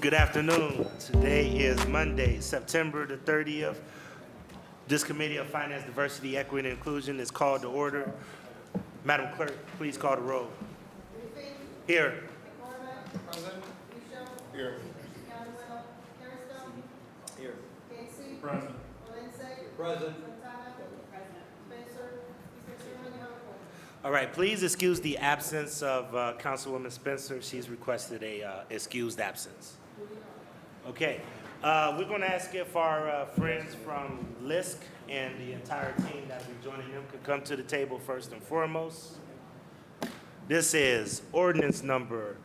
Good afternoon. Today is Monday, September the 30th. This Committee of Finance, Diversity, Equity, and Inclusion is called to order. Madam Clerk, please call the roll. Here. Present. Here. Here. Present. Present. All right, please excuse the absence of Councilwoman Spencer. She's requested a excused absence. Okay, we're going to ask if our friends from LISC and the entire team that will be joining them could come to the table first and foremost. This is ordinance number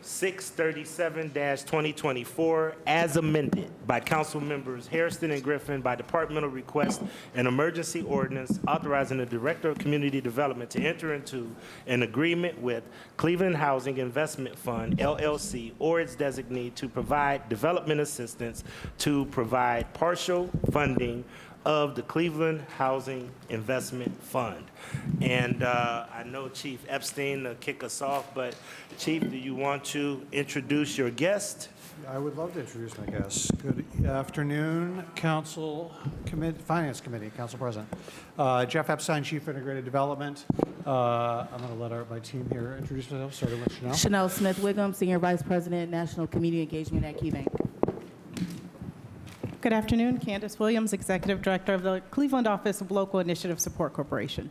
637-2024 as amended by Council members Hairston and Griffin by departmental request, an emergency ordinance authorizing the Director of Community Development to enter into an agreement with Cleveland Housing Investment Fund, LLC, or its designee to provide development assistance to provide partial funding of the Cleveland Housing Investment Fund. And I know Chief Epstein to kick us off, but Chief, do you want to introduce your guest? I would love to introduce my guest. Good afternoon, Finance Committee, Council President. Jeff Epstein, Chief Integrated Development. I'm going to let my team here introduce myself, starting with Chanel. Chanel Smith-Wiggum, Senior Vice President, National Community Engagement at KeyBank. Good afternoon, Candace Williams, Executive Director of the Cleveland Office of Local Initiative Support Corporation.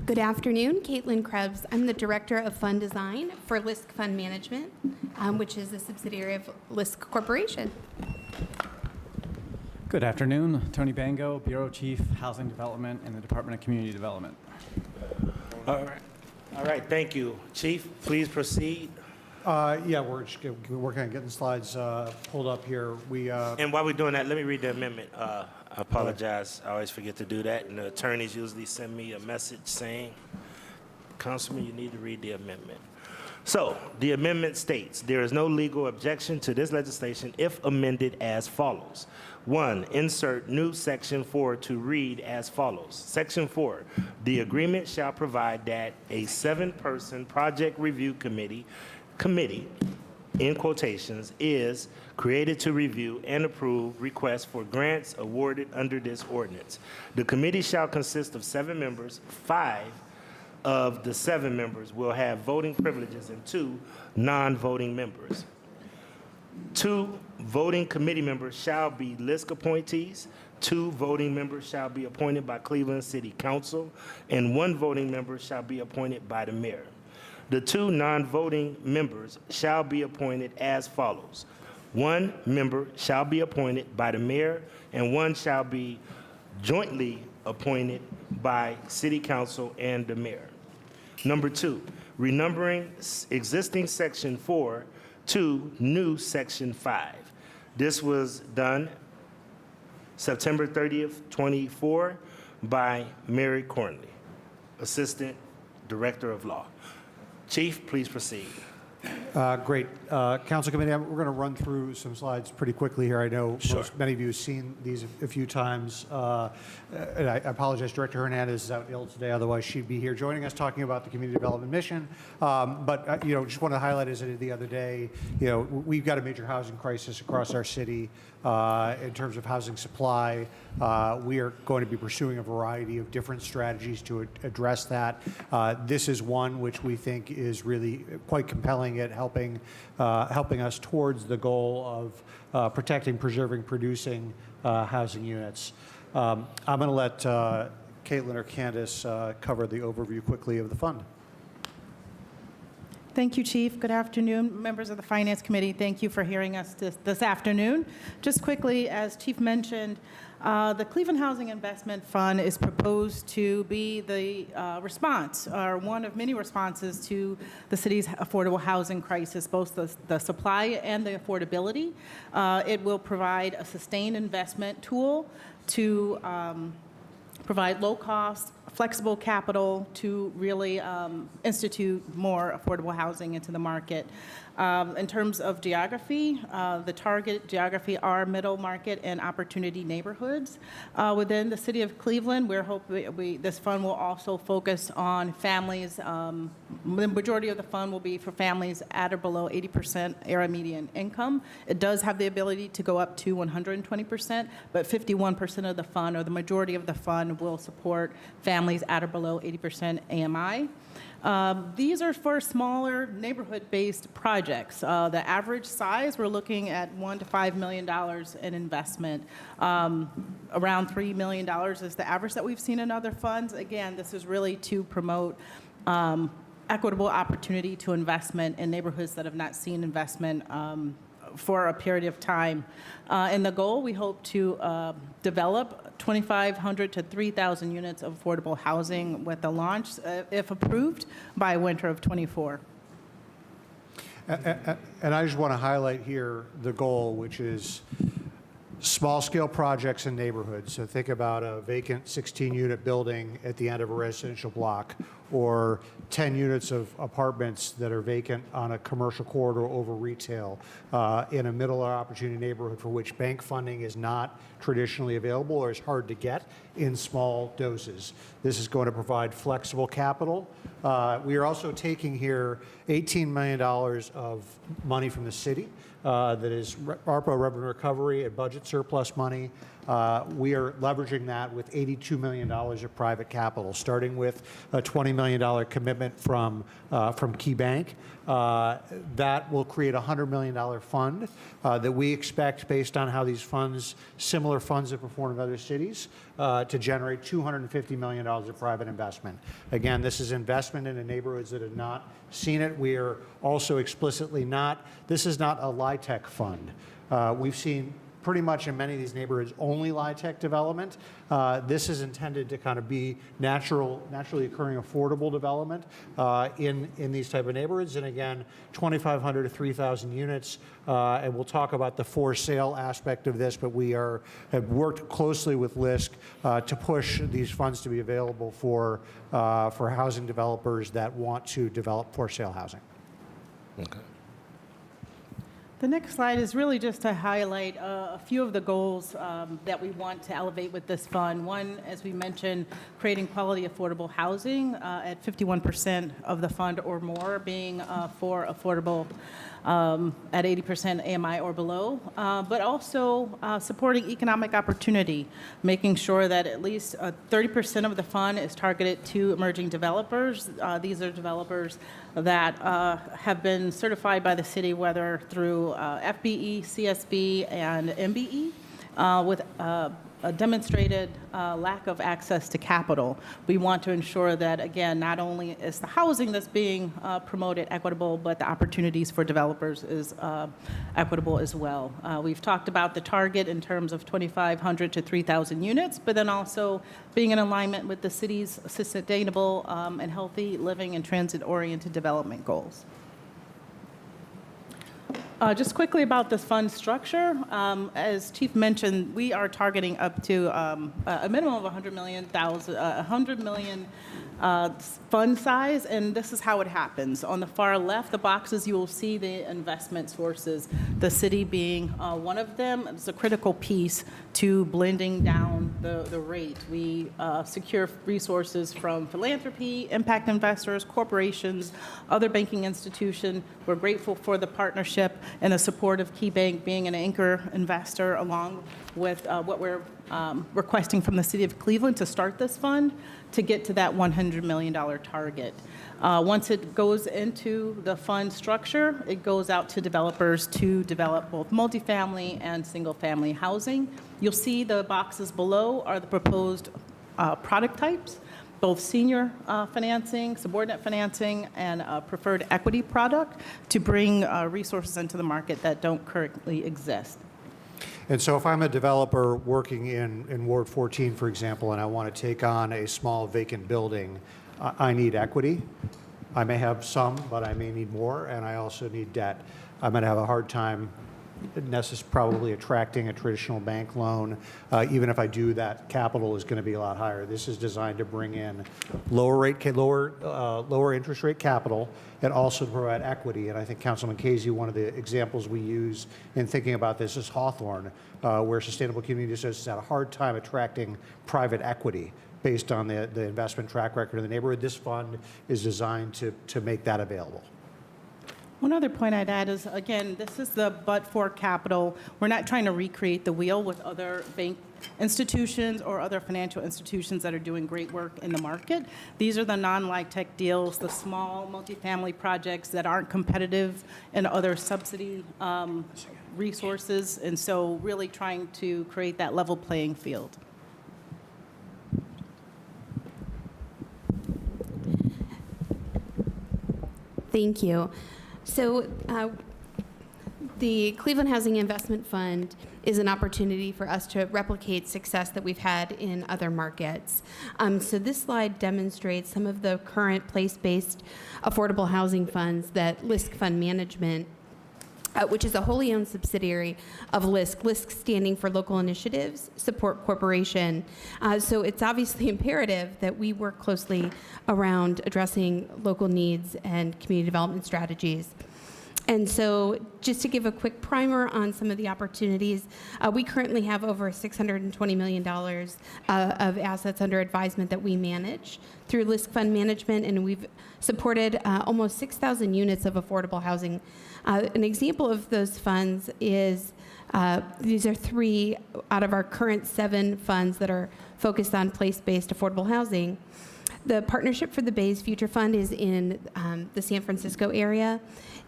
Good afternoon, Caitlin Krebs. I'm the Director of Fund Design for LISC Fund Management, which is a subsidiary of LISC Corporation. Good afternoon, Tony Bango, Bureau Chief, Housing Development in the Department of Community Development. All right, thank you. Chief, please proceed. Yeah, we're just working on getting slides pulled up here. And while we're doing that, let me read the amendment. I apologize. I always forget to do that. And the attorneys usually send me a message saying, Councilman, you need to read the amendment. So the amendment states, there is no legal objection to this legislation if amended as follows. 1, insert new section 4 to read as follows. Section 4, the agreement shall provide that a 7-person project review committee, in quotations, is created to review and approve requests for grants awarded under this ordinance. The committee shall consist of 7 members. 5 of the 7 members will have voting privileges and 2 non-voting members. 2 voting committee members shall be LISC appointees. 2 voting members shall be appointed by Cleveland City Council, and 1 voting member shall be appointed by the mayor. The 2 non-voting members shall be appointed as follows. 1 member shall be appointed by the mayor, and 1 shall be jointly appointed by City Council and the mayor. Number 2, renumbering existing Section 4 to new Section 5. This was done September 30th, 24 by Mary Cornley, Assistant Director of Law. Chief, please proceed. Great. Council Committee, we're going to run through some slides pretty quickly here. I know many of you have seen these a few times. And I apologize, Director Hernandez is out ill today. Otherwise, she'd be here joining us talking about the community development mission. But just want to highlight, as I did the other day, we've got a major housing crisis across our city in terms of housing supply. We are going to be pursuing a variety of different strategies to address that. This is one which we think is really quite compelling at helping us towards the goal of protecting, preserving, producing housing units. I'm going to let Caitlin or Candace cover the overview quickly of the fund. Thank you, Chief. Good afternoon, members of the Finance Committee. Thank you for hearing us this afternoon. Just quickly, as Chief mentioned, the Cleveland Housing Investment Fund is proposed to be the response, or one of many responses to the city's affordable housing crisis, both the supply and the affordability. It will provide a sustained investment tool to provide low-cost, flexible capital to really institute more affordable housing into the market. In terms of geography, the target geography are middle market and opportunity neighborhoods. Within the city of Cleveland, this fund will also focus on families. The majority of the fund will be for families at or below 80% area median income. It does have the ability to go up to 120%, but 51% of the fund, or the majority of the fund, will support families at or below 80% AMI. These are for smaller neighborhood-based projects. The average size, we're looking at $1 to $5 million in investment. Around $3 million is the average that we've seen in other funds. Again, this is really to promote equitable opportunity to investment in neighborhoods that have not seen investment for a period of time. In the goal, we hope to develop 2,500 to 3,000 units of affordable housing with the launch, if approved, by winter of '24. And I just want to highlight here the goal, which is small-scale projects in neighborhoods. So think about a vacant 16-unit building at the end of a residential block, or 10 units of apartments that are vacant on a commercial corridor over retail in a middle opportunity neighborhood for which bank funding is not traditionally available or is hard to get in small doses. This is going to provide flexible capital. We are also taking here $18 million of money from the city that is ARPA revenue recovery and budget surplus money. We are leveraging that with $82 million of private capital, starting with a $20 million commitment from KeyBank. That will create a $100 million fund that we expect, based on how these funds, similar funds have performed in other cities, to generate $250 million of private investment. Again, this is investment in the neighborhoods that have not seen it. We are also explicitly not, this is not a LIHTC fund. We've seen pretty much in many of these neighborhoods only LIHTC development. This is intended to kind of be naturally occurring affordable development in these type of neighborhoods. And again, 2,500 to 3,000 units. And we'll talk about the for sale aspect of this, but we have worked closely with LISC to push these funds to be available for housing developers that want to develop for sale housing. Okay. The next slide is really just to highlight a few of the goals that we want to elevate with this fund. One, as we mentioned, creating quality affordable housing at 51% of the fund or more being for affordable at 80% AMI or below, but also supporting economic opportunity, making sure that at least 30% of the fund is targeted to emerging developers. These are developers that have been certified by the city, whether through FBE, CSB, and MBE, with a demonstrated lack of access to capital. We want to ensure that, again, not only is the housing that's being promoted equitable, but the opportunities for developers is equitable as well. We've talked about the target in terms of 2,500 to 3,000 units, but then also being in alignment with the city's sustainable and healthy living and transit-oriented development goals. Just quickly about this fund structure, as Chief mentioned, we are targeting up to a minimum of $100 million fund size, and this is how it happens. On the far left, the boxes, you will see the investment sources, the city being one of them. It's a critical piece to blending down the rate. We secure resources from philanthropy, impact investors, corporations, other banking institutions. We're grateful for the partnership and the support of KeyBank being an anchor investor, along with what we're requesting from the city of Cleveland to start this fund to get to that $100 million target. Once it goes into the fund structure, it goes out to developers to develop both multifamily and single-family housing. You'll see the boxes below are the proposed product types, both senior financing, subordinate financing, and preferred equity product to bring resources into the market that don't currently exist. And so if I'm a developer working in Ward 14, for example, and I want to take on a small vacant building, I need equity. I may have some, but I may need more, and I also need debt. I'm going to have a hard time probably attracting a traditional bank loan. Even if I do that, capital is going to be a lot higher. This is designed to bring in lower interest rate capital and also to provide equity. And I think Councilman Casey, one of the examples we use in thinking about this is Hawthorne, where Sustainable Communities has had a hard time attracting private equity based on the investment track record of the neighborhood. This fund is designed to make that available. One other point I'd add is, again, this is the but-for capital. We're not trying to recreate the wheel with other bank institutions or other financial institutions that are doing great work in the market. These are the non-LIHTC deals, the small multifamily projects that aren't competitive in other subsidy resources, and so really trying to create that level playing field. Thank you. So the Cleveland Housing Investment Fund is an opportunity for us to replicate success that we've had in other markets. So this slide demonstrates some of the current place-based affordable housing funds that LISC Fund Management, which is a wholly owned subsidiary of LISC standing for Local Initiatives Support Corporation. So it's obviously imperative that we work closely around addressing local needs and community development strategies. And so just to give a quick primer on some of the opportunities, we currently have over $620 million of assets under advisement that we manage through LISC Fund Management, and we've supported almost 6,000 units of affordable housing. An example of those funds is, these are 3 out of our current 7 funds that are focused on place-based affordable housing. The Partnership for the Bay's Future Fund is in the San Francisco area.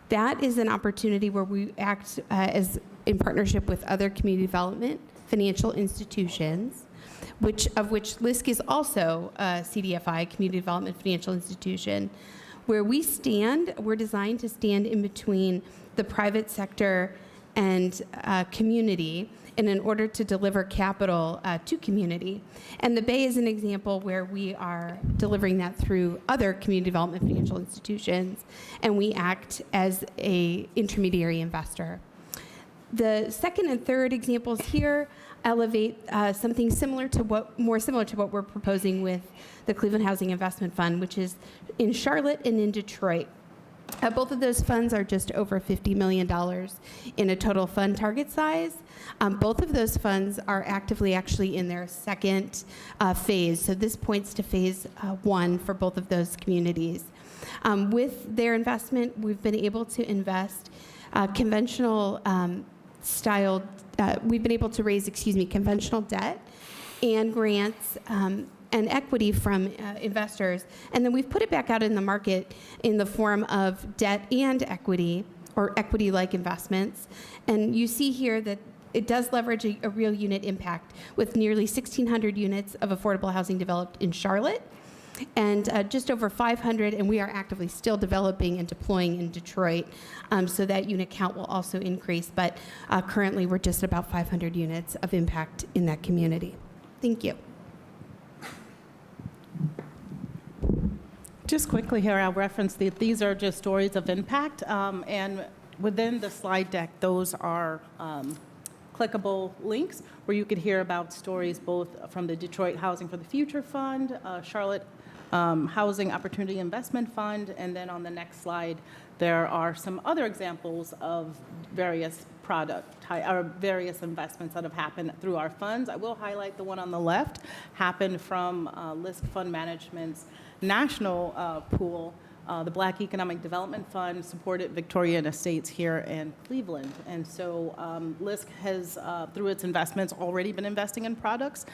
That is an opportunity where we act as in partnership with other community development financial institutions, of which LISC is also a CDFI, Community Development Financial Institution. Where we stand, we're designed to stand in between the private sector and community, and in order to deliver capital to community. And the Bay is an example where we are delivering that through other community development financial institutions, and we act as an intermediary investor. The second and third examples here elevate something more similar to what we're proposing with the Cleveland Housing Investment Fund, which is in Charlotte and in Detroit. Both of those funds are just over $50 million in a total fund target size. Both of those funds are actively actually in their second phase. So this points to phase 1 for both of those communities. With their investment, we've been able to invest conventional conventional debt and grants and equity from investors. And then we've put it back out in the market in the form of debt and equity, or equity-like investments. And you see here that it does leverage a real unit impact, with nearly 1,600 units of affordable housing developed in Charlotte, and just over 500, and we are actively still developing and deploying in Detroit, so that unit count will also increase. But currently, we're just about 500 units of impact in that community. Thank you. Just quickly here, I'll reference that these are just stories of impact, and within the slide deck, those are clickable links where you could hear about stories both from the Detroit Housing for the Future Fund, Charlotte Housing Opportunity Investment Fund, and then on the next slide, there are some other examples of various various investments that have happened through our funds. I will highlight the one on the left, happened from LISC Fund Management's national pool. The Black Economic Development Fund supported Victorian Estates here in Cleveland. And so LISC has, through its investments, already been investing in projects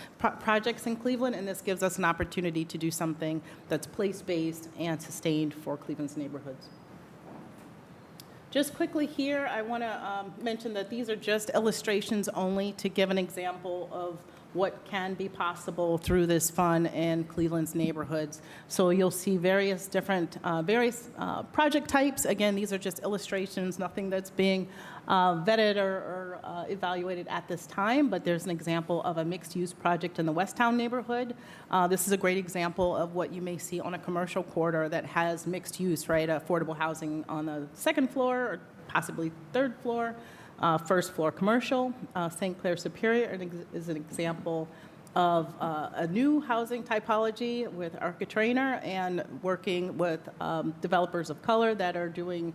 in Cleveland, and this gives us an opportunity to do something that's place-based and sustained for Cleveland's neighborhoods. Just quickly here, I want to mention that these are just illustrations only to give an example of what can be possible through this fund in Cleveland's neighborhoods. So you'll see various different project types. Again, these are just illustrations, nothing that's being vetted or evaluated at this time, but there's an example of a mixed-use project in the Westtown neighborhood. This is a great example of what you may see on a commercial corridor that has mixed use, right? Affordable housing on the second floor or possibly third floor. First floor commercial, St. Clair Superior is an example of a new housing typology with Architrainer and working with developers of color that are doing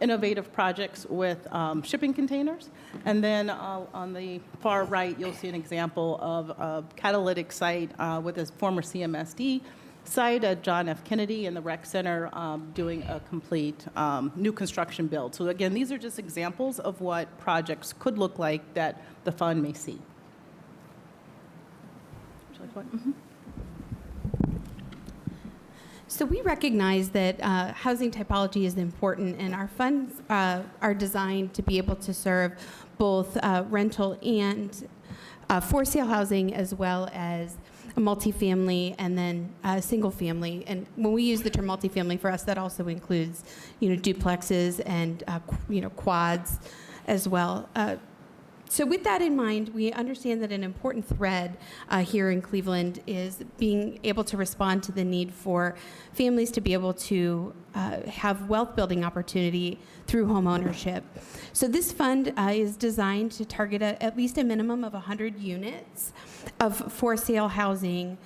innovative projects with shipping containers. And then on the far right, you'll see an example of a catalytic site with a former CMSD site at John F. Kennedy and the Rec Center doing a complete new construction build. So again, these are just examples of what projects could look like that the fund may see. Would you like one? So we recognize that housing typology is important, and our funds are designed to be able to serve both rental and for sale housing, as well as a multifamily and then single family. And when we use the term multifamily, for us, that also includes, duplexes and quads as well. So with that in mind, we understand that an important thread here in Cleveland is being able to respond to the need for families to be able to have wealth building opportunity through home ownership. So this fund is designed to target at least a minimum of 100 units of for sale housing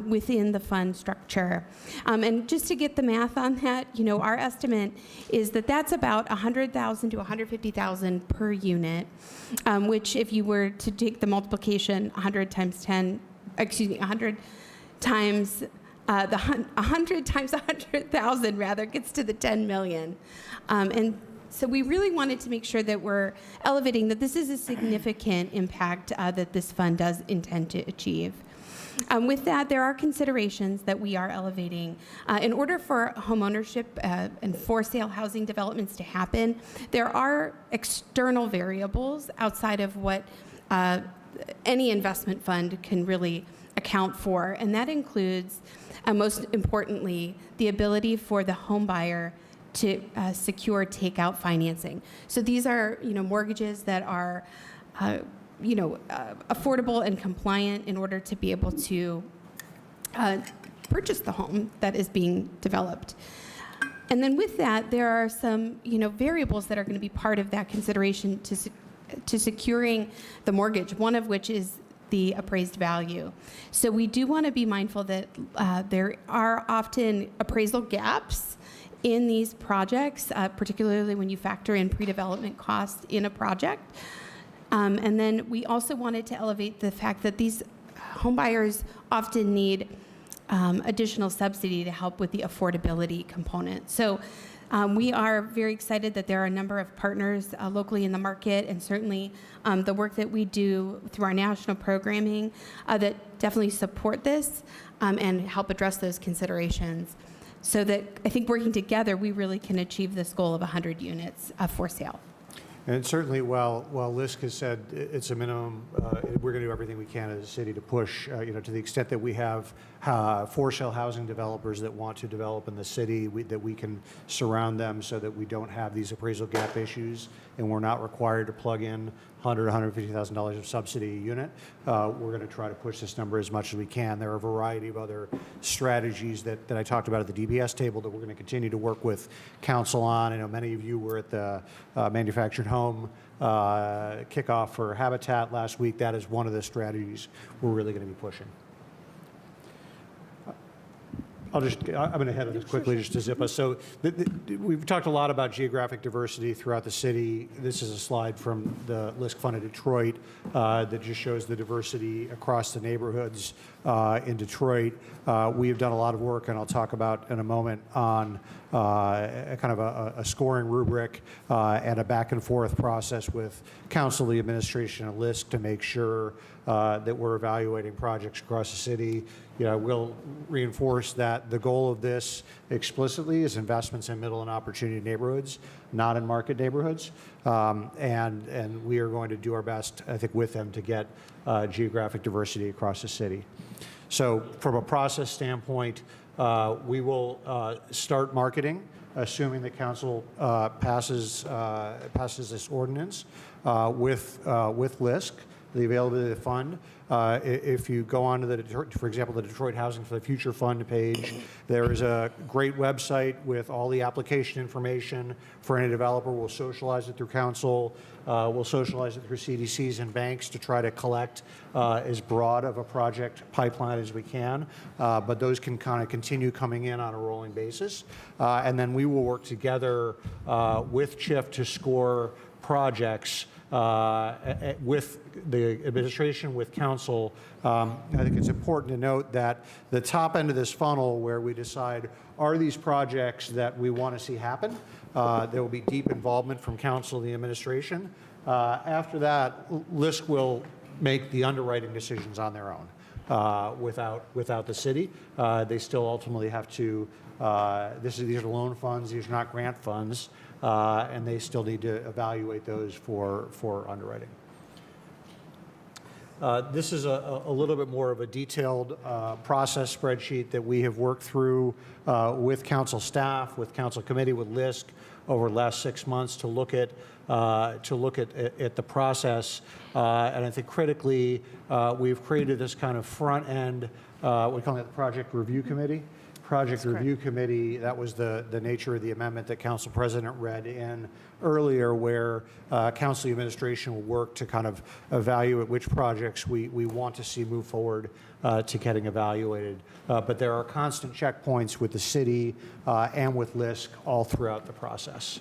within the fund structure. And just to get the math on that, our estimate is that that's about $100,000 to $150,000 per unit, which if you were to take the multiplication 100 times 100 times 100,000 rather gets to the 10 million. And so we really wanted to make sure that we're elevating that this is a significant impact that this fund does intend to achieve. With that, there are considerations that we are elevating. In order for homeownership and for sale housing developments to happen, there are external variables outside of what any investment fund can really account for, and that includes, most importantly, the ability for the home buyer to secure takeout financing. So these are, mortgages that are affordable and compliant in order to be able to purchase the home that is being developed. And then with that, there are some, variables that are going to be part of that consideration to securing the mortgage, one of which is the appraised value. So we do want to be mindful that there are often appraisal gaps in these projects, particularly when you factor in pre-development costs in a project. And then we also wanted to elevate the fact that these homebuyers often need additional subsidy to help with the affordability component. So we are very excited that there are a number of partners locally in the market, and certainly the work that we do through our national programming that definitely support this and help address those considerations. So that I think working together, we really can achieve this goal of 100 units for sale. And certainly, while LISC has said it's a minimum, we're going to do everything we can as a city to push, to the extent that we have for sale housing developers that want to develop in the city, that we can surround them so that we don't have these appraisal gap issues, and we're not required to plug in $100,000, $150,000 of subsidy a unit. We're going to try to push this number as much as we can. There are a variety of other strategies that I talked about at the DBS table that we're going to continue to work with council on. I know many of you were at the manufactured home kickoff for Habitat last week. That is one of the strategies we're really going to be pushing. I'm going to head on this quickly just to zip us. So we've talked a lot about geographic diversity throughout the city. This is a slide from the LISC Fund of Detroit that just shows the diversity across the neighborhoods in Detroit. We have done a lot of work, and I'll talk about in a moment, on a kind of a scoring rubric and a back and forth process with council, the administration, and LISC to make sure that we're evaluating projects across the city. We'll reinforce that the goal of this explicitly is investments in middle and opportunity neighborhoods, not in market neighborhoods. And we are going to do our best, I think, with them to get geographic diversity across the city. So from a process standpoint, we will start marketing, assuming the council passes this ordinance with LISC. the availability of the fund. If you go on to the, for example, the Detroit Housing for the Future Fund page, there is a great website with all the application information for any developer. We'll socialize it through council. We'll socialize it through CDCs and banks to try to collect as broad of a project pipeline as we can. But those can kind of continue coming in on a rolling basis. And then we will work together with CHIF to score projects with the administration, with council. I think it's important to note that the top end of this funnel, where we decide, are these projects that we want to see happen? There will be deep involvement from council and the administration. After that, LISC will make the underwriting decisions on their own without the city. They still ultimately have to, these are loan funds, these are not grant funds, and they still need to evaluate those for underwriting. This is a little bit more of a detailed process spreadsheet that we have worked through with council staff, with council committee, with LISC over the last 6 months to look at the process. And I think critically, we've created this kind of front end, we call it the project review committee. Project Review Committee, that was the nature of the amendment that Council President read in earlier, where Council administration will work to kind of evaluate which projects we want to see move forward to getting evaluated. But there are constant checkpoints with the city and with LISC all throughout the process.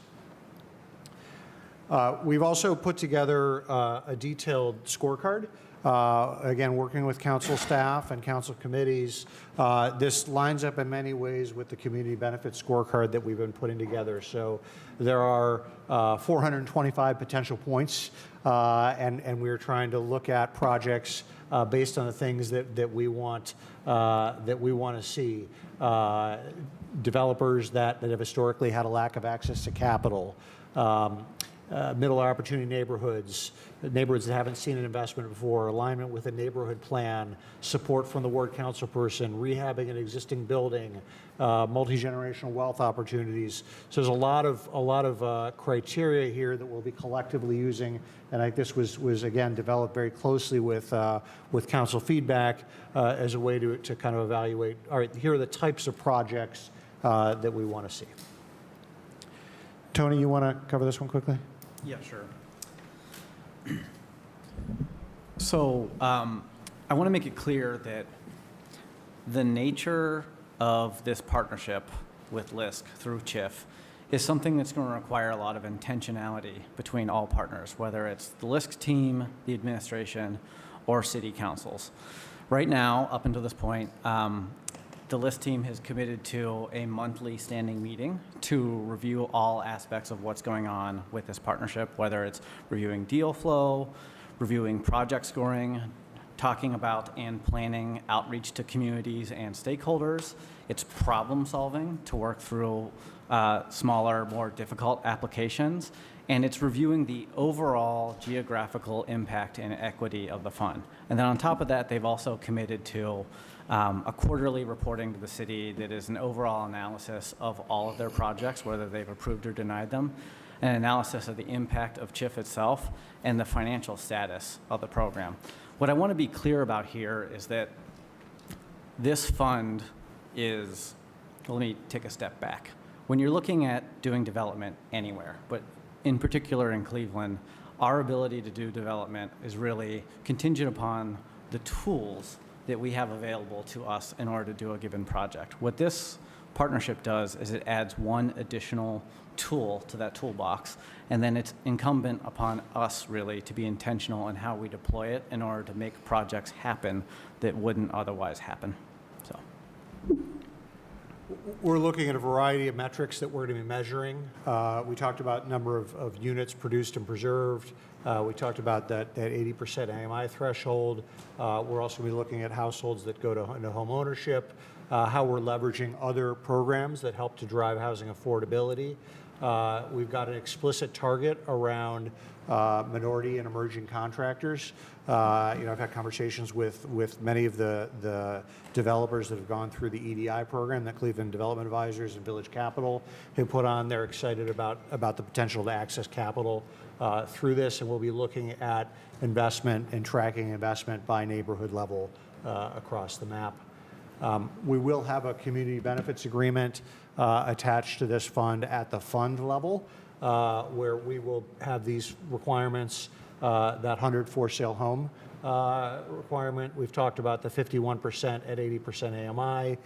We've also put together a detailed scorecard. Again, working with council staff and council committees, this lines up in many ways with the community benefit scorecard that we've been putting together. So there are 425 potential points, and we're trying to look at projects based on the things that we want to see. Developers that have historically had a lack of access to capital. Middle opportunity neighborhoods that haven't seen an investment before, alignment with a neighborhood plan, support from the ward council person, rehabbing an existing building, multi-generational wealth opportunities. So there's a lot of criteria here that we'll be collectively using, and I think this was again developed very closely with council feedback as a way to kind of evaluate. All right, here are the types of projects that we want to see. Tony, you want to cover this one quickly? Yeah, sure. So I want to make it clear that the nature of this partnership with LISC through CHIF is something that's going to require a lot of intentionality between all partners, whether it's the LISC team, the administration, or city councils. Right now, up until this point, the LISC team has committed to a monthly standing meeting to review all aspects of what's going on with this partnership, whether it's reviewing deal flow, reviewing project scoring, talking about and planning outreach to communities and stakeholders. It's problem solving to work through smaller, more difficult applications. And it's reviewing the overall geographical impact and equity of the fund. And then on top of that, they've also committed to a quarterly reporting to the city that is an overall analysis of all of their projects, whether they've approved or denied them, an analysis of the impact of CHIF itself, and the financial status of the program. What I want to be clear about here is that this fund is, let me take a step back. When you're looking at doing development anywhere, but in particular in Cleveland, our ability to do development is really contingent upon the tools that we have available to us in order to do a given project. What this partnership does is it adds one additional tool to that toolbox, and then it's incumbent upon us really to be intentional in how we deploy it in order to make projects happen that wouldn't otherwise happen. So. We're looking at a variety of metrics that we're going to be measuring. We talked about number of units produced and preserved. We talked about that 80% AMI threshold. We're also going to be looking at households that go into home ownership, how we're leveraging other programs that help to drive housing affordability. We've got an explicit target around minority and emerging contractors. I've had conversations with many of the developers that have gone through the EDI program that Cleveland Development Advisors and Village Capital have put on. They're excited about the potential to access capital through this, and we'll be looking at investment and tracking investment by neighborhood level across the map. We will have a community benefits agreement attached to this fund at the fund level, where we will have these requirements, that 100 for sale home requirement. We've talked about the 51% at 80% AMI,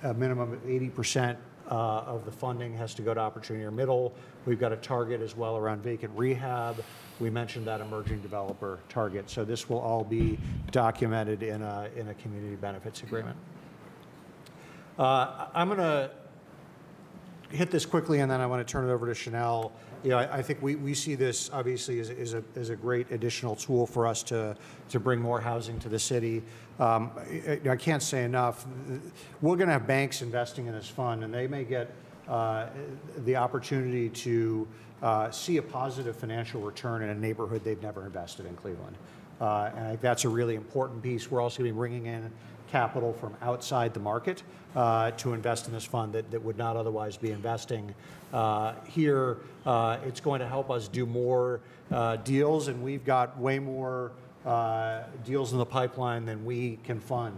a minimum of 80% of the funding has to go to opportunity or middle. We've got a target as well around vacant rehab. We mentioned that emerging developer target. So this will all be documented in a community benefits agreement. I'm going to hit this quickly, and then I want to turn it over to Chanel. You know, I think we see this obviously as a great additional tool for us to bring more housing to the city. I can't say enough. We're going to have banks investing in this fund, and they may get the opportunity to see a positive financial return in a neighborhood they've never invested in, Cleveland. And I think that's a really important piece. We're also going to be bringing in capital from outside the market to invest in this fund that would not otherwise be investing here. It's going to help us do more deals, and we've got way more deals in the pipeline than we can fund.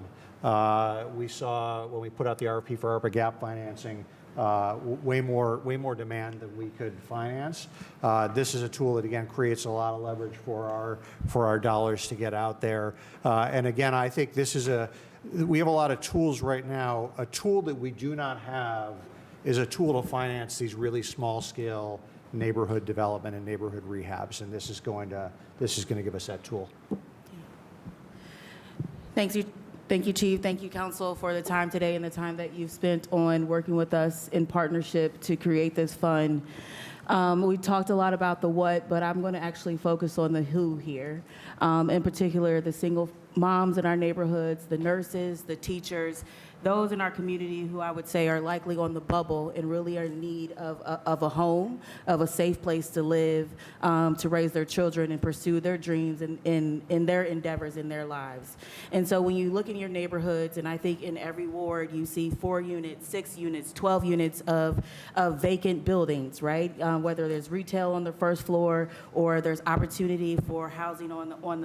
We saw when we put out the RFP for ARPA gap financing, way more demand than we could finance. This is a tool that again creates a lot of leverage for our dollars to get out there. And again, I think this is we have a lot of tools right now. A tool that we do not have is a tool to finance these really small scale neighborhood development and neighborhood rehabs, and this is going to give us that tool. Thank you, Chief. Thank you, Council, for the time today and the time that you've spent on working with us in partnership to create this fund. We talked a lot about the what, but I'm going to actually focus on the who here. In particular, the single moms in our neighborhoods, the nurses, the teachers, those in our community who I would say are likely on the bubble and really are in need of a home, of a safe place to live, to raise their children and pursue their dreams in their endeavors in their lives. And so when you look in your neighborhoods, and I think in every ward you see 4 units, 6 units, 12 units of vacant buildings, right? Whether there's retail on the first floor or there's opportunity for housing on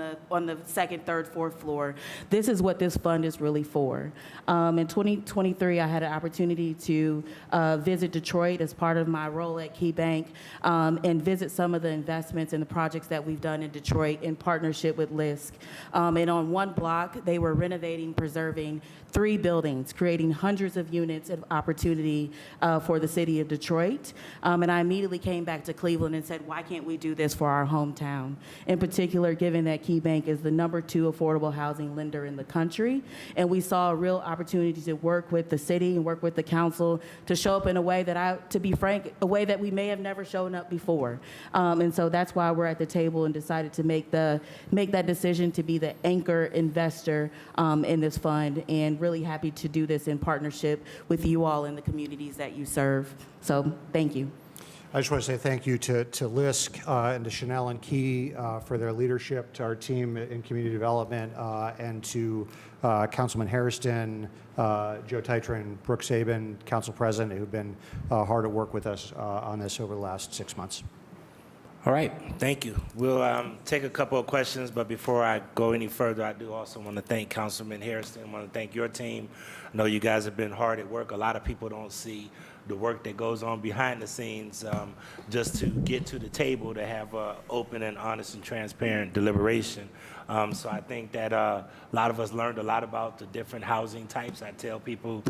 the second, third, fourth floor. This is what this fund is really for. In 2023, I had an opportunity to visit Detroit as part of my role at KeyBank and visit some of the investments and the projects that we've done in Detroit in partnership with LISC. And on one block, they were renovating, preserving 3 buildings, creating hundreds of units of opportunity for the city of Detroit. And I immediately came back to Cleveland and said, why can't we do this for our hometown? In particular, given that KeyBank is the ¡2 affordable housing lender in the country. And we saw a real opportunity to work with the city and work with the council to show up in a way that to be frank, a way that we may have never shown up before. And so that's why we're at the table and decided to make that decision to be the anchor investor in this fund, and really happy to do this in partnership with you all in the communities that you serve. So thank you. I just want to say thank you to LISC and to Chanel and Key for their leadership, to our team in community development, and to Councilman Hairston, Joe Titron, Brooke Sabin, Council President, who've been hard at work with us on this over the last 6 months. All right, thank you. We'll take a couple of questions, but before I go any further, I do also want to thank Councilman Hairston. I want to thank your team. I know you guys have been hard at work. A lot of people don't see the work that goes on behind the scenes just to get to the table to have open and honest and transparent deliberation. So I think that a lot of us learned a lot about the different housing types. I tell people,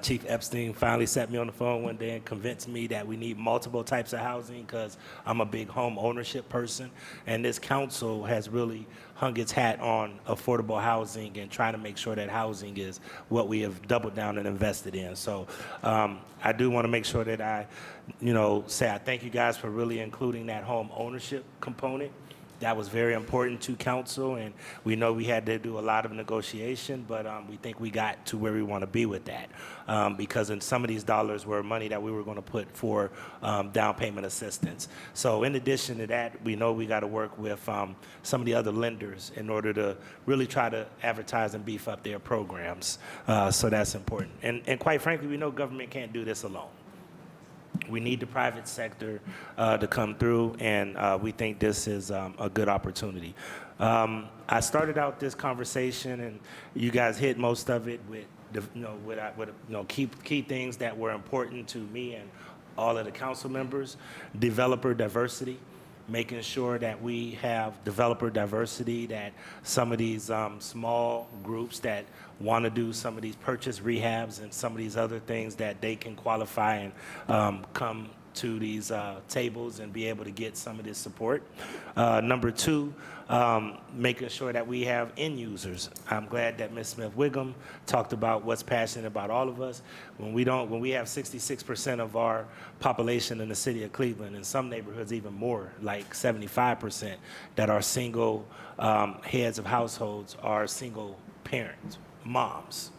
Chief Epstein finally sat me on the phone one day and convinced me that we need multiple types of housing because I'm a big home ownership person. And this council has really hung its hat on affordable housing and trying to make sure that housing is what we have doubled down and invested in. So I do want to make sure that I, say I thank you guys for really including that home ownership component. That was very important to council, and we know we had to do a lot of negotiation, but we think we got to where we want to be with that because in some of these dollars were money that we were going to put for down payment assistance. So in addition to that, we know we got to work with some of the other lenders in order to really try to advertise and beef up their programs. So that's important. And quite frankly, we know government can't do this alone. We need the private sector to come through, and we think this is a good opportunity. I started out this conversation, and you guys hit most of it with key things that were important to me and all of the council members. Developer diversity, making sure that we have developer diversity, that some of these small groups that want to do some of these purchase rehabs and some of these other things, that they can qualify and come to these tables and be able to get some of this support. Number two, making sure that we have end users. I'm glad that Ms. Smith-Wiggum talked about what's passionate about all of us. When we have 66% of our population in the city of Cleveland, in some neighborhoods even more, like 75%, that are single heads of households, are single parents, moms.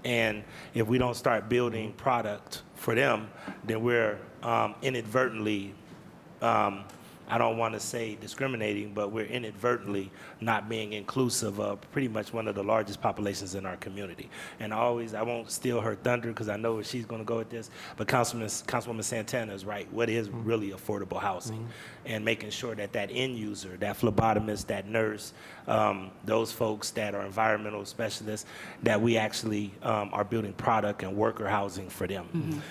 And if we don't start building product for them, then we're inadvertently, I don't want to say discriminating, but we're inadvertently not being inclusive of pretty much one of the largest populations in our community. And I won't steal her thunder because I know where she's going to go with this, but Councilwoman Santana is right. What is really affordable housing? And making sure that that end user, that phlebotomist, that nurse, those folks that are environmental specialists, that we actually are building product and worker housing for them.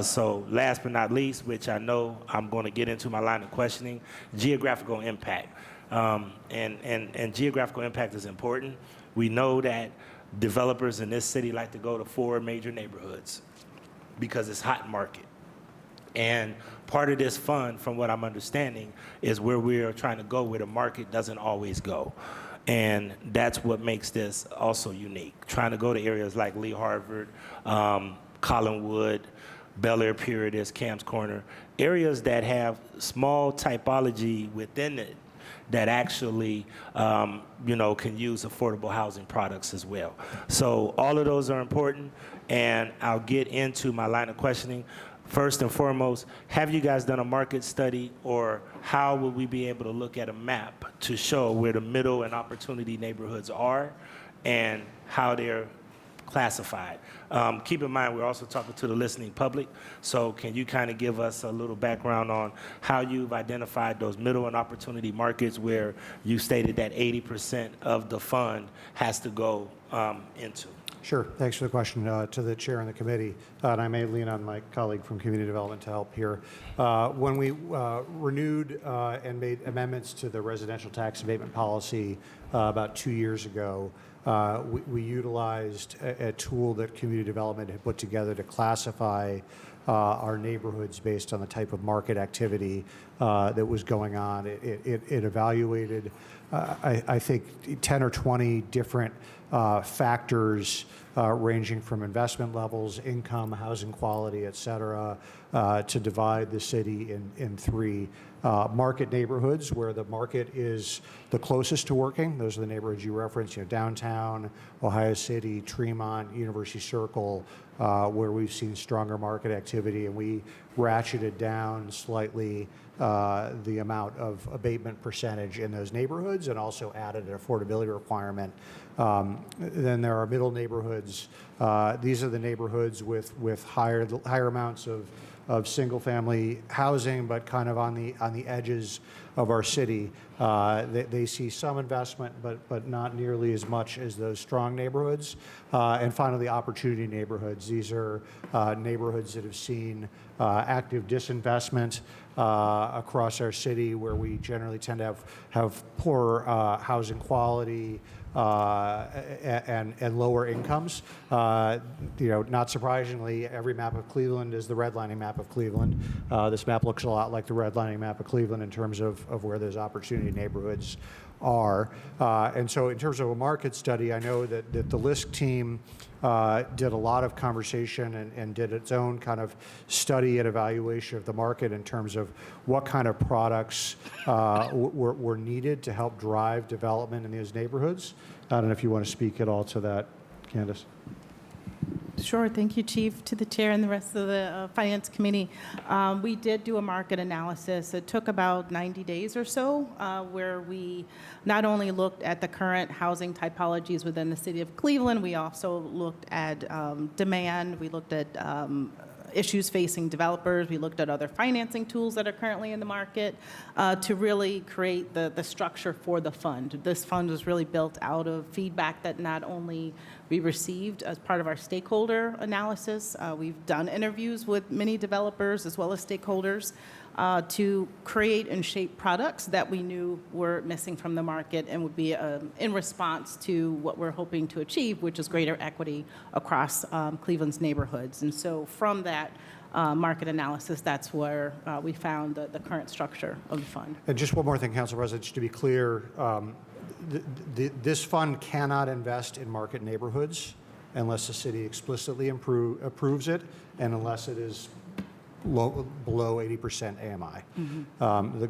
So last but not least, which I know I'm going to get into my line of questioning, geographical impact. And geographical impact is important. We know that developers in this city like to go to 4 major neighborhoods because it's hot market. And part of this fund, from what I'm understanding, is where we're trying to go where the market doesn't always go. And that's what makes this also unique. Trying to go to areas like Lee Harvard, Collinwood, Bel Air Puritas, Camps Corner, areas that have small typology within it that actually, can use affordable housing products as well. So all of those are important, and I'll get into my line of questioning. First and foremost, have you guys done a market study, or how will we be able to look at a map to show where the middle and opportunity neighborhoods are and how they're classified? Keep in mind, we're also talking to the listening public, so can you kind of give us a little background on how you've identified those middle and opportunity markets where you stated that 80% of the fund has to go into? Sure. Thanks for the question to the chair and the committee. And I may lean on my colleague from community development to help here. When we renewed and made amendments to the residential tax abatement policy about 2 years ago, we utilized a tool that community development had put together to classify our neighborhoods based on the type of market activity that was going on. It evaluated, I think, 10 or 20 different factors ranging from investment levels, income, housing quality, et cetera, to divide the city in 3 market neighborhoods where the market is the closest to working. Those are the neighborhoods you referenced, downtown, Ohio City, Tremont, University Circle, where we've seen stronger market activity, and we ratcheted down slightly the amount of abatement percentage in those neighborhoods, and also added an affordability requirement. Then there are middle neighborhoods. These are the neighborhoods with higher amounts of single-family housing, but kind of on the edges of our city. They see some investment, but not nearly as much as those strong neighborhoods. And finally, opportunity neighborhoods. These are neighborhoods that have seen active disinvestment across our city, where we generally tend to have poor housing quality, and lower incomes. Not surprisingly, every map of Cleveland is the redlining map of Cleveland. This map looks a lot like the redlining map of Cleveland in terms of where those opportunity neighborhoods are. And so in terms of a market study, I know that the LISC team did a lot of conversation and did its own kind of study and evaluation of the market in terms of what kind of products were needed to help drive development in these neighborhoods. I don't know if you want to speak at all to that, Candace. Sure. Thank you, Chief, to the chair and the rest of the Finance Committee. We did do a market analysis. It took about 90 days or so, where we not only looked at the current housing typologies within the city of Cleveland, we also looked at demand. We looked at issues facing developers. We looked at other financing tools that are currently in the market to really create the structure for the fund. This fund was really built out of feedback that not only we received as part of our stakeholder analysis, we've done interviews with many developers as well as stakeholders to create and shape products that we knew were missing from the market and would be in response to what we're hoping to achieve, which is greater equity across Cleveland's neighborhoods. And so from that market analysis, that's where we found the current structure of the fund. And just one more thing, Council President, just to be clear, this fund cannot invest in market neighborhoods unless the city explicitly approves it and unless it is below 80% AMI.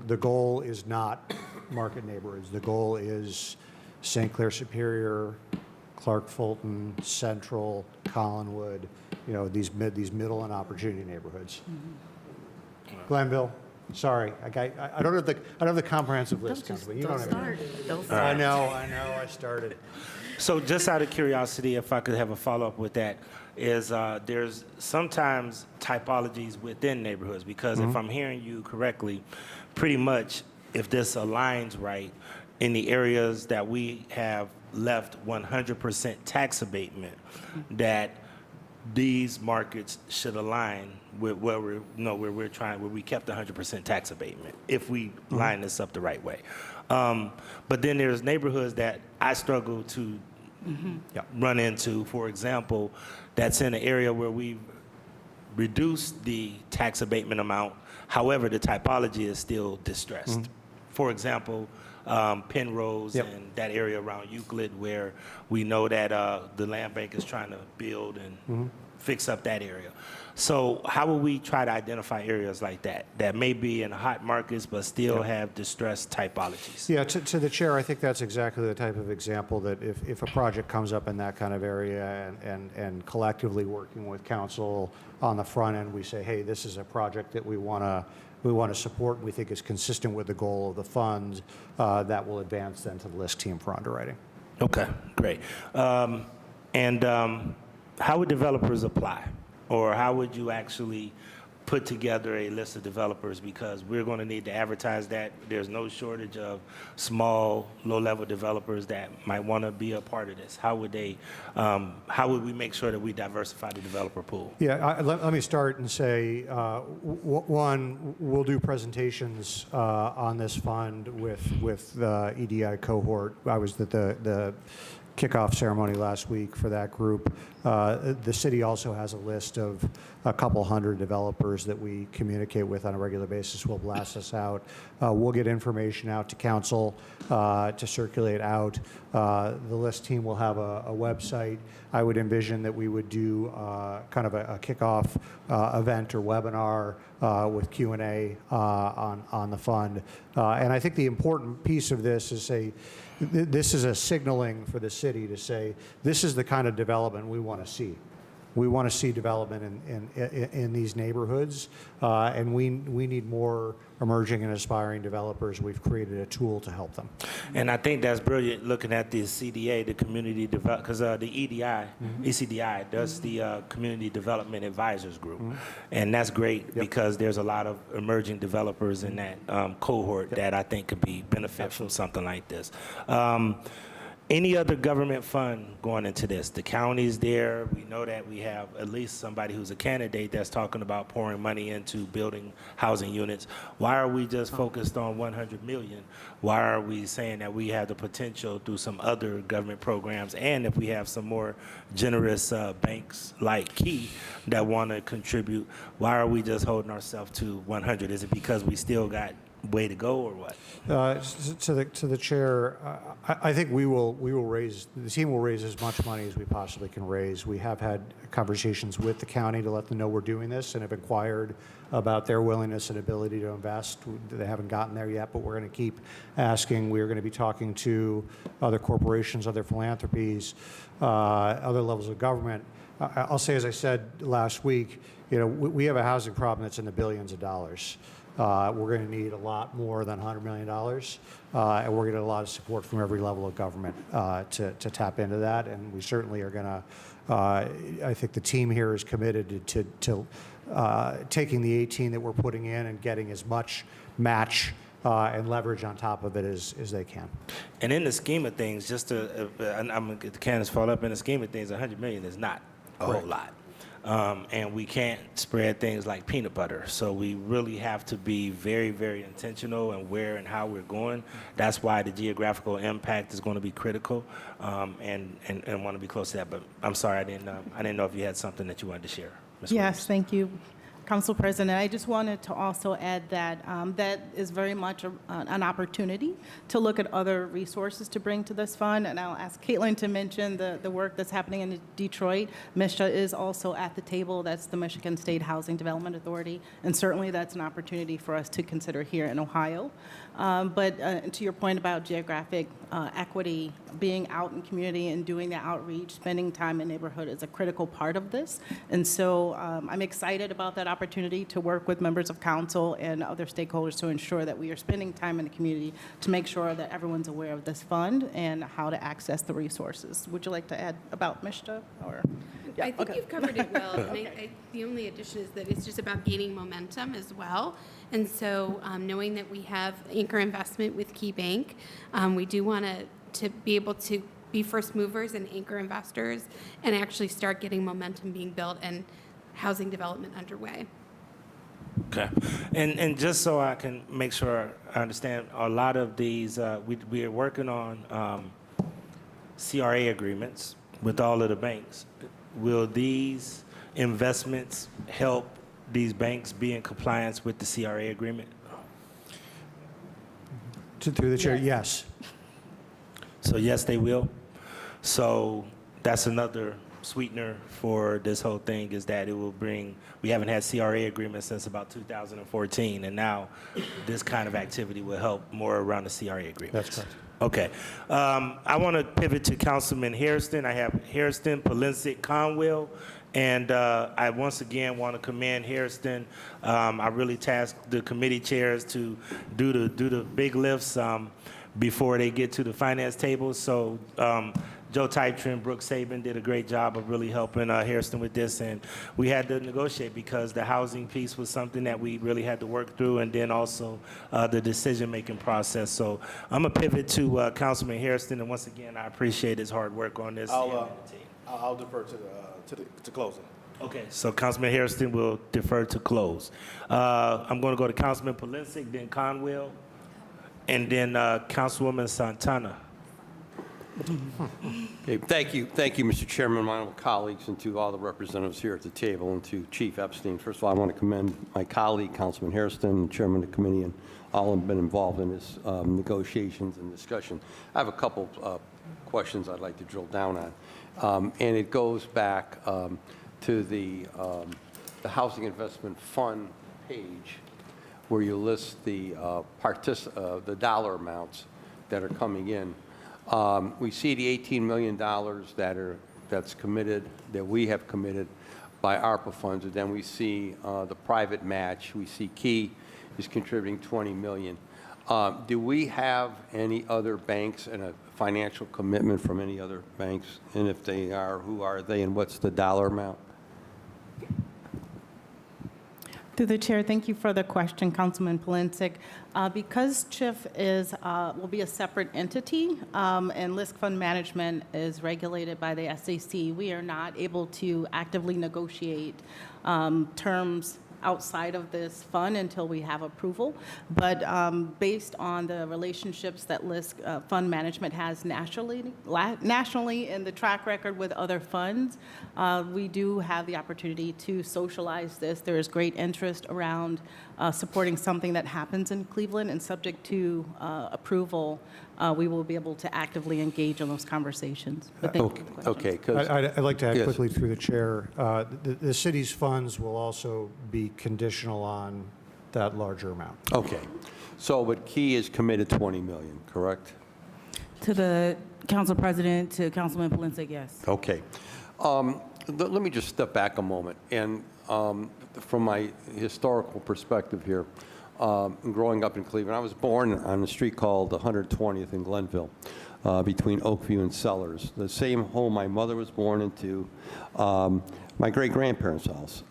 The goal is not market neighborhoods. The goal is St. Clair Superior, Clark Fulton, Central, Collinwood, these middle and opportunity neighborhoods. Glenville, sorry, I don't have the comprehensive list. Councilman. You don't have it. I know, I started. So just out of curiosity, if I could have a follow-up with that, is there's sometimes typologies within neighborhoods, because if I'm hearing you correctly, pretty much if this aligns right, in the areas that we have left 100% tax abatement, that these markets should align with where where we kept 100% tax abatement, if we line this up the right way. But then there's neighborhoods that I struggle to run into, for example, that's in an area where we've reduced the tax abatement amount. However, the typology is still distressed. For example, Penrose and that area around Euclid, where we know that the land bank is trying to build and fix up that area. So how will we try to identify areas like that may be in hot markets but still have distressed typologies? Yeah, to the chair, I think that's exactly the type of example that if a project comes up in that kind of area and collectively working with council on the front end, we say, hey, this is a project that we want to support and we think is consistent with the goal of the fund, that will advance then to the LISC team for underwriting. Okay, great. How would developers apply? Or how would you actually put together a list of developers? Because we're going to need to advertise that. There's no shortage of small, low-level developers that might want to be a part of this. How would we make sure that we diversify the developer pool? Yeah, let me start and say, one, we'll do presentations on this fund with the EDI cohort. I was at the kickoff ceremony last week for that group. The city also has a list of a couple hundred developers that we communicate with on a regular basis. We'll blast this out. We'll get information out to council to circulate out. The LISC team will have a website. I would envision that we would do kind of a kickoff event or webinar with Q&A on the fund. And I think the important piece of this is this is a signaling for the city to say, this is the kind of development we want to see. We want to see development in these neighborhoods, and we need more emerging and aspiring developers. We've created a tool to help them. And I think that's brilliant, looking at the CDA, the Community Development, because the EDI, ECDI does the Community Development Advisors Group. And that's great because there's a lot of emerging developers in that cohort that I think could be benefit from something like this. Any other government fund going into this? The county's there. We know that we have at least somebody who's a candidate that's talking about pouring money into building housing units. Why are we just focused on $100 million? Why are we saying that we have the potential through some other government programs? And if we have some more generous banks like Key that want to contribute, why are we just holding ourselves to 100? Is it because we still got way to go, or what? To the chair, I think the team will raise as much money as we possibly can raise. We have had conversations with the county to let them know we're doing this and have inquired about their willingness and ability to invest. They haven't gotten there yet, but we're going to keep asking. We're going to be talking to other corporations, other philanthropies, other levels of government. I'll say, as I said last week, we have a housing problem that's in the billions of dollars. We're going to need a lot more than $100 million, and we're going to get a lot of support from every level of government to tap into that. And we certainly are going to, I think the team here is committed to taking the 18 that we're putting in and getting as much match and leverage on top of it as they can. And in the scheme of things, just to, I'm going to get the cannons fall up, in the scheme of things, 100 million is not a whole lot. And we can't spread things like peanut butter. So we really have to be very, very intentional in where and how we're going. That's why the geographical impact is going to be critical, and want to be close to that. But I'm sorry, I didn't know if you had something that you wanted to share, Ms. Yes, Williams. thank you, Council President. I just wanted to also add that that is very much an opportunity to look at other resources to bring to this fund. And I'll ask Caitlin to mention the work that's happening in Detroit. MSHA is also at the table. That's the Michigan State Housing Development Authority. And certainly that's an opportunity for us to consider here in Ohio. But to your point about geographic equity, being out in community and doing the outreach, spending time in neighborhood is a critical part of this. And so I'm excited about that opportunity to work with members of council and other stakeholders to ensure that we are spending time in the community to make sure that everyone's aware of this fund and how to access the resources. Would you like to add about MSHA? Or? Yeah, I think okay. you've covered it well. And the only addition is that it's just about gaining momentum as well. And so knowing that we have anchor investment with Key Bank, we do want to be able to be first movers and anchor investors and actually start getting momentum being built and housing development underway. Okay. And just so I can make sure I understand, a lot of these, we are working on CRA agreements with all of the banks. Will these investments help these banks be in compliance with the CRA agreement? Through the chair, yes. So yes, they will. So that's another sweetener for this whole thing, is that it will bring, we haven't had CRA agreements since about 2014, and now this kind of activity will help more around the CRA agreements. That's correct. Okay. I want to pivot to Councilman Hairston. I have Hairston, Polensek, Conwell, and I once again want to commend Hairston. I really tasked the committee chairs to do the big lifts before they get to the finance table. So Joe Tytry and Brooke Saban did a great job of really helping Hairston with this, and we had to negotiate because the housing piece was something that we really had to work through, and then also the decision-making process. So I'm gonna pivot to Councilman Hairston, and once again, I appreciate his hard work on this. I'll defer to closing. Okay, so Councilman Hairston will defer to close. I'm going to go to Councilman Polensek, then Conwell, and then Councilwoman Santana. Okay, thank you, Mr. Chairman, my honorable colleagues, and to all the representatives here at the table, and to Chief Epstein. First of all, I want to commend my colleague, Councilman Hairston, Chairman of the committee, and all have been involved in this negotiations and discussion. I have a couple questions I'd like to drill down on, and it goes back to the Housing Investment Fund page, where you list the dollar amounts that are coming in. We see the $18 million that's committed, that we have committed by ARPA funds, and then we see the private match. We see Key is contributing $20 million. Do we have any other banks and a financial commitment from any other banks? And if they are, who are they, and what's the dollar amount? Through the chair, thank you for the question, Councilman Polensek. Because CHIF will be a separate entity and LISC Fund Management is regulated by the SEC, we are not able to actively negotiate terms outside of this fund until we have approval. But based on the relationships that LISC Fund Management has nationally and the track record with other funds, we do have the opportunity to socialize this. There is great interest around supporting something that happens in Cleveland, and subject to approval, we will be able to actively engage in those conversations. But thank you for the question. Okay, 'cause- I'd like to add Yes. quickly through the chair. The city's funds will also be conditional on that larger amount. Okay. So, but Key is committed $20 million, correct? To the council president, to Councilman Polensek, yes. Okay. Let me just step back a moment. And from my historical perspective here, growing up in Cleveland, I was born on a street called 120th in Glenville, between Oakview and Sellers. The same home my mother was born into, my great-grandparents' house.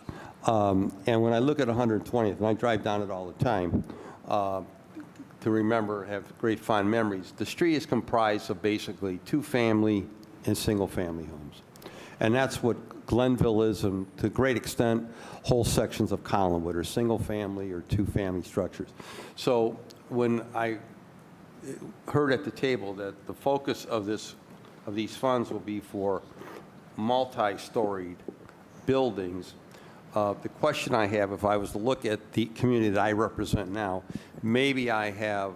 And when I look at 120th, and I drive down it all the time, to remember, have great fond memories, the street is comprised of basically two-family and single-family homes. And that's what Glenville is, and to a great extent, whole sections of Collinwood are single-family or two-family structures. So when I heard at the table that the focus of these funds will be for multi-storied buildings, the question I have, if I was to look at the community that I represent now, maybe I have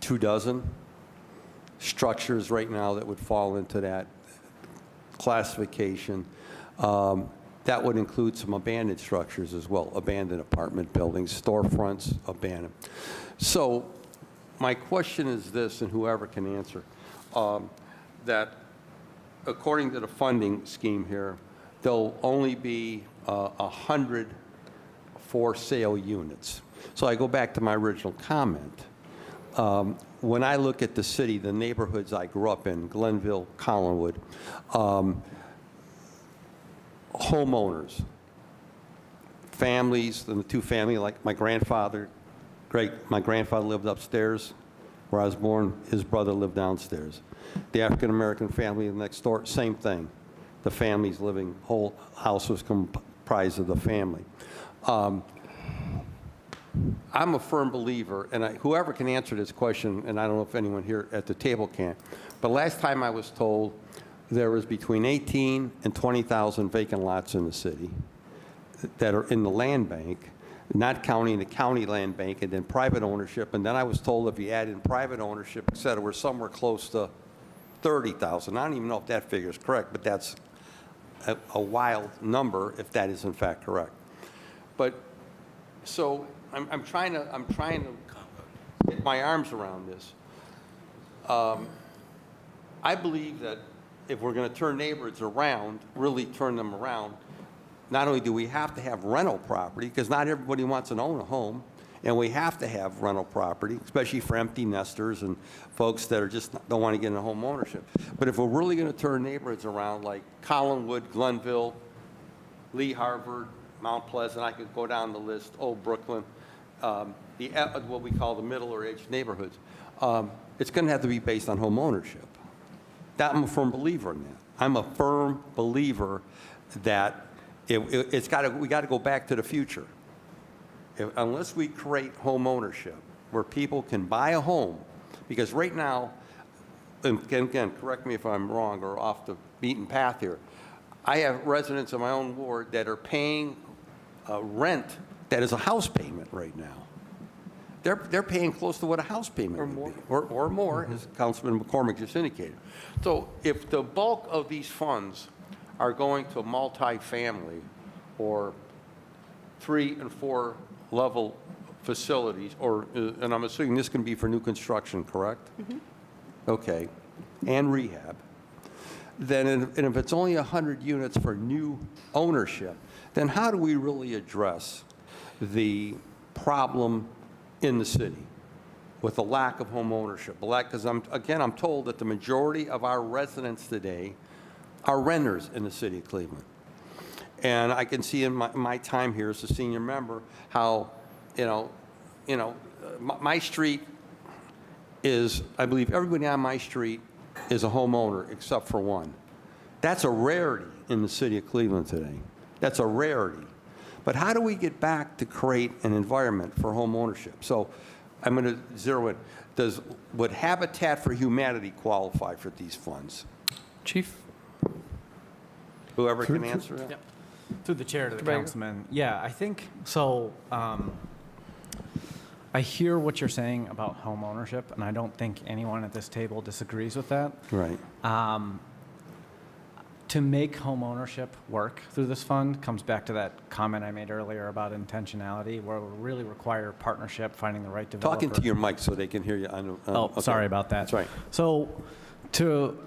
24 structures right now that would fall into that classification. That would include some abandoned structures as well, abandoned apartment buildings, storefronts, abandoned. So my question is this, and whoever can answer, that according to the funding scheme here, there'll only be 100 for sale units. So I go back to my original comment. When I look at the city, the neighborhoods I grew up in, Glenville, Collinwood, homeowners, families, and the two-family, like my grandfather lived upstairs where I was born. His brother lived downstairs. The African-American family next door, same thing. The family's living, whole house was comprised of the family. I'm a firm believer, and whoever can answer this question, and I don't know if anyone here at the table can, but last time I was told there was between 18 and 20,000 vacant lots in the city that are in the land bank, not counting the county land bank, and then private ownership. And then I was told if you add in private ownership, et cetera, we're somewhere close to 30,000. I don't even know if that figure is correct, but that's a wild number if that is in fact correct. But so I'm trying to get my arms around this. I believe that if we're going to turn neighborhoods around, really turn them around, not only do we have to have rental property, because not everybody wants to own a home, and we have to have rental property, especially for empty nesters and folks that are just don't want to get into home ownership. But if we're really going to turn neighborhoods around, like Collinwood, Glenville, Lee Harvard, Mount Pleasant, I could go down the list, Old Brooklyn, what we call the middle or edge neighborhoods, it's going to have to be based on home ownership. I'm a firm believer in that. I'm a firm believer that we got to go back to the future. Unless we create home ownership where people can buy a home, because right now, and again, correct me if I'm wrong or off the beaten path here, I have residents in my own ward that are paying rent that is a house payment right now. They're paying close to what a house payment would be, or more, as Councilman McCormick just indicated. So if the bulk of these funds are going to multifamily or 3 and 4 level facilities, and I'm assuming this can be for new construction, correct? Mm-hmm. Okay, and rehab. Then, and if it's only 100 units for new ownership, then how do we really address the problem in the city with the lack of home ownership? Because I'm told that the majority of our residents today are renters in the city of Cleveland. And I can see in my time here as a senior member how, my street is, I believe everybody on my street is a homeowner except for one. That's a rarity in the city of Cleveland today. That's a rarity. But how do we get back to create an environment for home ownership? So I'm going to zero in. Would Habitat for Humanity qualify for these funds? Chief? Whoever can answer that? Yep. Through the chair to the councilman. Yeah, I think, so I hear what you're saying about home ownership, and I don't think anyone at this table disagrees with that. Right. To make home ownership work through this fund comes back to that comment I made earlier about intentionality, where we really require partnership, finding the right developer. Talking to your mic so they can hear you. Okay. Sorry about that. That's right. So to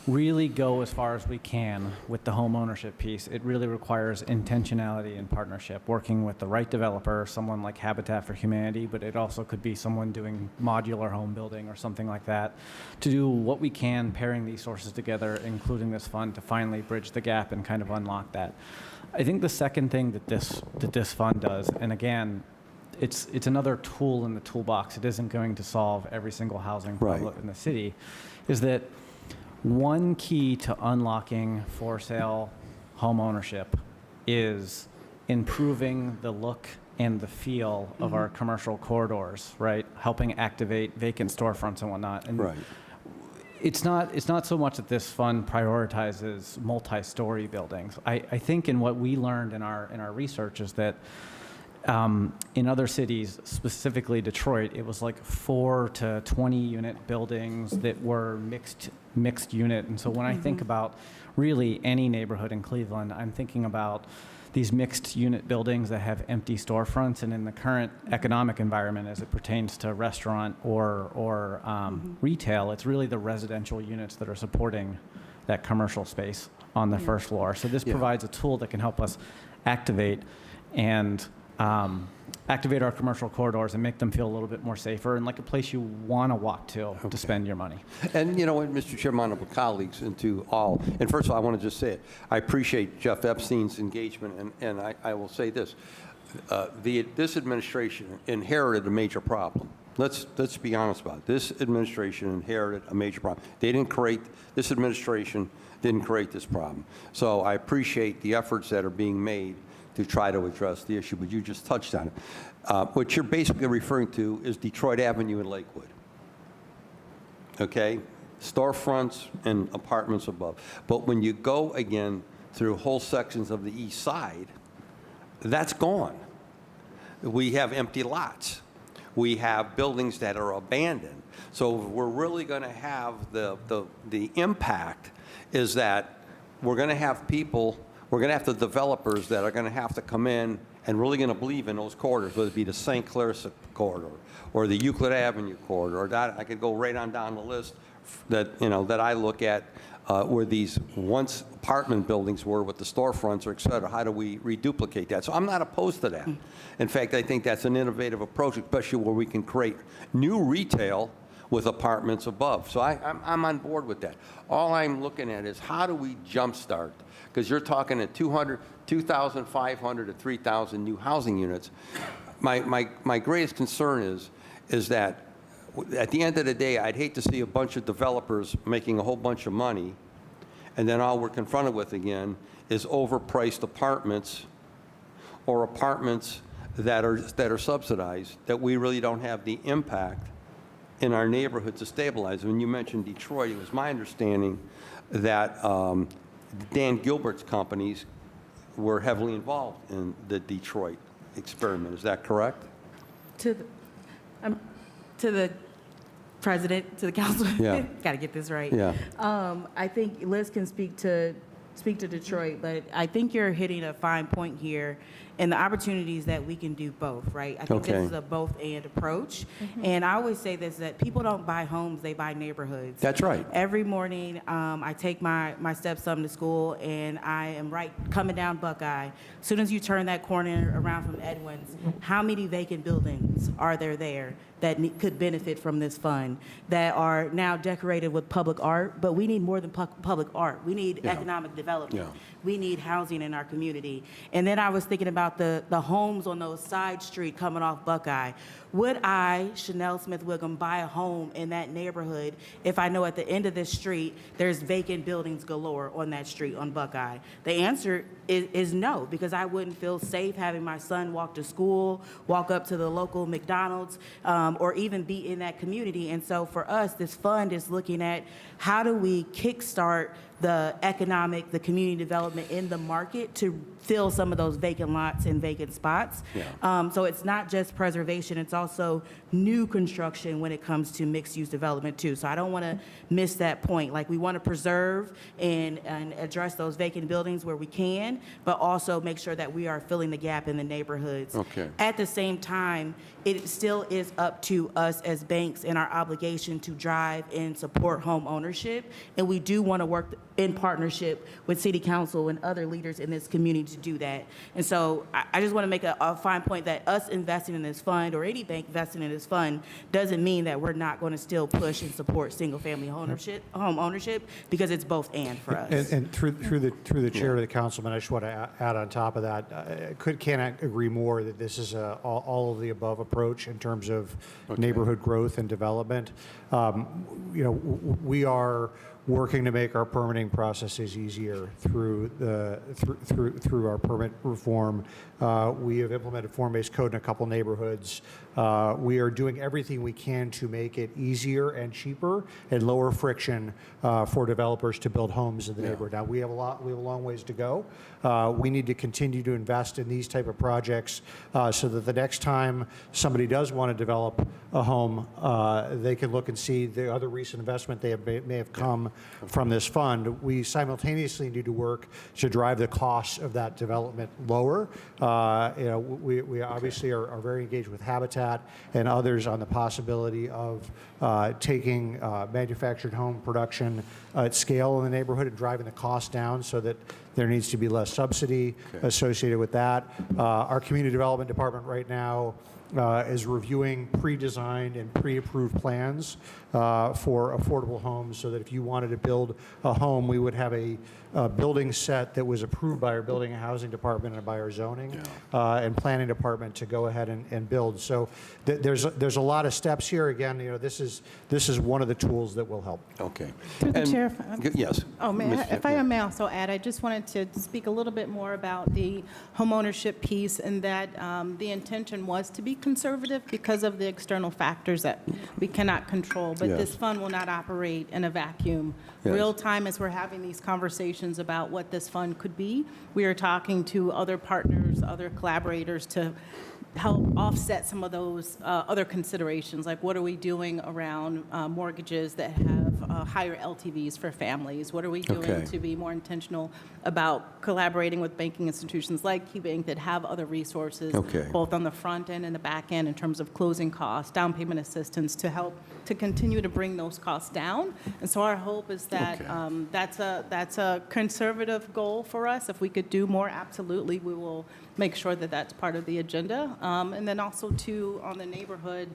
really go as far as we can with the home ownership piece, it really requires intentionality and partnership, working with the right developer, someone like Habitat for Humanity, but it also could be someone doing modular home building or something like that, to do what we can, pairing these sources together, including this fund, to finally bridge the gap and kind of unlock that. I think the second thing that this fund does, and again, it's another tool in the toolbox, it isn't going to solve every single housing problem in the city, is that one key to unlocking for sale home ownership is improving the look and the feel of our commercial corridors, right? Helping activate vacant storefronts and whatnot. And it's not so much that this fund prioritizes multi-story buildings. I think in what we learned in our research is that in other cities, specifically Detroit, it was like 4 to 20 unit buildings that were mixed unit. And so when I think about really any neighborhood in Cleveland, I'm thinking about these mixed unit buildings that have empty storefronts. And in the current economic environment, as it pertains to restaurant or retail, it's really the residential units that are supporting that commercial space on the first floor. So this provides a tool that can help us activate our commercial corridors and make them feel a little bit more safer and like a place you want to walk to spend your money. And you know what, Mr. Chairman, honorable colleagues, and to all, and first of all, I want to just say it. I appreciate Jeff Epstein's engagement, and I will say this. This administration inherited a major problem. Let's be honest about it. This administration inherited a major problem. This administration didn't create this problem. So I appreciate the efforts that are being made to try to address the issue, but you just touched on it. What you're basically referring to is Detroit Avenue in Lakewood. Okay? Storefronts and apartments above. But when you go again through whole sections of the east side, that's gone. We have empty lots. We have buildings that are abandoned. So if we're really going to have the impact is that we're going to have people, we're going to have the developers that are going to have to come in and really going to believe in those corridors, whether it be the St. Clair corridor or the Euclid Avenue corridor. Or that, I could go right on down the list that that I look at where these once apartment buildings were with the storefronts or et cetera. How do we reduplicate that? So I'm not opposed to that. In fact, I think that's an innovative approach, especially where we can create new retail with apartments above. So I'm on board with that. All I'm looking at is how do we jumpstart? Because you're talking at 2,500 to 3,000 new housing units. My greatest concern is that at the end of the day, I'd hate to see a bunch of developers making a whole bunch of money, and then all we're confronted with again is overpriced apartments or apartments that are subsidized, that we really don't have the impact in our neighborhood to stabilize. When you mentioned Detroit, it was my understanding that Dan Gilbert's companies were heavily involved in the Detroit experiment. Is that correct? To the president, to the council. Yeah. Got to get this right. Yeah. I think Liz can speak to Detroit, but I think you're hitting a fine point here in the opportunities that we can do both, right? I think this is a both-and approach. And I always say this, that people don't buy homes, they buy neighborhoods. That's right. Every morning, I take my stepson to school, and I am coming down Buckeye. As soon as you turn that corner around from Edwin's, how many vacant buildings are there that could benefit from this fund, that are now decorated with public art? But we need more than public art. We need economic development. Yeah. We need housing in our community. And then I was thinking about the homes on those side streets coming off Buckeye. Would I, Chanel Smith Wiggum, buy a home in that neighborhood if I know at the end of this street there's vacant buildings galore on that street on Buckeye? The answer is no, because I wouldn't feel safe having my son walk to school, walk up to the local McDonald's, or even be in that community. And so for us, this fund is looking at how do we kickstart the community development in the market to fill some of those vacant lots and vacant spots. So it's not just preservation, it's also new construction when it comes to mixed-use development too. So I don't want to miss that point. Like, we want to preserve and address those vacant buildings where we can, but also make sure that we are filling the gap in the neighborhoods. Okay. At the same time, it still is up to us as banks and our obligation to drive and support home ownership. And we do want to work in partnership with City Council and other leaders in this community to do that. And so I just want to make a fine point that us investing in this fund, or any bank investing in this fund, doesn't mean that we're not going to still push and support single-family home ownership, because it's both and for us. And through the chair to the councilman, I just want to add on top of that, cannot agree more that this is a all of the above approach in terms of neighborhood growth and development. We are working to make our permitting processes easier through our permit reform. We have implemented form-based code in a couple neighborhoods. We are doing everything we can to make it easier and cheaper and lower friction for developers to build homes in the neighborhood. Now, we have a long ways to go. We need to continue to invest in these type of projects so that the next time somebody does want to develop a home, they can look and see the other recent investment may have come from this fund. We simultaneously need to work to drive the costs of that development lower. We obviously are very engaged with Habitat and others on the possibility of taking manufactured home production at scale in the neighborhood and driving the cost down so that there needs to be less subsidy associated with that. Our community development department right now is reviewing pre-designed and pre-approved plans for affordable homes, so that if you wanted to build a home, we would have a building set that was approved by our building and housing department and by our zoning and planning department to go ahead and build. So there's a lot of steps here. Again, this is one of the tools that will help. Okay. Through the chair. Yes. If I may also add, I just wanted to speak a little bit more about the homeownership piece, and that the intention was to be conservative because of the external factors that we cannot control. But this fund will not operate in a vacuum. Yes. Real time, as we're having these conversations about what this fund could be, we are talking to other partners, other collaborators to help offset some of those other considerations, like what are we doing around mortgages that have higher LTVs for families? What are we doing to be more intentional about collaborating with banking institutions like KeyBank that have other resources, both on the front end and the back end, in terms of closing costs, down payment assistance, to help to continue to bring those costs down. And so our hope is that that's a conservative goal for us. If we could do more, absolutely, we will make sure that that's part of the agenda. And then also, too, on the neighborhood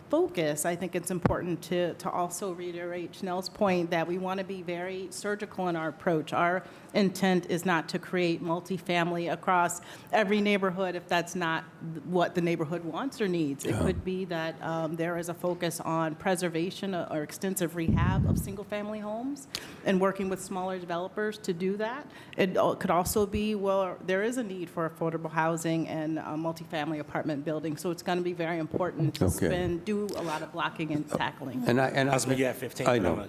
focus, I think it's important to also reiterate Chanel's point that we want to be very surgical in our approach. Our intent is not to create multifamily across every neighborhood if that's not what the neighborhood wants or needs. It could be that there is a focus on preservation or extensive rehab of single-family homes and working with smaller developers to do that. It could also be, well, there is a need for affordable housing and multifamily apartment building, so it's going to be very important to do a lot of blocking and tackling. And I 15. I know.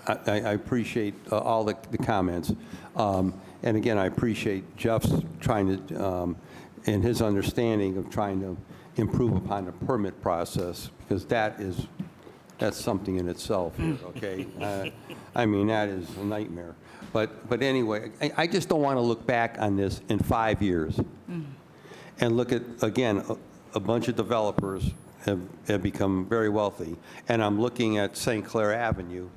I appreciate all the comments. And again, I appreciate Jeff's trying to, and his understanding of trying to improve upon the permit process, because that's something in itself, okay? I mean, that is a nightmare. But anyway, I just don't want to look back on this in 5 years and look at, again, a bunch of developers have become very wealthy, and I'm looking at St. Clair Avenue,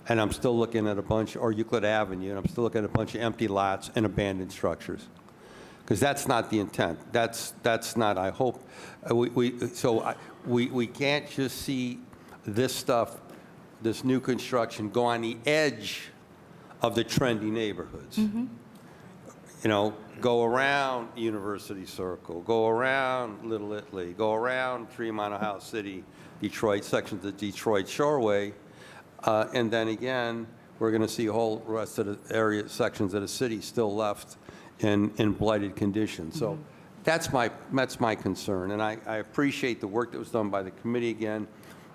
and I'm still looking at or Euclid Avenue, and I'm still looking at a bunch of empty lots and abandoned structures. Because that's not the intent. That's not, I hope, we can't just see this stuff, this new construction, go on the edge of the trendy neighborhoods. Go around University Circle, go around Little Italy, go around Tremont House City, Detroit, sections of Detroit Shoreway, and then again, we're going to see a whole rest of the area, sections of the city still left in blighted condition. So that's my concern, and I appreciate the work that was done by the committee again,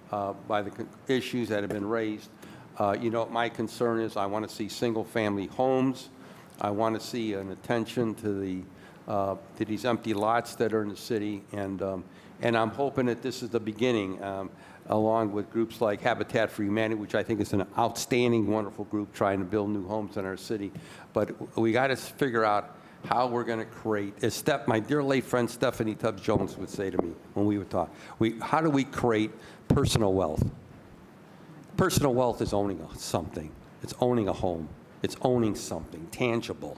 by the issues that have been raised. My concern is I want to see single-family homes. I want to see an attention to these empty lots that are in the city, and And I'm hoping that this is the beginning, along with groups like Habitat for Humanity, which I think is an outstanding, wonderful group trying to build new homes in our city. But we got to figure out how we're going to create, as my dear late friend Stephanie Tubbs Jones would say to me when we would talk, how do we create personal wealth? Personal wealth is owning something. It's owning a home. It's owning something tangible.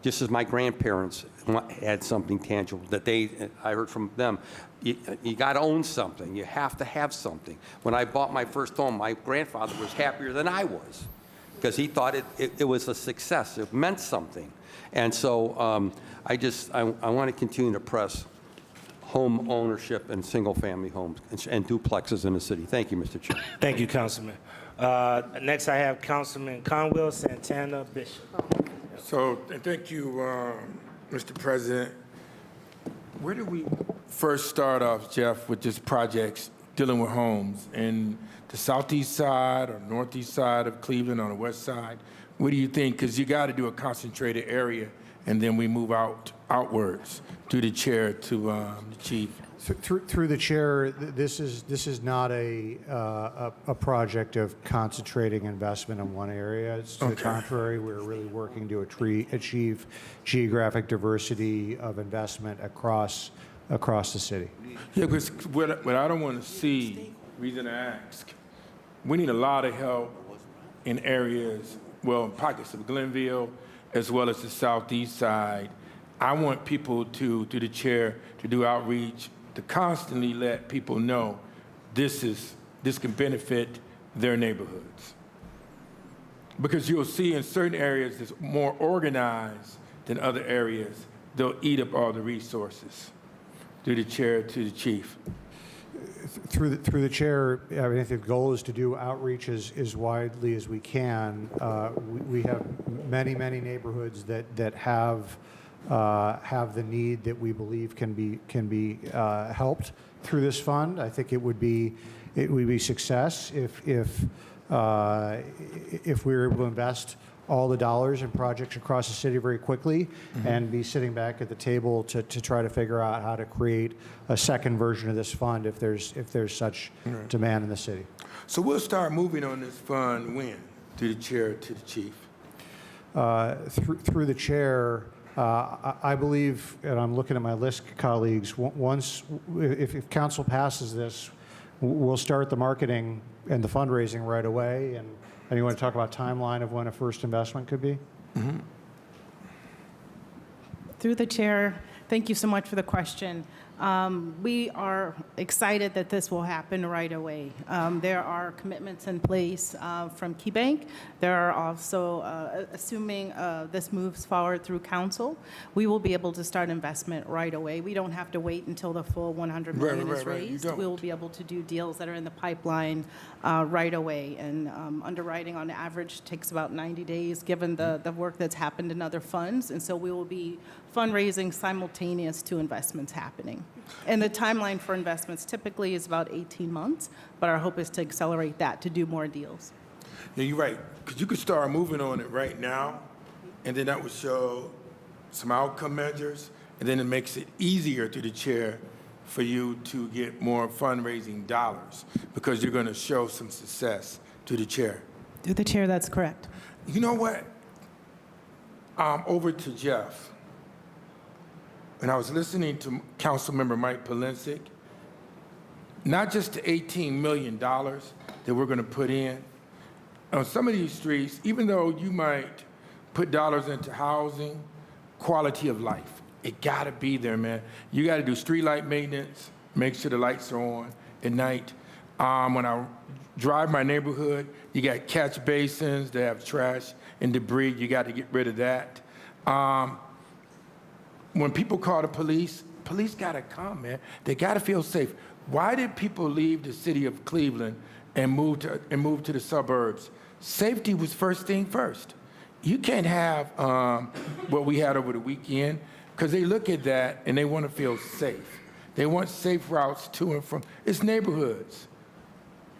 Just as my grandparents had something tangible that I heard from them, you got to own something. You have to have something. When I bought my first home, my grandfather was happier than I was because he thought it was a success. It meant something. And so I want to continue to press home ownership and single-family homes and duplexes in the city. Thank you, Mr. Chair. Thank you, Councilman. Next, I have Councilman Conwell, Santana, Bishop. So, and thank you, Mr. President. Where do we first start off, Jeff, with just projects dealing with homes? In the southeast side or northeast side of Cleveland, on the west side? What do you think? Because you got to do a concentrated area, and then we move outwards. Through the chair to the chief. Through the chair, this is not a project of concentrating investment in one area. It's to the contrary. We're really working to achieve geographic diversity of investment across the city. Yeah, because what I don't want to see, reason I ask, we need a lot of help in areas, well, pockets of Glenville, as well as the southeast side. I want people through the chair, to do outreach, to constantly let people know this can benefit their neighborhoods. Because you'll see in certain areas that's more organized than other areas, they'll eat up all the resources. Through the chair to the chief. Through the chair, I mean, I think the goal is to do outreach as widely as we can. We have many neighborhoods that have the need that we believe can be helped through this fund. I think it would be success if we were able to invest all the dollars in projects across the city very quickly and be sitting back at the table to try to figure out how to create a second version of this fund if there's such demand in the city. So we'll start moving on this fund when? Through the chair to the chief. Through the chair, I believe, and I'm looking at my list, colleagues, if council passes this, we'll start the marketing and the fundraising right away. And you want to talk about timeline of when a first investment could be? Mm-hmm. Through the chair, thank you so much for the question. We are excited that this will happen right away. There are commitments in place from KeyBank. There are also, assuming this moves forward through council, we will be able to start investment right away. We don't have to wait until the full $100 million is raised. We will be able to do deals that are in the pipeline right away. And underwriting on average takes about 90 days, given the work that's happened in other funds. And so we will be fundraising simultaneous to investments happening. And the timeline for investments typically is about 18 months, but our hope is to accelerate that to do more deals. Yeah, you're right, because you could start moving on it right now, and then that would show some outcome measures, and then it makes it easier to the chair for you to get more fundraising dollars, because you're going to show some success to the chair. Through the chair, that's correct. You know what? Over to Jeff. When I was listening to Councilmember Mike Polensek, not just the $18 million that we're going to put in, on some of these streets, even though you might put dollars into housing, quality of life, it got to be there, man. You got to do street light maintenance, make sure the lights are on at night. When I drive my neighborhood, you got catch basins that have trash and debris. You got to get rid of that. When people call the police got to come, man. They got to feel safe. Why did people leave the city of Cleveland and move to the suburbs? Safety was first thing first. You can't have what we had over the weekend, because they look at that and they want to feel safe. They want safe routes to and from. It's neighborhoods.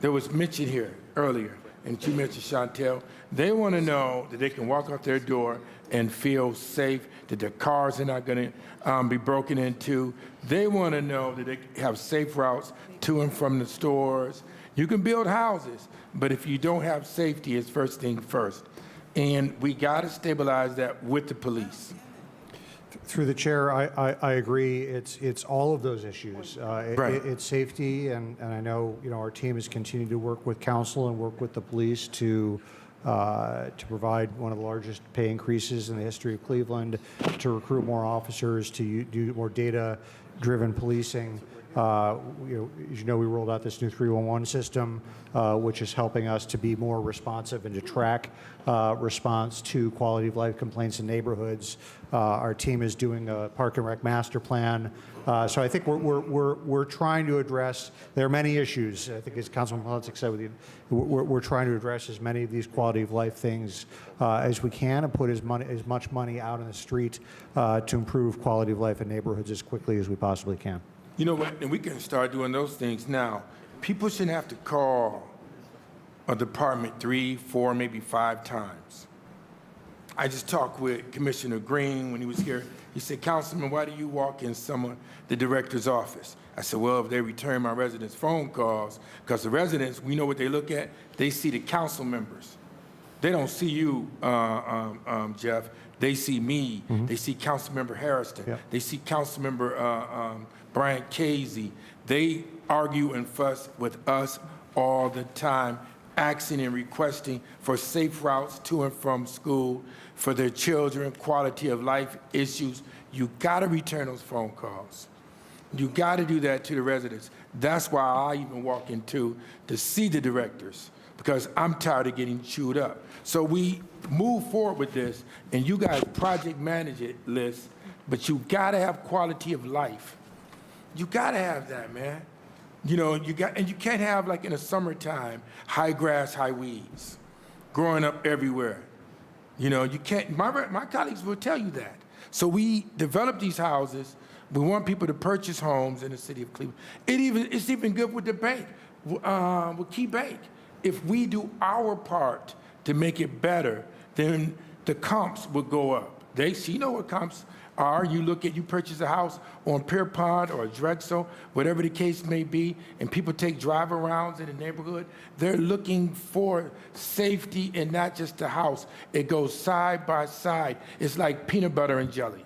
There was mention here earlier, and you mentioned Chantel, they want to know that they can walk out their door and feel safe, that their cars are not going to be broken into. They want to know that they have safe routes to and from the stores. You can build houses, but if you don't have safety, it's first thing first. And we got to stabilize that with the police. Through the chair, I agree. It's all of those issues. Right. It's safety, and I know our team has continued to work with council and work with the police to provide one of the largest pay increases in the history of Cleveland, to recruit more officers, to do more data-driven policing. As you know, we rolled out this new 311 system, which is helping us to be more responsive and to track response to quality of life complaints in neighborhoods. Our team is doing a park and rec master plan. So I think we're trying to address, there are many issues. I think as Councilman Polensek said, we're trying to address as many of these quality of life things as we can and put as much money out on the street to improve quality of life in neighborhoods as quickly as we possibly can. You know what? And we can start doing those things now. People shouldn't have to call a department 3, 4, maybe 5 times. I just talked with Commissioner Green when he was here. He said, Councilman, why do you walk in the director's office? I said, well, if they return my residents' phone calls, because the residents, we know what they look at. They see the council members. They don't see you, Jeff. They see me. Mm-hmm. They see Councilmember Harrison. Yep. They see Councilmember Brian Casey. They argue and fuss with us all the time, asking and requesting for safe routes to and from school, for their children, quality of life issues. You got to return those phone calls. You got to do that to the residents. That's why I even walk into to see the directors, because I'm tired of getting chewed up. So we move forward with this, and you guys project manage it, Liz, but you got to have quality of life. You got to have that, man. And you can't have, like in the summertime, high grass, high weeds growing up everywhere. You can't, my colleagues will tell you that. So we develop these houses. We want people to purchase homes in the city of Cleveland. It's even good with the bank, with Key Bank. If we do our part to make it better, then the comps will go up. You know what comps are. You purchase a house on Pierpont or Drexel, whatever the case may be, and people take drive-arounds in the neighborhood. They're looking for safety and not just the house. It goes side by side. It's like peanut butter and jelly.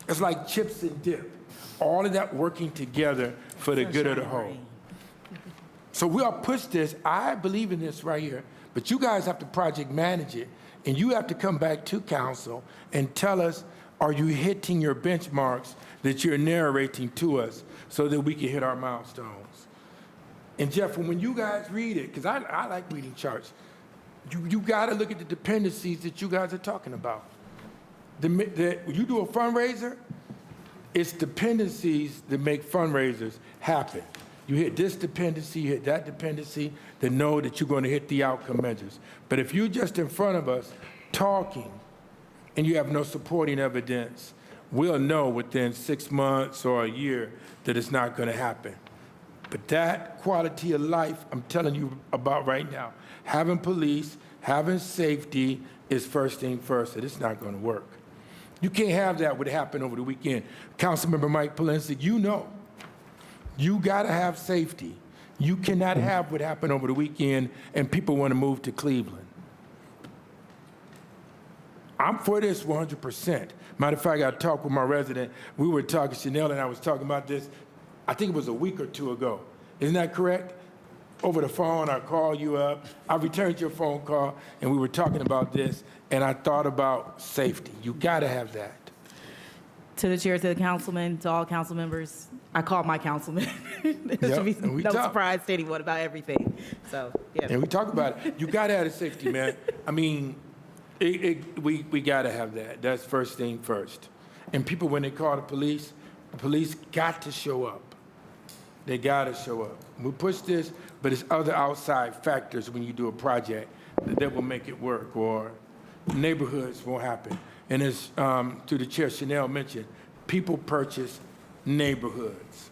It's like chips and dip. All of that working together for the good of the whole. So we'll push this. I believe in this right here, but you guys have to project manage it, and you have to come back to council and tell us, are you hitting your benchmarks that you're narrating to us so that we can hit our milestones? And Jeff, when you guys read it, because I like reading charts, you got to look at the dependencies that you guys are talking about. When you do a fundraiser, it's dependencies that make fundraisers happen. You hit this dependency, you hit that dependency, to know that you're going to hit the outcome measures. But if you're just in front of us talking and you have no supporting evidence, we'll know within 6 months or a year that it's not going to happen. But that quality of life I'm telling you about right now, having police, having safety is first thing first, and it's not going to work. You can't have that what happened over the weekend. Councilmember Mike Polensek, you got to have safety. You cannot have what happened over the weekend and people want to move to Cleveland. I'm for this 100%. Matter of fact, I talked with my resident. We were talking, Chanel and I was talking about this, I think it was a week or 2 ago. Isn't that correct? Over the phone, I called you up. I returned your phone call, and we were talking about this, and I thought about safety. You got to have that. To the chair, to the councilman, to all council members, I called my councilman. There should be no surprise to anyone about everything. So, yeah. And we talk about it. You got to have the safety, man. I mean, we got to have that. That's first thing first. And people, when they call the police got to show up. They got to show up. We push this, but it's other outside factors when you do a project that will make it work, or neighborhoods won't happen. And as through the chair, Chanel mentioned, people purchase neighborhoods.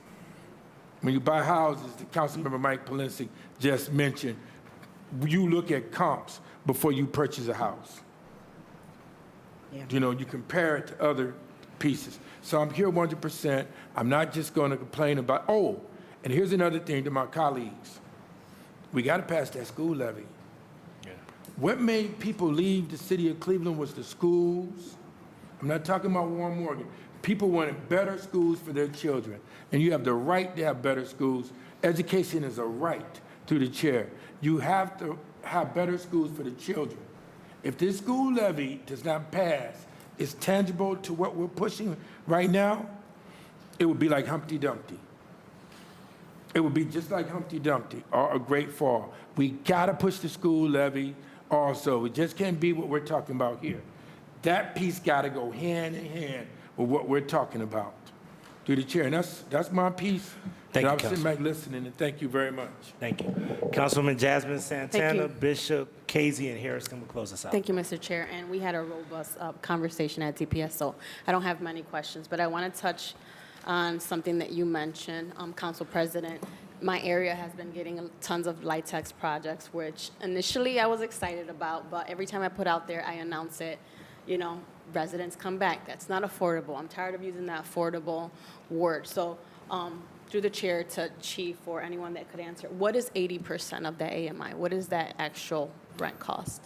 When you buy houses, the Councilmember Mike Polensek just mentioned, you look at comps before you purchase a house. Yeah. You know, you compare it to other pieces. So I'm here 100%. I'm not just going to complain about, oh, and here's another thing to my colleagues. We got to pass that school levy. Yeah. What made people leave the city of Cleveland was the schools. I'm not talking about Warren Morgan. People wanted better schools for their children. And you have the right to have better schools. Education is a right through the chair. You have to have better schools for the children. If this school levy does not pass, it's tangible to what we're pushing right now, it would be like Humpty Dumpty. It would be just like Humpty Dumpty or a Great Fall. We gotta push the school levy also. It just can't be what we're talking about here. That piece gotta go hand in hand with what we're talking about. Through the chair, and that's my piece. Thank you, I'm sitting Councilman. back listening, and thank you very much. Thank you. Councilwoman Jasmine Santana, you. Bishop, Casey, and Harrison will close us out. Thank you, Mr. Chair. And we had a robust conversation at DPS, so I don't have many questions, but I want to touch on something that you mentioned, Council President. My area has been getting tons of LIHTC projects, which initially I was excited about, but every time I put out there, I announce it, you know, residents come back. That's not affordable. I'm tired of using that affordable word. So through the chair to Chief or anyone that could answer, what is 80% of the AMI? What is that actual rent cost?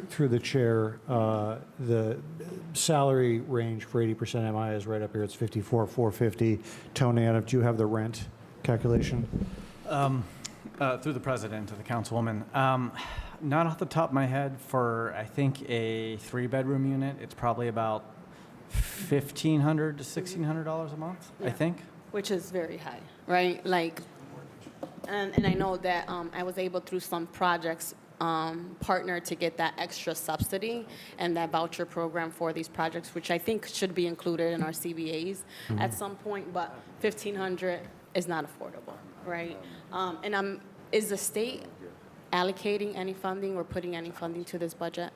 Through the chair, the salary range for 80% MI is right up here. It's 54,450. Tony, Adam, do you have the rent calculation? Through the president to the councilwoman. Not off the top of my head, for I think a 3-bedroom unit, it's probably about $1,500 to $1,600 a month, I think. Which is very high, right? Like, and I know that I was able through some projects partner to get that extra subsidy and that voucher program for these projects, which I think should be included in our CBAs at some point, but $1,500 is not affordable, right? And is the state allocating any funding or putting any funding to this budget?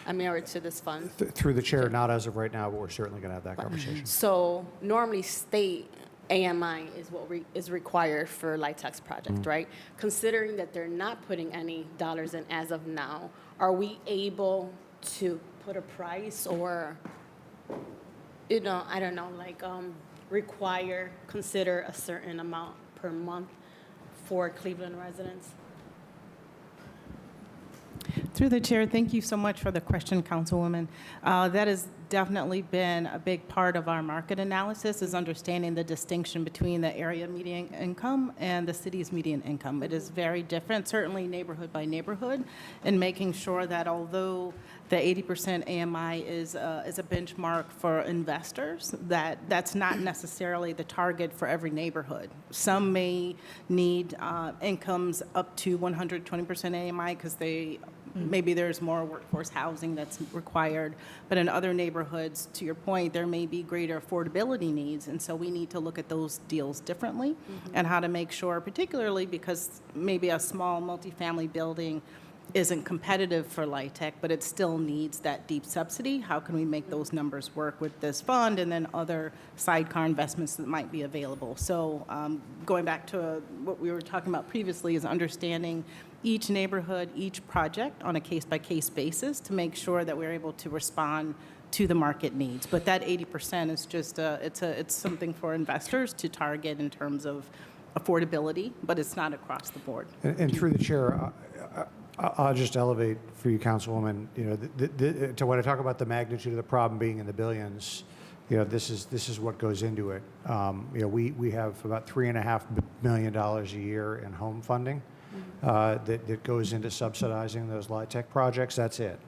I mean, or to this fund? Through the chair, not as of right now, but we're certainly going to have that conversation. So normally state AMI is what is required for LIHTC project, right? Considering that they're not putting any dollars in as of now, are we able to put a price or, you know, I don't know, like consider a certain amount per month for Cleveland residents? Through the chair, thank you so much for the question, Councilwoman. That has definitely been a big part of our market analysis, is understanding the distinction between the area median income and the city's median income. It is very different, certainly neighborhood by neighborhood, and making sure that although the 80% AMI is a benchmark for investors, that's not necessarily the target for every neighborhood. Some may need incomes up to 120% AMI because maybe there's more workforce housing that's required, but in other neighborhoods, to your point, there may be greater affordability needs, and so we need to look at those deals differently and how to make sure, particularly because maybe a small multifamily building isn't competitive for LIHTC, but it still needs that deep subsidy. How can we make those numbers work with this fund and then other sidecar investments that might be available? So going back to what we were talking about previously is understanding each neighborhood, each project on a case-by-case basis to make sure that we're able to respond to the market needs. But that 80% is just it's something for investors to target in terms of affordability, but it's not across the board. And through the chair, I'll just elevate for you, Councilwoman, you know, to when I talk about the magnitude of the problem being in the billions, you know, this is what goes into it. You know, we have about $3.5 million a year in home funding that goes into subsidizing those LIHTC projects. That's it.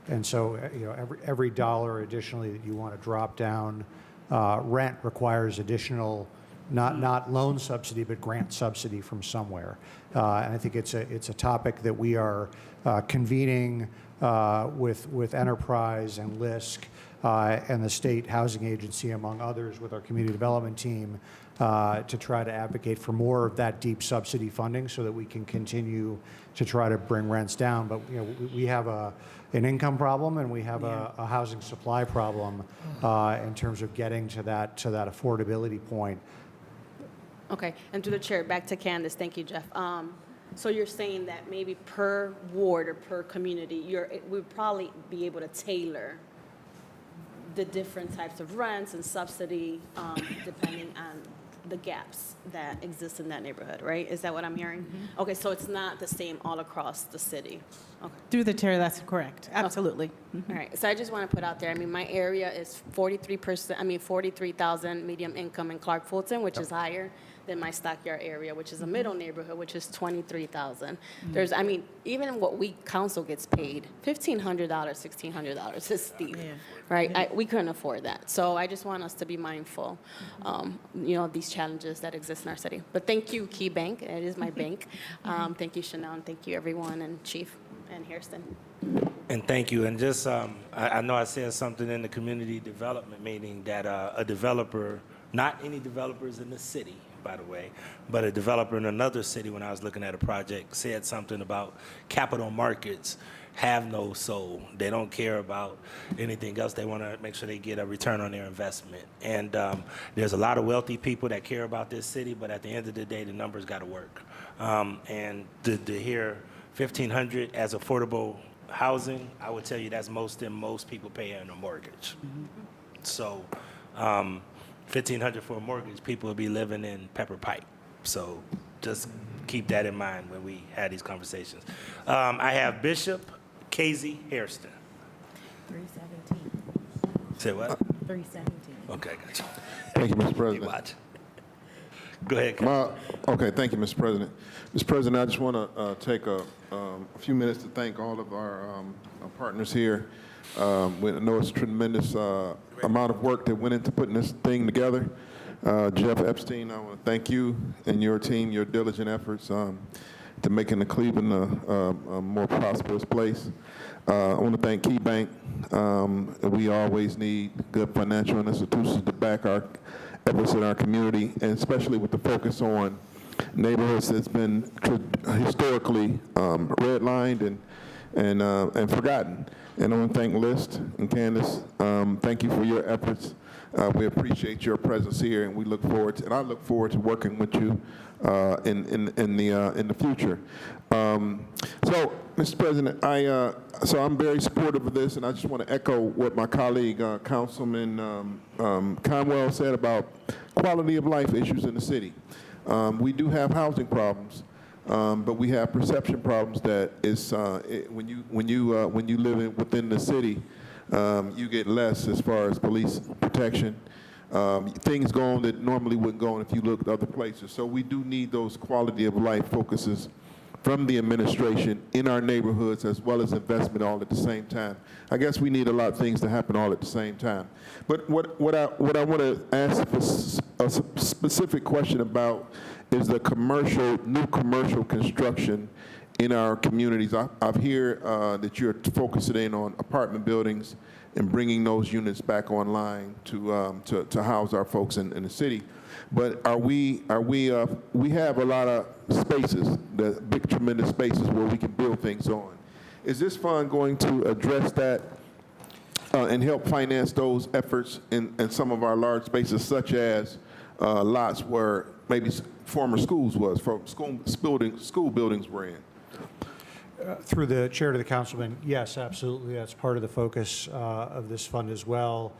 And so, you know, every dollar additionally that you want to drop down rent requires additional, not loan subsidy, but grant subsidy from somewhere. And I think it's a topic that we are convening with Enterprise and LISC and the State Housing Agency, among others, with our community development team to try to advocate for more of that deep subsidy funding so that we can continue to try to bring rents down. But you know, we have an income problem and we have a housing supply problem in terms of getting to that affordability point. Okay, and to the chair, back to Candace. Thank you, Jeff. So you're saying that maybe per ward or per community, we'd probably be able to tailor the different types of rents and subsidy, depending on the gaps that exist in that neighborhood, right? Is that what I'm hearing? Okay, so it's not the same all across the city. Okay. Through the chair, that's correct. Absolutely. All right, so I just want to put out there, I mean, my area is 43,000 medium income in Clark Fulton, which is higher than my Stockyard area, which is a middle neighborhood, which is 23,000. There's, I mean, even what we council gets paid, $1,500, $1,600 is steep, right? We couldn't afford that. So I just want us to be mindful, of these challenges that exist in our city. But thank you, Key Bank, it is my bank. Thank you, Chanel, and thank you, everyone, and Chief and Hairston. And thank you. And just, I know I said something in the community development meeting that a developer, not any developers in the city, by the way, but a developer in another city when I was looking at a project said something about capital markets have no soul. They don't care about anything else. They want to make sure they get a return on their investment. And there's a lot of wealthy people that care about this city, but at the end of the day, the numbers got to work. And to hear 1,500 as affordable housing, I would tell you that's most people pay on a mortgage. So 1,500 for a mortgage, people will be living in Pepper Pipe. So just keep that in mind when we had these conversations. I have Bishop Casey Hairston. 317. Say what? 317. Okay, gotcha. Thank you, Mr. You President. watch. Go ahead, Councilman. Okay, thank you, Mr. President. Mr. President, I just want to take a few minutes to thank all of our partners here. I know it's a tremendous amount of work that went into putting this thing together. Jeff Epstein, I want to thank you and your team, your diligent efforts to making the Cleveland a more prosperous place. I want to thank Key Bank. We always need good financial institutions to back our efforts in our community, and especially with the focus on neighborhoods that's been historically redlined and forgotten. And I want to thank List and Candace. Thank you for your efforts. We appreciate your presence here, and we look forward to, and I look forward to working with you in the future. So, Mr. President, I'm very supportive of this, and I just want to echo what my colleague, Councilman Conwell, said about quality of life issues in the city. We do have housing problems. But we have perception problems that is when you live within the city, you get less as far as police protection. Things go on that normally wouldn't go on if you look at other places. So we do need those quality of life focuses from the administration in our neighborhoods, as well as investment all at the same time. I guess we need a lot of things to happen all at the same time. But what I want to ask a specific question about is the new commercial construction in our communities. I hear that you're focusing in on apartment buildings and bringing those units back online to house our folks in the city. But we have a lot of spaces, the big tremendous spaces where we can build things on. Is this fund going to address that and help finance those efforts in some of our large spaces, such as lots where maybe former schools school buildings were in? Through the chair to the councilman, yes, absolutely. That's part of the focus of this fund as well.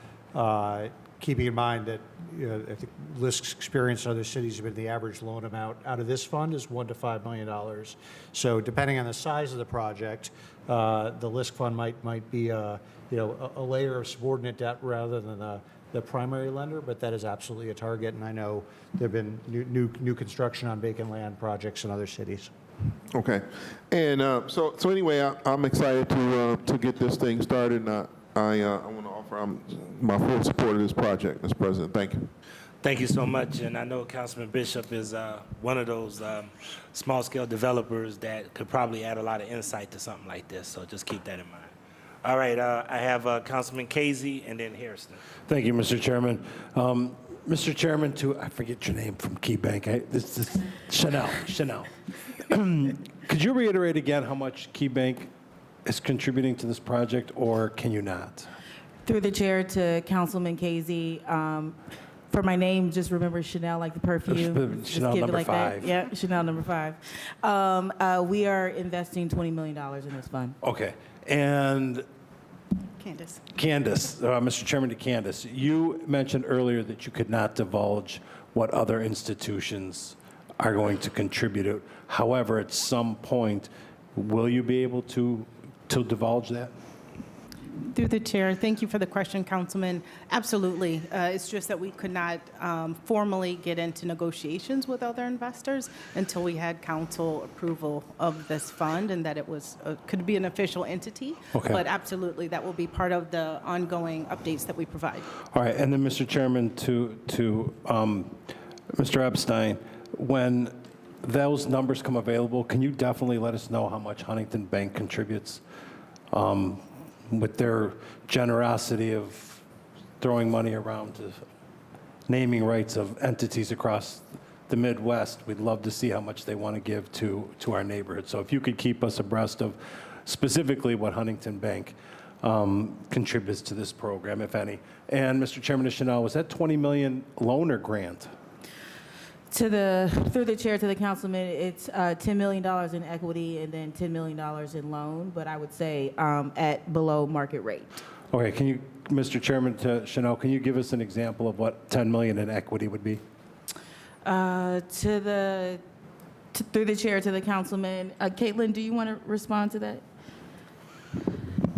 Keeping in mind that I think LISC's experience in other cities have been the average loan amount out of this fund is $1 to $5 million. So depending on the size of the project, the LISC fund might be a layer of subordinate debt rather than the primary lender, but that is absolutely a target. And I know there have been new construction on vacant land projects in other cities. Okay, and so anyway, I'm excited to get this thing started. And I want to offer my full support of this project, Mr. President. Thank you. Thank you so much. And I know Councilman Bishop is one of those small-scale developers that could probably add a lot of insight to something like this. So just keep that in mind. All right, I have Councilman Casey and then Hairston. Thank you, Mr. Chairman. Mr. Chairman, I forget your name from Key Bank. This is Chanel. Could you reiterate again how much Key Bank is contributing to this project, or can you not? Through the chair to Councilman Casey, For my name, just remember Chanel, like the perfume. Just Chanel give it number like that. 5. Yeah, Chanel number 5. We are investing $20 million in this fund. Okay. And Candace. Candace, Mr. Chairman, to Candace, you mentioned earlier that you could not divulge what other institutions are going to contribute. However, at some point, will you be able to divulge that? Through the chair, thank you for the question, Councilman. Absolutely. It's just that we could not formally get into negotiations with other investors until we had council approval of this fund and that it was could be an official entity. Okay. But absolutely, that will be part of the ongoing updates that we provide. All right, and then, Mr. Chairman, to Mr. Epstein, when those numbers come available, can you definitely let us know how much Huntington Bank contributes with their generosity of throwing money around to naming rights of entities across the Midwest? We'd love to see how much they want to give to our neighborhood. So if you could keep us abreast of specifically what Huntington Bank contributes to this program, if any. And Mr. Chairman, to Chanel, was that $20 million loan or grant? Through the chair to the councilman, it's $10 million in equity and then $10 million in loan, but I would say at below market rate. Okay, can you, Mr. Chairman, to Chanel, can you give us an example of what $10 million in equity would be? Through the chair to the councilman, Caitlin, do you want to respond to that?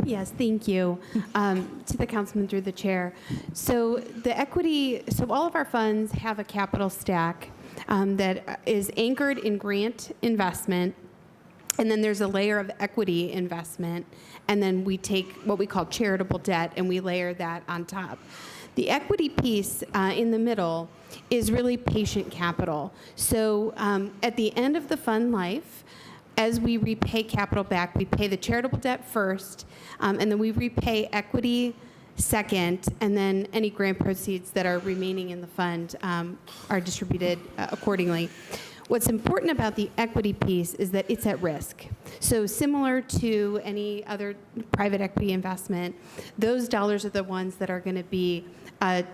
Yes, thank you. To the councilman through the chair. So the equity, so all of our funds have a capital stack that is anchored in grant investment, and then there's a layer of equity investment, and then we take what we call charitable debt and we layer that on top. The equity piece in the middle is really patient capital. So at the end of the fund life, as we repay capital back, we pay the charitable debt first, and then we repay equity second, and then any grant proceeds that are remaining in the fund are distributed accordingly. What's important about the equity piece is that it's at risk. So similar to any other private equity investment, those dollars are the ones that are going to be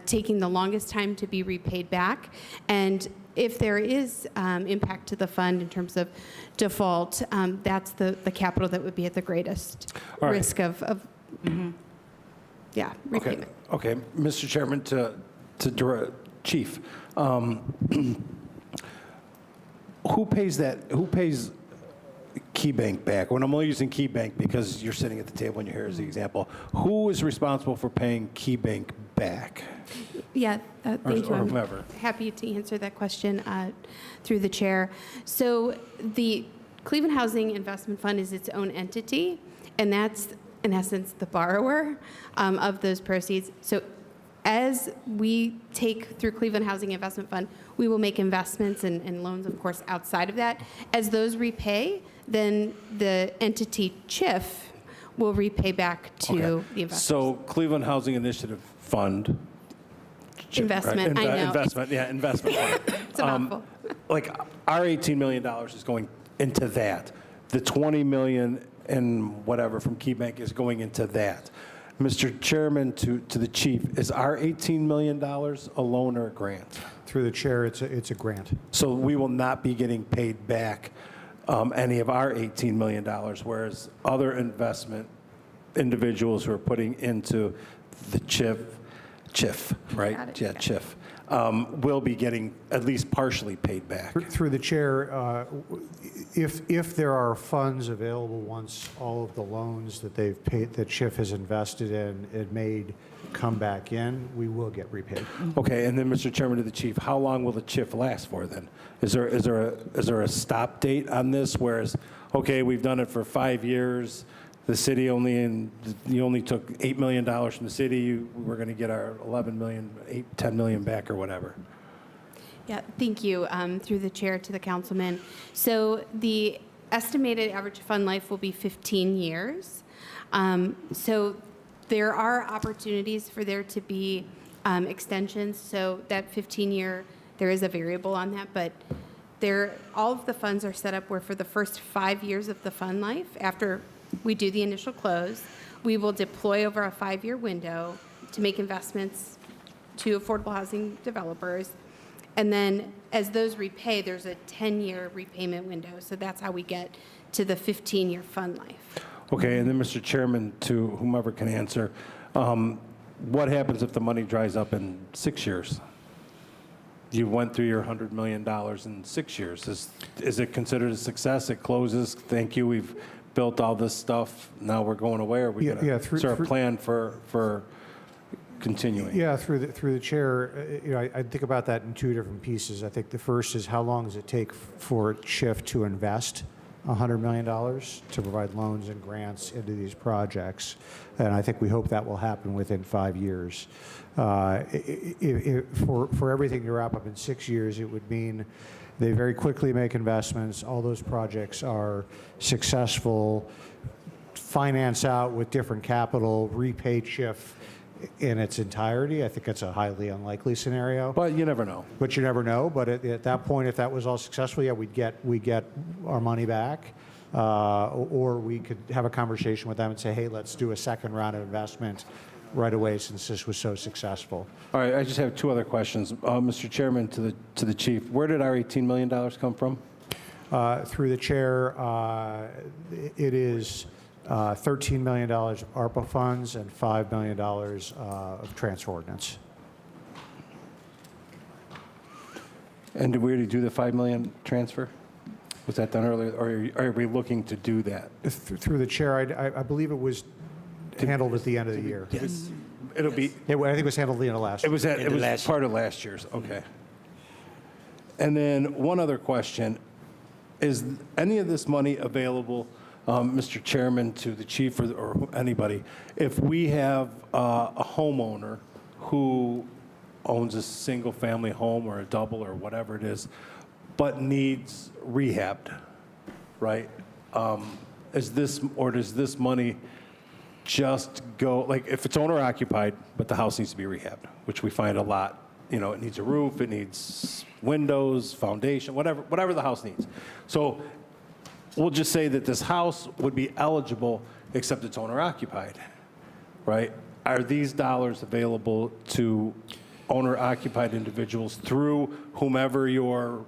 taking the longest time to be repaid back. And if there is impact to the fund in terms of default, that's the capital that would be at the greatest risk of repayment. Okay, Mr. Chairman, to Chief, who pays that? Who pays Key Bank back? When I'm only using Key Bank because you're sitting at the table and you're here as the example. Who is responsible for paying Key Bank back? Yeah, thank you. Or I'm whomever. happy to answer that question through the chair. So the Cleveland Housing Investment Fund is its own entity, and that's, in essence, the borrower of those proceeds. So as we take through Cleveland Housing Investment Fund, we will make investments and loans, of course, outside of that. As those repay, then the entity CHIF will repay back to the investors. So Cleveland Housing Initiative Fund. Investment, I know. Investment, yeah, investment fund. It's a mouthful. Like our $18 million is going into that. The $20 million and whatever from Key Bank is going into that. Mr. Chairman, to the chief, is our $18 million a loan or a grant? Through the chair, it's a grant. So we will not be getting paid back any of our $18 million, whereas other investment individuals who are putting into the CHIF, right? Got it, Yeah, CHIF, will be getting at least partially paid back. Through the chair, if there are funds available once all of the loans that they've paid, that Schiff has invested in and made come back in, we will get repaid. Okay, and then Mr. Chairman to the chief, how long will the CHIF last for then? Is there a stop date on this? Whereas, okay, we've done it for 5 years. The city you only took $8 million from the city. We're going to get our 11 million, 10 million back or whatever. Yeah, thank you. Through the chair to the councilman. So the estimated average fund life will be 15 years. So there are opportunities for there to be extensions. So that 15-year, there is a variable on that, but all of the funds are set up where for the first 5 years of the fund life, after we do the initial close, we will deploy over a 5-year window to make investments to affordable housing developers. And then as those repay, there's a 10-year repayment window. So that's how we get to the 15-year fund life. Okay, and then, Mr. Chairman, to whomever can answer, what happens if the money dries up in 6 years? You went through your $100 million in 6 years. Is it considered a success? It closes, thank you, we've built all this stuff, now we're going away? Or are we Yeah, going to, through- is there a through- plan for continuing? Yeah, through the chair, I think about that in two different pieces. I think the first is how long does it take for CHIF to invest $100 million to provide loans and grants into these projects? And I think we hope that will happen within 5 years. For everything to wrap up in 6 years, it would mean they very quickly make investments. All those projects are successful, finance out with different capital, repay CHIF in its entirety. I think that's a highly unlikely scenario. But you never know. But you never know. But at that point, if that was all successful, yeah, we'd get our money back. Or we could have a conversation with them and say, hey, let's do a second round of investment right away since this was so successful. All right, I just have two other questions. Mr. Chairman, to the chief, where did our $18 million come from? Through the chair, it is $13 million of ARPA funds and $5 million of transfer ordinance. And did we already do the $5 million transfer? Was that done earlier, or are we looking to do that? Through the chair, I believe it was handled at the end of the year. Yes. It'll be, I think it was handled at the end of last year. it was part of last year's, okay. And then one other question, is any of this money available, Mr. Chairman, to the chief or anybody, if we have a homeowner who owns a single-family home or a double or whatever it is, but needs rehabbed, right? Does this money just go, like, if it's owner-occupied, but the house needs to be rehabbed, which we find a lot, you know, it needs a roof, it needs windows, foundation, whatever the house needs. So we'll just say that this house would be eligible, except it's owner-occupied, right? Are these dollars available to owner-occupied individuals through whomever your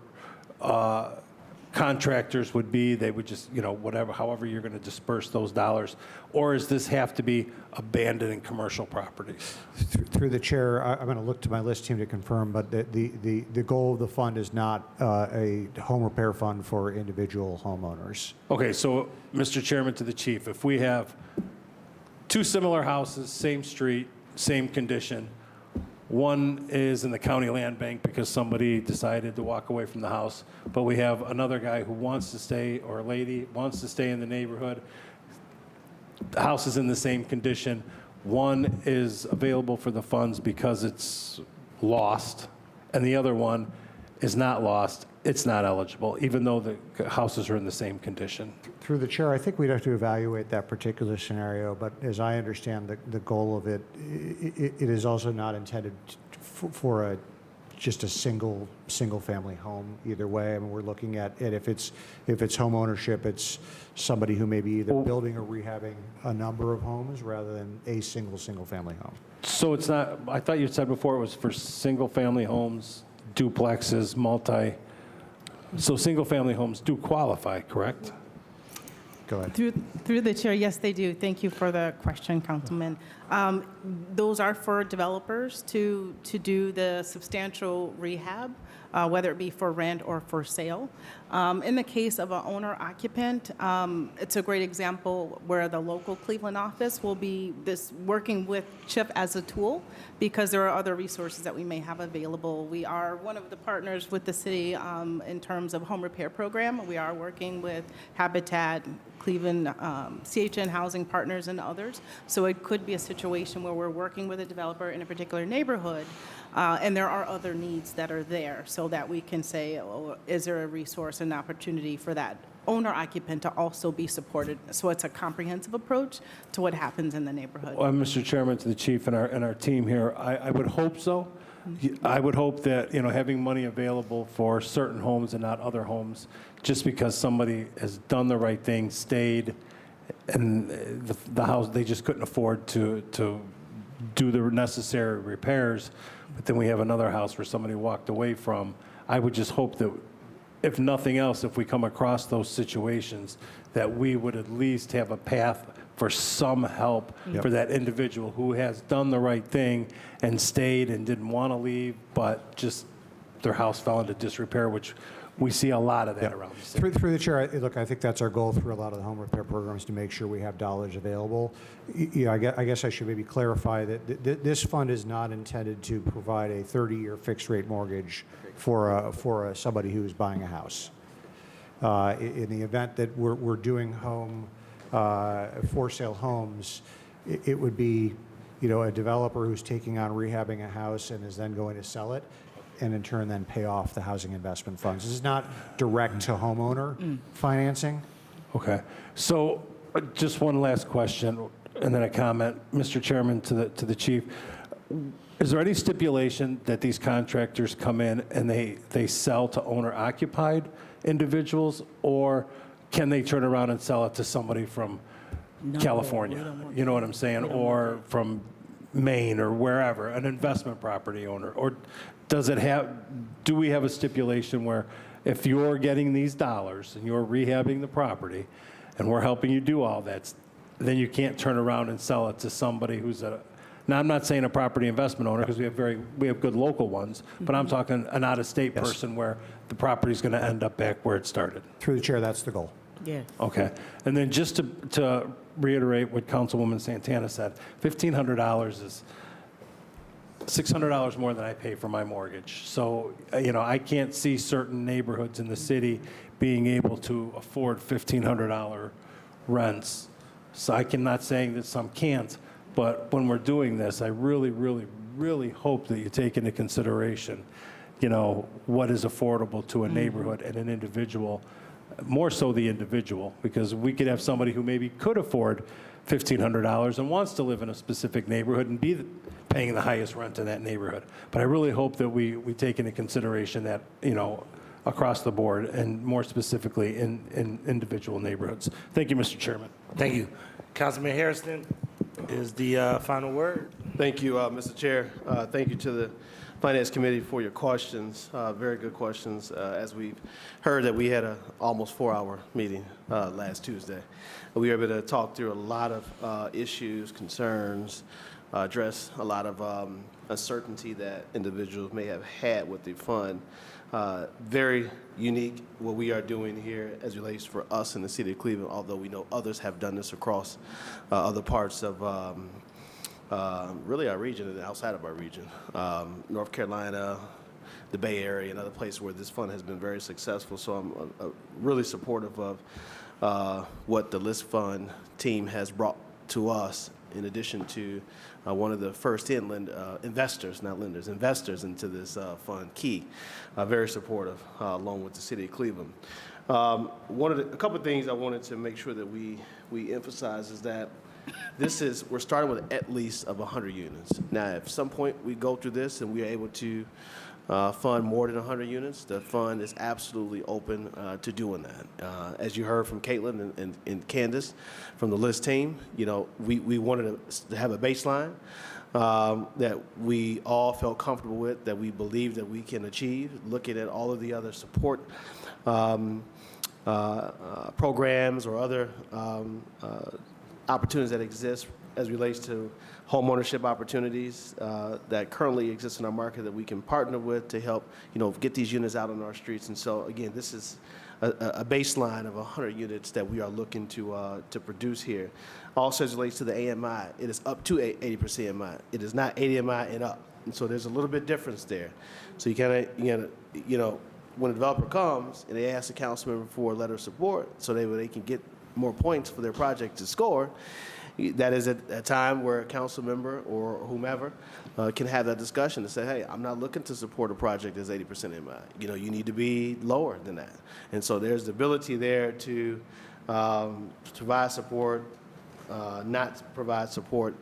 contractors would be? They would just, you know, however you're going to disperse those dollars? Or does this have to be abandoned in commercial properties? Through the chair, I'm going to look to my list team to confirm, but the goal of the fund is not a home repair fund for individual homeowners. Okay, so, Mr. Chairman, to the chief, if we have two similar houses, same street, same condition, one is in the county land bank because somebody decided to walk away from the house, but we have another guy who wants to stay, or a lady wants to stay in the neighborhood. The house is in the same condition. One is available for the funds because it's lost, and the other one is not lost. It's not eligible, even though the houses are in the same condition. Through the chair, I think we'd have to evaluate that particular scenario, but as I understand the goal of it, it is also not intended for just a single-family home either way. I mean, we're looking at it, if it's home ownership, it's somebody who may be either building or rehabbing a number of homes rather than a single-family home. So it's not, I thought you said before it was for single-family homes, duplexes, so single-family homes do qualify, correct? Go ahead. Through the chair, yes, they do. Thank you for the question, Councilman. Those are for developers to do the substantial rehab, whether it be for rent or for sale. In the case of an owner-occupant, it's a great example where the local Cleveland office will be working with CHIP as a tool, because there are other resources that we may have available. We are one of the partners with the city in terms of home repair program. We are working with Habitat, Cleveland, CHN Housing Partners, and others. So it could be a situation where we're working with a developer in a particular neighborhood, and there are other needs that are there, so that we can say, oh, is there a resource, an opportunity for that owner-occupant to also be supported? So it's a comprehensive approach to what happens in the neighborhood. Well, Mr. Chairman, to the chief and our team here, I would hope so. I would hope that, you know, having money available for certain homes and not other homes, just because somebody has done the right thing, stayed, and the house, they just couldn't afford to do the necessary repairs, but then we have another house where somebody walked away from. I would just hope that, if nothing else, if we come across those situations, that we would at least have a path for some help for that individual who has done the right thing and stayed and didn't want to leave, but just their house fell into disrepair, which we see a lot of that around the city. Through the chair, look, I think that's our goal through a lot of the home repair programs, to make sure we have dollars available. I guess I should maybe clarify that this fund is not intended to provide a 30-year fixed-rate mortgage for somebody who's buying a house. In the event that we're doing home for-sale homes, it would be, a developer who's taking on rehabbing a house and is then going to sell it, and in turn then pay off the housing investment funds. This is not direct to homeowner financing. Okay. So just one last question and then a comment. Mr. Chairman, to the chief, is there any stipulation that these contractors come in and they sell to owner-occupied individuals, or can they turn around and sell it to somebody from California? You know what I'm saying? Or from Maine or wherever, an investment property owner? Or do we have a stipulation where if you're getting these dollars and you're rehabbing the property and we're helping you do all that, then you can't turn around and sell it to somebody who's now I'm not saying a property investment owner, because we have good local ones, but I'm talking an out-of-state person where the property's going to end up back where it started. Through the chair, that's the goal. Yes. Okay. And then just to reiterate what Councilwoman Santana said, $1,500 is $600 more than I pay for my mortgage. So, I can't see certain neighborhoods in the city being able to afford $1,500 rents. So I cannot saying that some can't, but when we're doing this, I really, really, really hope that you take into consideration, what is affordable to a neighborhood and an individual, more so the individual, because we could have somebody who maybe could afford $1,500 and wants to live in a specific neighborhood and be paying the highest rent in that neighborhood. But I really hope that we take into consideration that, across the board, and more specifically in individual neighborhoods. Thank you, Mr. Chairman. Thank you. Councilman Harrison is the final word. Thank you, Mr. Chair. Thank you to the Finance Committee for your questions, very good questions. As we've heard that we had an almost 4-hour meeting last Tuesday. We were able to talk through a lot of issues, concerns, address a lot of uncertainty that individuals may have had with the fund. Very unique what we are doing here as relates for us in the city of Cleveland, although we know others have done this across other parts of really our region and outside of our region. North Carolina, the Bay Area, and other places where this fund has been very successful. So I'm really supportive of what the List Fund team has brought to us, in addition to one of the first-in investors, not lenders, investors into this fund, Key, very supportive, along with the city of Cleveland. A couple of things I wanted to make sure that we emphasize is that we're starting with at least of 100 units. Now, if at some point we go through this and we are able to fund more than 100 units, the fund is absolutely open to doing that. As you heard from Caitlin and Candace from the List team, we wanted to have a baseline that we all felt comfortable with, that we believe that we can achieve, looking at all of the other support programs or other opportunities that exist as relates to home ownership opportunities that currently exist in our market that we can partner with to help, get these units out on our streets. And so, again, this is a baseline of 100 units that we are looking to produce here. Also, as it relates to the AMI, it is up to 80% AMI. It is not 80 AMI and up. And so there's a little bit difference there. So you kind of, when a developer comes and they ask the council member for a letter of support so they can get more points for their project to score, that is a time where a council member or whomever can have that discussion and say, hey, I'm not looking to support a project that's 80% MI. You need to be lower than that. And so there's the ability there to provide support, not provide support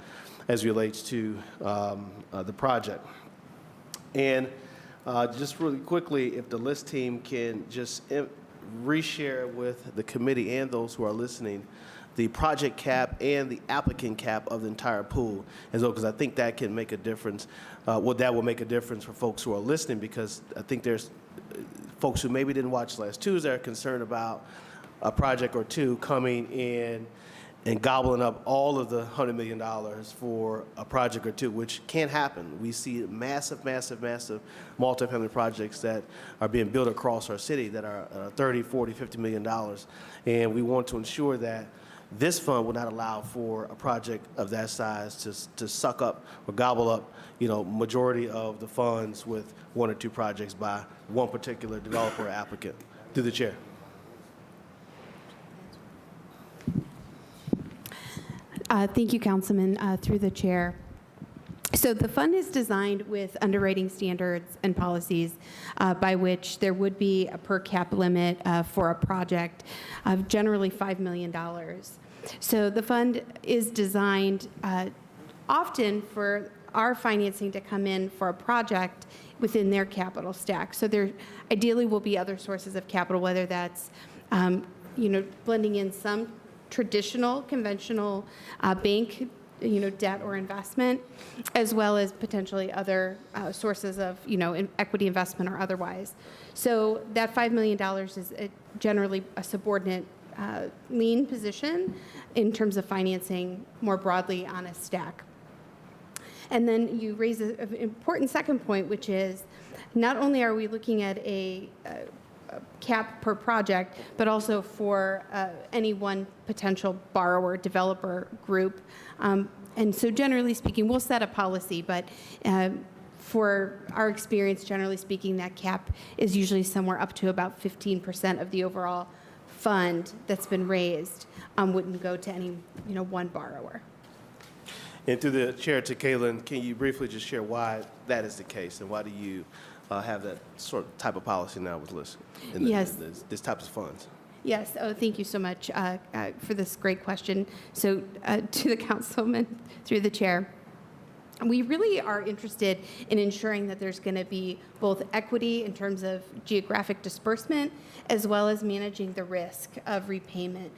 as it relates to the project. And just really quickly, if the List team can just reshare with the committee and those who are listening the project cap and the applicant cap of the entire pool, as well, because I think that can make a difference. That will make a difference for folks who are listening, because I think there's folks who maybe didn't watch last Tuesday are concerned about a project or two coming in and gobbling up all of the $100 million for a project or two, which can't happen. We see massive, massive, massive multifamily projects that are being built across our city that are $30, $40, $50 million. And we want to ensure that this fund will not allow for a project of that size to suck up or gobble up, majority of the funds with one or two projects by one particular developer or applicant. Through the chair. Thank you, Councilman, through the chair. So the fund is designed with underwriting standards and policies by which there would be a per cap limit for a project of generally $5 million. So the fund is designed often for our financing to come in for a project within their capital stack. So there ideally will be other sources of capital, whether that's blending in some traditional, conventional bank, debt or investment, as well as potentially other sources of, equity investment or otherwise. So that $5 million is generally a subordinate lien position in terms of financing more broadly on a stack. And then you raise an important second point, which is not only are we looking at a cap per project, but also for any one potential borrower, developer group. And so generally speaking, we'll set a policy, but for our experience, generally speaking, that cap is usually somewhere up to about 15% of the overall fund that's been raised wouldn't go to any, one borrower. And through the chair to Kaylin, can you briefly just share why that is the case, and why do you have that sort of type of policy now with LISC in Yes. this type of funds? Yes. Oh, thank you so much for this great question. So to the councilman, through the chair, we really are interested in ensuring that there's going to be both equity in terms of geographic disbursement, as well as managing the risk of repayment.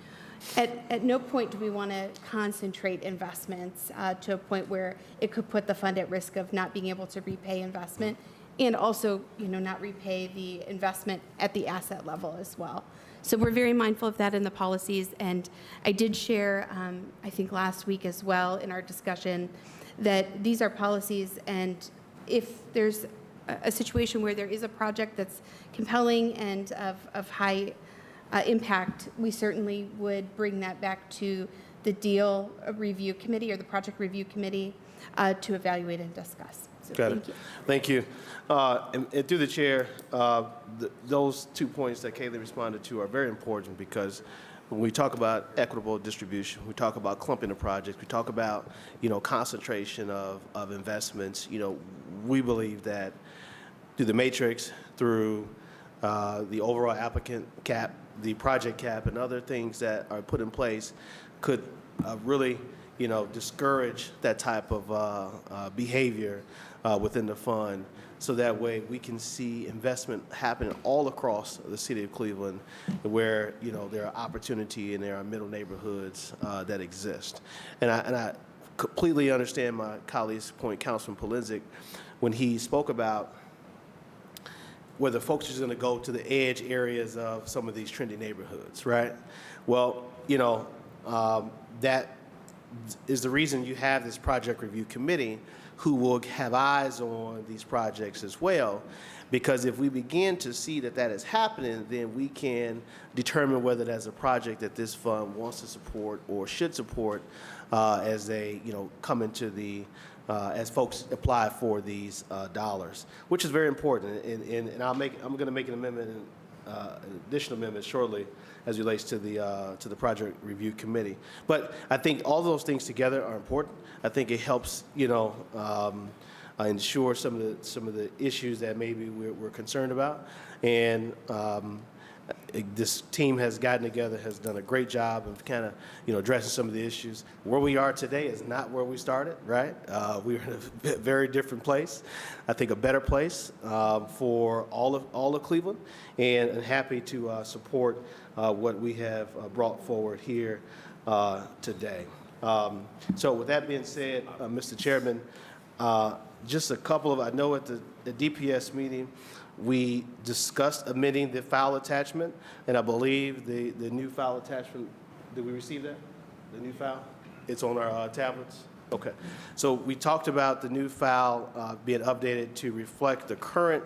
At no point do we want to concentrate investments to a point where it could put the fund at risk of not being able to repay investment, and also, not repay the investment at the asset level as well. So we're very mindful of that in the policies, and I did share, I think last week as well in our discussion, that these are policies, and if there's a situation where there is a project that's compelling and of high impact, we certainly would bring that back to the deal review committee or the project review committee to evaluate and discuss. So Got thank it. you. Thank you. And through the chair, those 2 points that Kaylee responded to are very important, because when we talk about equitable distribution, we talk about clumping of projects, we talk about, concentration of investments, we believe that through the matrix, through the overall applicant cap, the project cap, and other things that are put in place could really, discourage that type of behavior within the fund. So that way we can see investment happening all across the city of Cleveland, where, there are opportunity and there are middle neighborhoods that exist. And I completely understand my colleague's point, Councilman Polizek, when he spoke about where the focus is going to go to the edge areas of some of these trendy neighborhoods, right? Well, that is the reason you have this project review committee who will have eyes on these projects as well, because if we begin to see that that is happening, then we can determine whether that's a project that this fund wants to support or should support as they, come into the as folks apply for these dollars, which is very important. And I'm going to make an amendment, an additional amendment shortly as it relates to the project review committee. But I think all those things together are important. I think it helps, ensure some of the issues that maybe we're concerned about. And this team has gotten together, has done a great job of kind of, addressing some of the issues. Where we are today is not where we started, right? We're in a very different place. I think a better place for all of Cleveland, and happy to support what we have brought forward here today. So with that being said, Mr. Chairman, just a couple of, I know at the DPS meeting, we discussed amending the file attachment, and I believe the new file attachment, did we receive that? The new file? It's on our tablets? Okay. So we talked about the new file being updated to reflect the current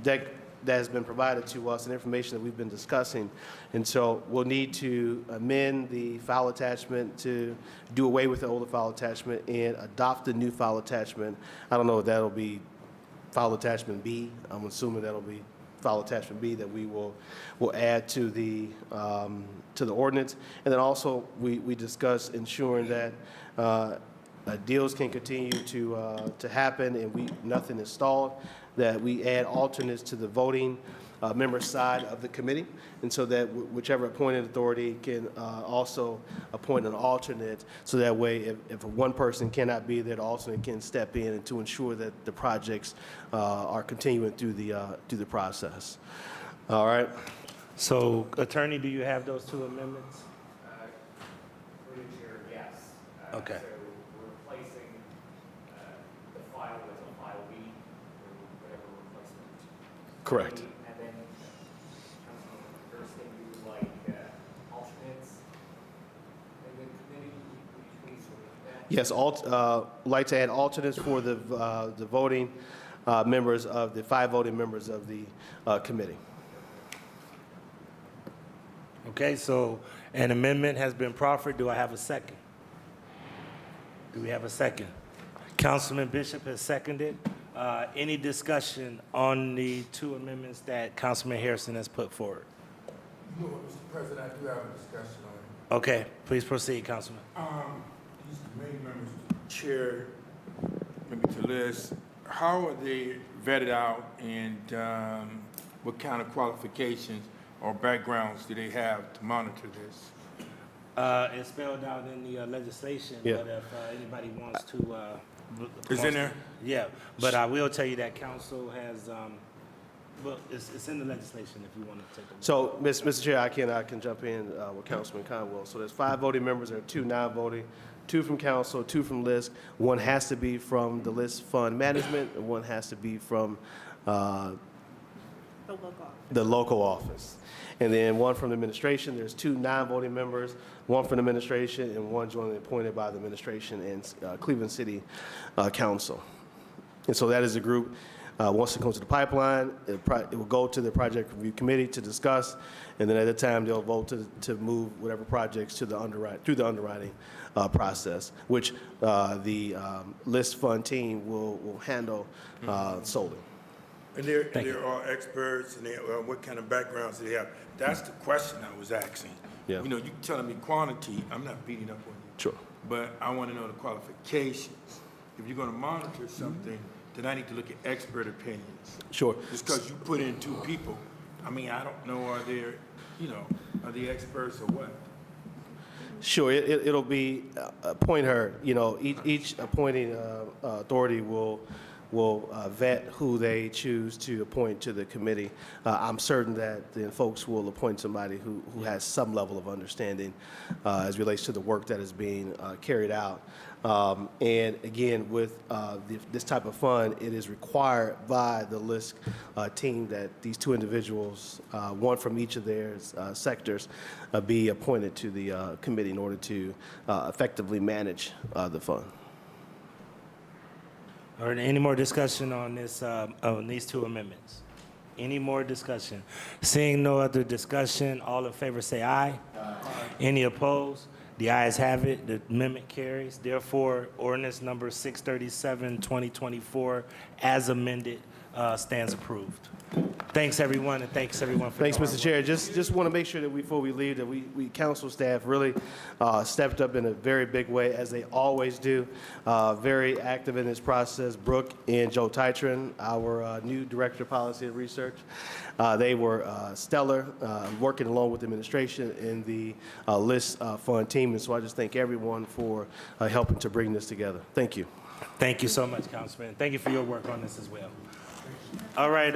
deck that has been provided to us and information that we've been discussing. And so we'll need to amend the file attachment to do away with the older file attachment and adopt the new file attachment. I don't know if that'll be file attachment B. I'm assuming that'll be file attachment B that we will add to the ordinance. And then also we discussed ensuring that deals can continue to happen and nothing is stalled, that we add alternates to the voting member side of the committee, and so that whichever appointed authority can also appoint an alternate, so that way if one person cannot be there, the alternate can step in and to ensure that the projects are continuing through the process. All right. So, Attorney, do you have those two amendments? Through the chair, yes. Okay. So we're replacing the file with a file B, or whatever replacement. Correct. And then, Councilman Thurston, you would like alternates in the committee? Would you please repeat that? Yes, like to add alternates for the voting members of the 5 voting members of the committee. Okay, so an amendment has been proffered. Do I have a second? Do we have a second? Councilman Bishop has seconded. Any discussion on the two amendments that Councilman Harrison has put forward? No, Mr. President, I do have a discussion on it. Okay, please proceed, Councilman. These committee members, chair, maybe to Liz, how are they vetted out, and what kind of qualifications or backgrounds do they have to monitor this? It's spelled out in the legislation, Yeah. but if anybody wants to... It's in there? Yeah, but I will tell you that council has, well, it's in the legislation if you want to take a look. So, Mr. Chair, I can jump in with Councilman Conwell. So there's 5 voting members, there are 2 non-voting, 2 from council, 2 from LISC. 1 has to be from the LISC fund management, and 1 has to be from the local office. And then 1 from the administration. There's 2 non-voting members, 1 from the administration and 1 jointly appointed by the administration and Cleveland City Council. And so that is a group. Once it comes to the pipeline, it will go to the project review committee to discuss, and then at that time they'll vote to move whatever projects to the underwriting process, which the LISC fund team will handle solely. And they're all experts, and what kind of backgrounds do they have? That's the question I was asking. Yeah. You telling me quantity, I'm not beating up on you. Sure. But I want to know the qualifications. If you're going to monitor something, then I need to look at expert opinions. Sure. Just because you put in 2 people, I mean, I don't know, are they experts or what? Sure, it'll be appoint her. Each appointing authority will vet who they choose to appoint to the committee. I'm certain that the folks will appoint somebody who has some level of understanding as relates to the work that is being carried out. And again, with this type of fund, it is required by the LISC team that these 2 individuals, 1 from each of their sectors, be appointed to the committee in order to effectively manage the fund. All right, any more discussion on this, on these 2 amendments? Any more discussion? Seeing no other discussion, all in favor say aye. Aye. Any opposed? The ayes have it. The amendment carries. Therefore, ordinance number 637, 2024, as amended, stands approved. Thanks, everyone, and thanks, everyone, for Thanks, your Mr. hard Chair. Just want to make sure that before we leave, that we council staff really stepped up in a very big way, as they always do. Very active in this process. Brooke and Joe Titron, our new Director of Policy and Research, they were stellar, working along with the administration and the LIST fund team. And so I just thank everyone for helping to bring this together. Thank you. Thank you so much, Councilman. Thank you for your work on this as well. All right,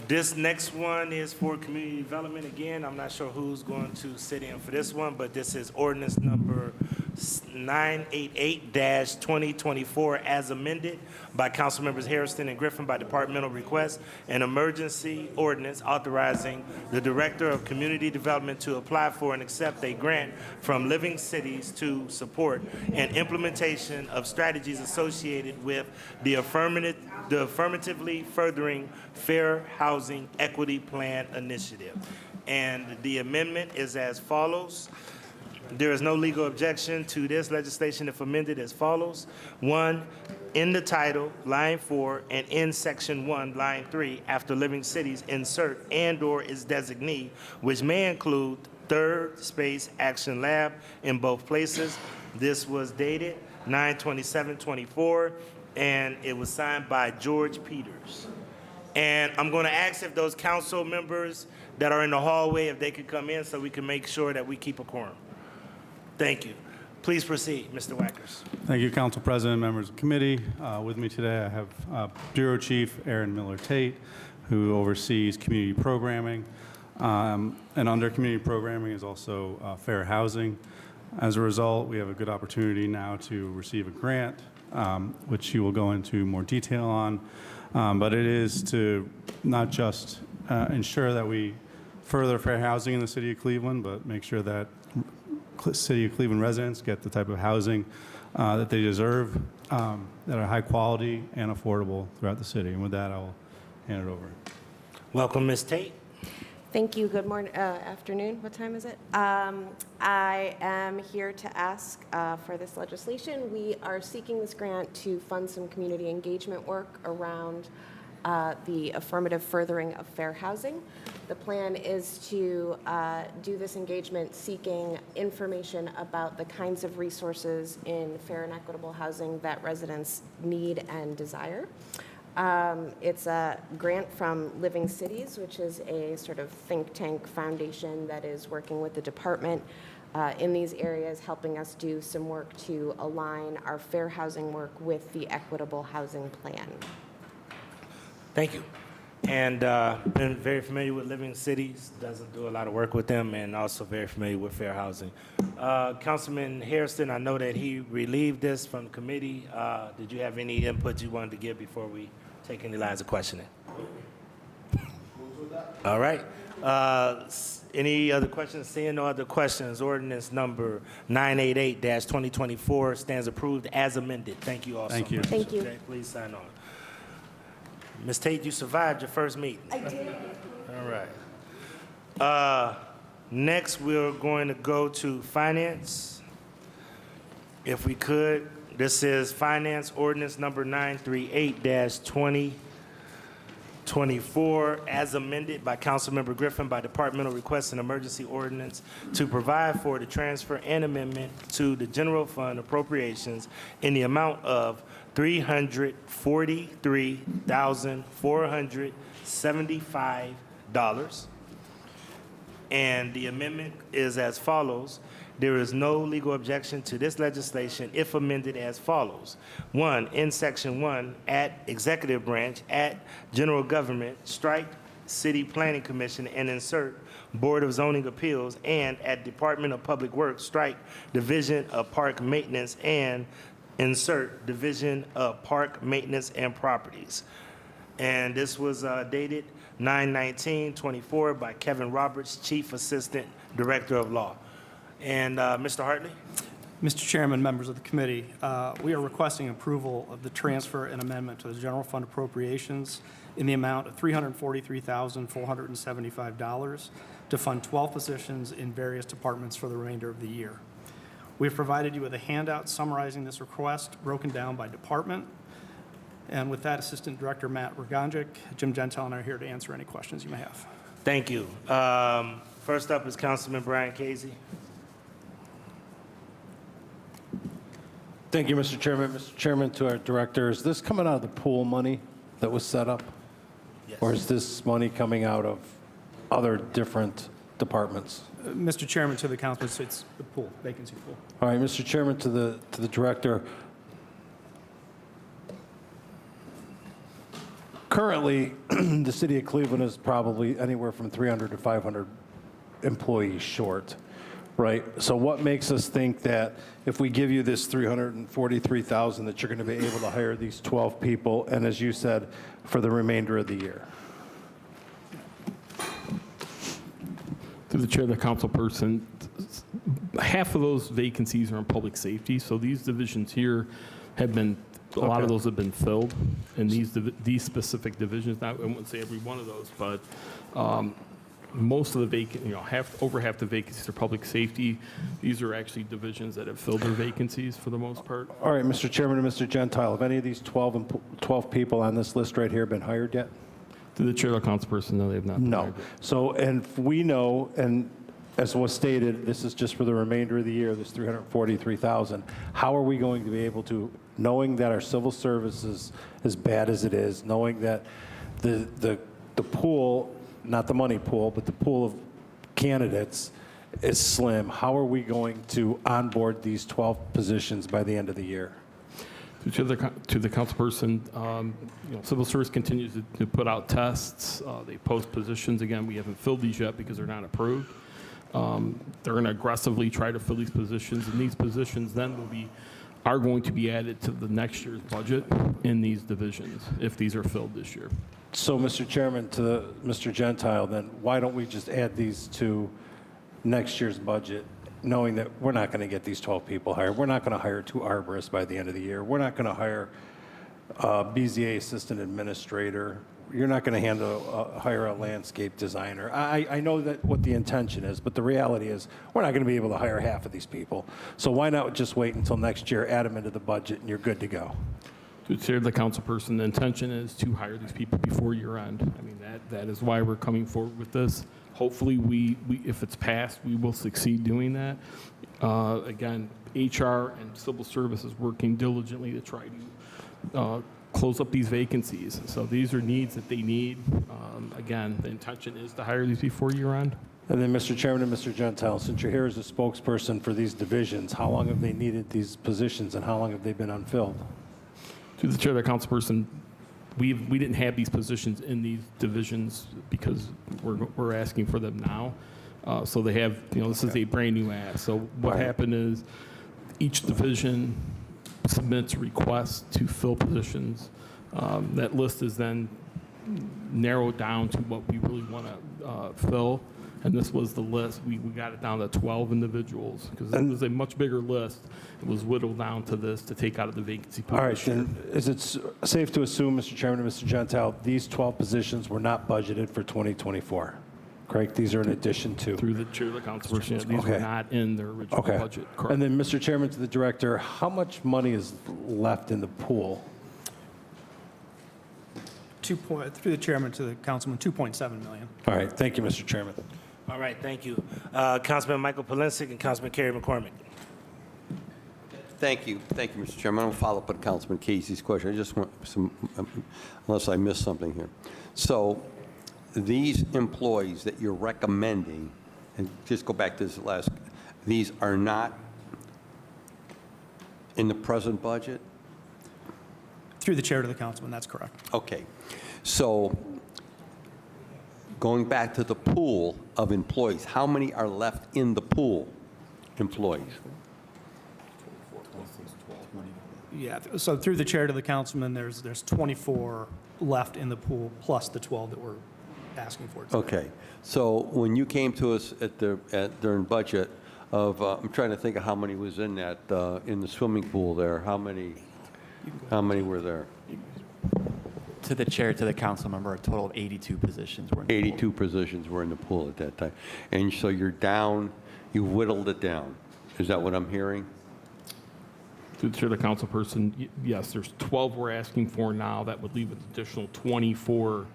this next one is for community development. Again, I'm not sure who's going to sit in for this one, but this is ordinance number 988-2024 as amended by Council Members Hairston and Griffin by departmental request, an emergency ordinance authorizing the Director of Community Development to apply for and accept a grant from Living Cities to support an implementation of strategies associated with the affirmatively furthering fair housing equity plan initiative. And the amendment is as follows. There is no legal objection to this legislation if amended as follows. 1, in the title, line 4, and in section 1, line 3, after Living Cities, insert and/or its designee, which may include Third Space Action Lab in both places. This was dated 9/27/24, and it was signed by George Peters. And I'm going to ask if those council members that are in the hallway, if they could come in so we can make sure that we keep a quorum. Thank you. Please proceed, Mr. Wackers. Thank you, Council President, members of the committee. With me today, I have Bureau Chief Aaron Miller-Tate, who oversees community programming. And under community programming is also fair housing. As a result, we have a good opportunity now to receive a grant, which you will go into more detail on. But it is to not just ensure that we further fair housing in the city of Cleveland, but make sure that City of Cleveland residents get the type of housing that they deserve, that are high quality and affordable throughout the city. And with that, I will hand it over. Welcome, Ms. Tate. Thank you. Good morning, afternoon. What time is it? I am here to ask for this legislation. We are seeking this grant to fund some community engagement work around the affirmative furthering of fair housing. The plan is to do this engagement seeking information about the kinds of resources in fair and equitable housing that residents need and desire. It's a grant from Living Cities, which is a sort of think tank foundation that is working with the department in these areas, helping us do some work to align our fair housing work with the equitable housing plan. Thank you. And been very familiar with Living Cities, doesn't do a lot of work with them, and also very familiar with fair housing. Councilman Hairston, I know that he relieved this from the committee. Did you have any input you wanted to give before we take any lines of questioning? All right. Any other questions? Seeing no other questions, ordinance number 988-2024 stands approved as amended. Thank you all so much. Thank you. Okay, please sign on. Ms. Tate, you survived your first meeting. I did. All right. Next, we're going to go to finance. If we could, this is finance ordinance number 938-2024 as amended by Councilmember Griffin by departmental request and emergency ordinance to provide for the transfer and amendment to the general fund appropriations in the amount of $343,475. And the amendment is as follows. There is no legal objection to this legislation if amended as follows. 1, in section 1, at executive branch, at general government, strike city planning commission and insert Board of Zoning Appeals, and at Department of Public Works, strike Division of Park Maintenance and insert Division of Park Maintenance and Properties. And this was dated 9/19/24 by Kevin Roberts, Chief Assistant Director of Law. And Mr. Hartley? Mr. Chairman, members of the committee, we are requesting approval of the transfer and amendment to the general fund appropriations in the amount of $343,475 to fund 12 positions in various departments for the remainder of the year. We have provided you with a handout summarizing this request broken down by department. And with that, Assistant Director Matt Rogonjic, Jim Gentile, and I are here to answer any questions you may have. Thank you. First up is Councilman Brian Casey. Thank you, Mr. Chairman. Mr. Chairman, to our director, is this coming out of the pool money that was set up? Yes. Or is this money coming out of other different departments? Mr. Chairman, to the council, it's the pool, vacancy pool. All right, Mr. Chairman, to the director. Currently, the city of Cleveland is probably anywhere from 300 to 500 employees short, right? So what makes us think that if we give you this $343,000 that you're going to be able to hire these 12 people, and as you said, for the remainder of the year? To the chair of the council person, half of those vacancies are in public safety, so these divisions here have been, a lot of those have been filled in these specific divisions. Now, I wouldn't say every one of those, but most of the over half the vacancies are public safety. These are actually divisions that have filled their vacancies for the most part. All right, Mr. Chairman and Mr. Gentile, have any of these 12 people on this list right here been hired yet? To the chair of the council person, no, they have not been No. hired. So, and we know, and as was stated, this is just for the remainder of the year, this $343,000. How are we going to be able to, knowing that our civil service is as bad as it is, knowing that the pool, not the money pool, but the pool of candidates is slim, how are we going to onboard these 12 positions by the end of the year? To the councilperson, civil service continues to put out tests. They post positions. Again, we haven't filled these yet because they're not approved. They're going to aggressively try to fill these positions, and these positions then are going to be added to the next year's budget in these divisions if these are filled this year. So, Mr. Chairman, to Mr. Gentile, then why don't we just add these to next year's budget, knowing that we're not going to get these 12 people hired? We're not going to hire 2 arborists by the end of the year. We're not going to hire a BZA assistant administrator. You're not going to hire a landscape designer. I know that what the intention is, but the reality is we're not going to be able to hire half of these people. So why not just wait until next year, add them into the budget, and you're good to go? To the chair of the council person, the intention is to hire these people before year end. I mean, that is why we're coming forward with this. Hopefully, we if it's passed, we will succeed doing that. Again, HR and civil service is working diligently to try to close up these vacancies. So these are needs that they need. Again, the intention is to hire these before year end. And then, Mr. Chairman and Mr. Gentile, since you're here as a spokesperson for these divisions, how long have they needed these positions and how long have they been unfilled? To the chair of the council person, we didn't have these positions in these divisions because we're asking for them now. So they have, this is a brand new ask. So what happened is each division submits requests to fill positions. That list is then narrowed down to what we really want to fill. And this was the list. We got it down to 12 individuals because it was a much bigger list. It was whittled down to this to take out of the vacancy pool. All right, then is it safe to assume, Mr. Chairman and Mr. Gentile, these 12 positions were not budgeted for 2024? Correct? These are in addition to? Through the chair of the council person, these were not in their original budget. Correct. And then, Mr. Chairman, to the director, how much money is left in the pool? Through the chairman to the councilman, $2.7 million. All right, thank you, Mr. Chairman. All right, thank you. Councilman Michael Polensek and Councilman Kerry McCormick. Thank you, Mr. Chairman. I'm going to follow up on Councilman Casey's question. I just want some, unless I missed something here. So these employees that you're recommending, and just go back to this last, these are not in the present budget? Through the chair to the councilman, that's correct. Okay. So going back to the pool of employees, how many are left in the pool, employees? Yeah, so through the chair to the councilman, there's 24 left in the pool, plus the 12 that we're asking for today. Okay. So when you came to us during budget of, I'm trying to think of how many was in that, in the swimming pool there, how many were there? To the chair, to the council member, a total of 82 positions were in the 82 positions were in the pool at that time. And so you're down, you whittled it down. Is that what I'm hearing? through the chair to the council person, yes, there's 12 we're asking for now. That would leave an additional 24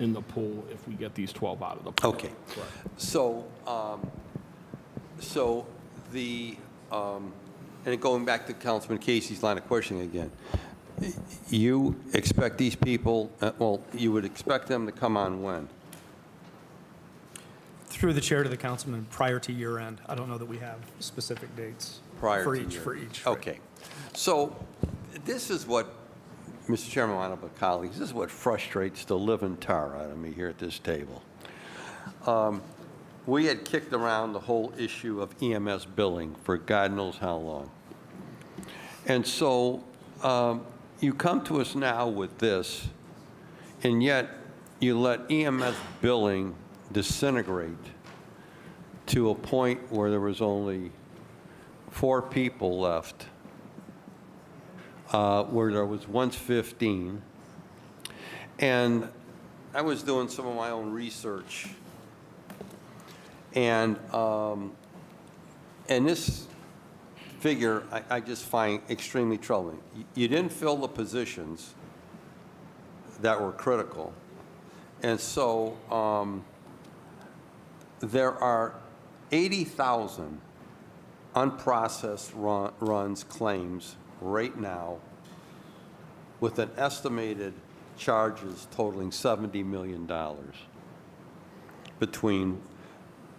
in the pool if we get these 12 out of the pool. Okay. So, and going back to Councilman Casey's line of questioning again, you expect these people, well, you would expect them to come on when? Through the chair to the councilman, prior to year end. I don't know that we have specific dates Prior for to each. year. For each. Okay. So this is what, Mr. Chairman, my honorable colleagues, this is what frustrates the living tar out of me here at this table. We had kicked around the whole issue of EMS billing for God knows how long. And so you come to us now with this, and yet you let EMS billing disintegrate to a point where there was only 4 people left, where there was once 15. And I was doing some of my own research, and this figure I just find extremely troubling. You didn't fill the positions that were critical, and so there are 80,000 unprocessed runs claims right now with an estimated charges totaling $70 million between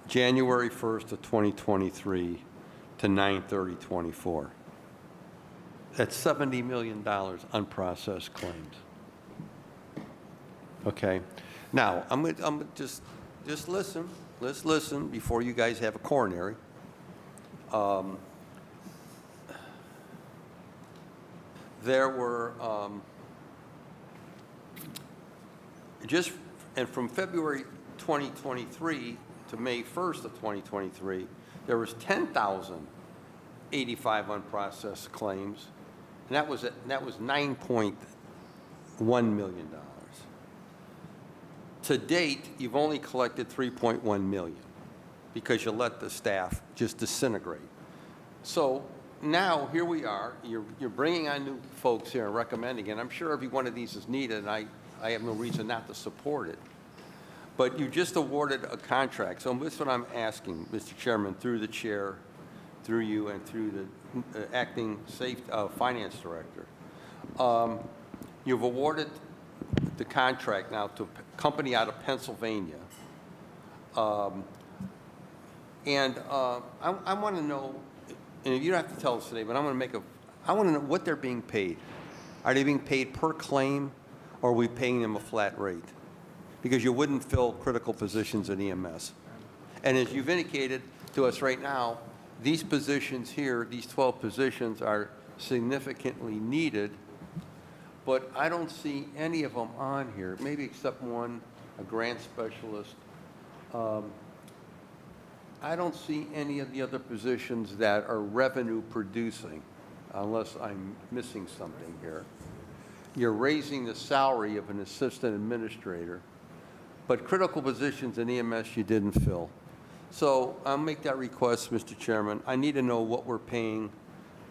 January 1st of 2023 to 9/30/24. That's $70 million unprocessed claims. Okay. Now, I'm gonna just listen. Let's listen before you guys have a coronary. There were and from February 2023 to May 1st of 2023, there was 10,085 unprocessed claims, and that was $9.1 million. To date, you've only collected $3.1 million because you let the staff just disintegrate. So now here we are. You're bringing on new folks here and recommending, and I'm sure every one of these is needed, and I have no reason not to support it. But you just awarded a contract. So this is what I'm asking, Mr. Chairman, through the chair, through you, and through the acting finance director. You've awarded the contract now to a company out of Pennsylvania. And I want to know, and you don't have to tell us today, but I want to know what they're being paid. Are they being paid per claim, or are we paying them a flat rate? Because you wouldn't fill critical positions in EMS. And as you've indicated to us right now, these positions here, these 12 positions are significantly needed, but I don't see any of them on here, maybe except one, a grant specialist. I don't see any of the other positions that are revenue producing, unless I'm missing something here. You're raising the salary of an assistant administrator, but critical positions in EMS you didn't fill. So I'll make that request, Mr. Chairman. I need to know what we're paying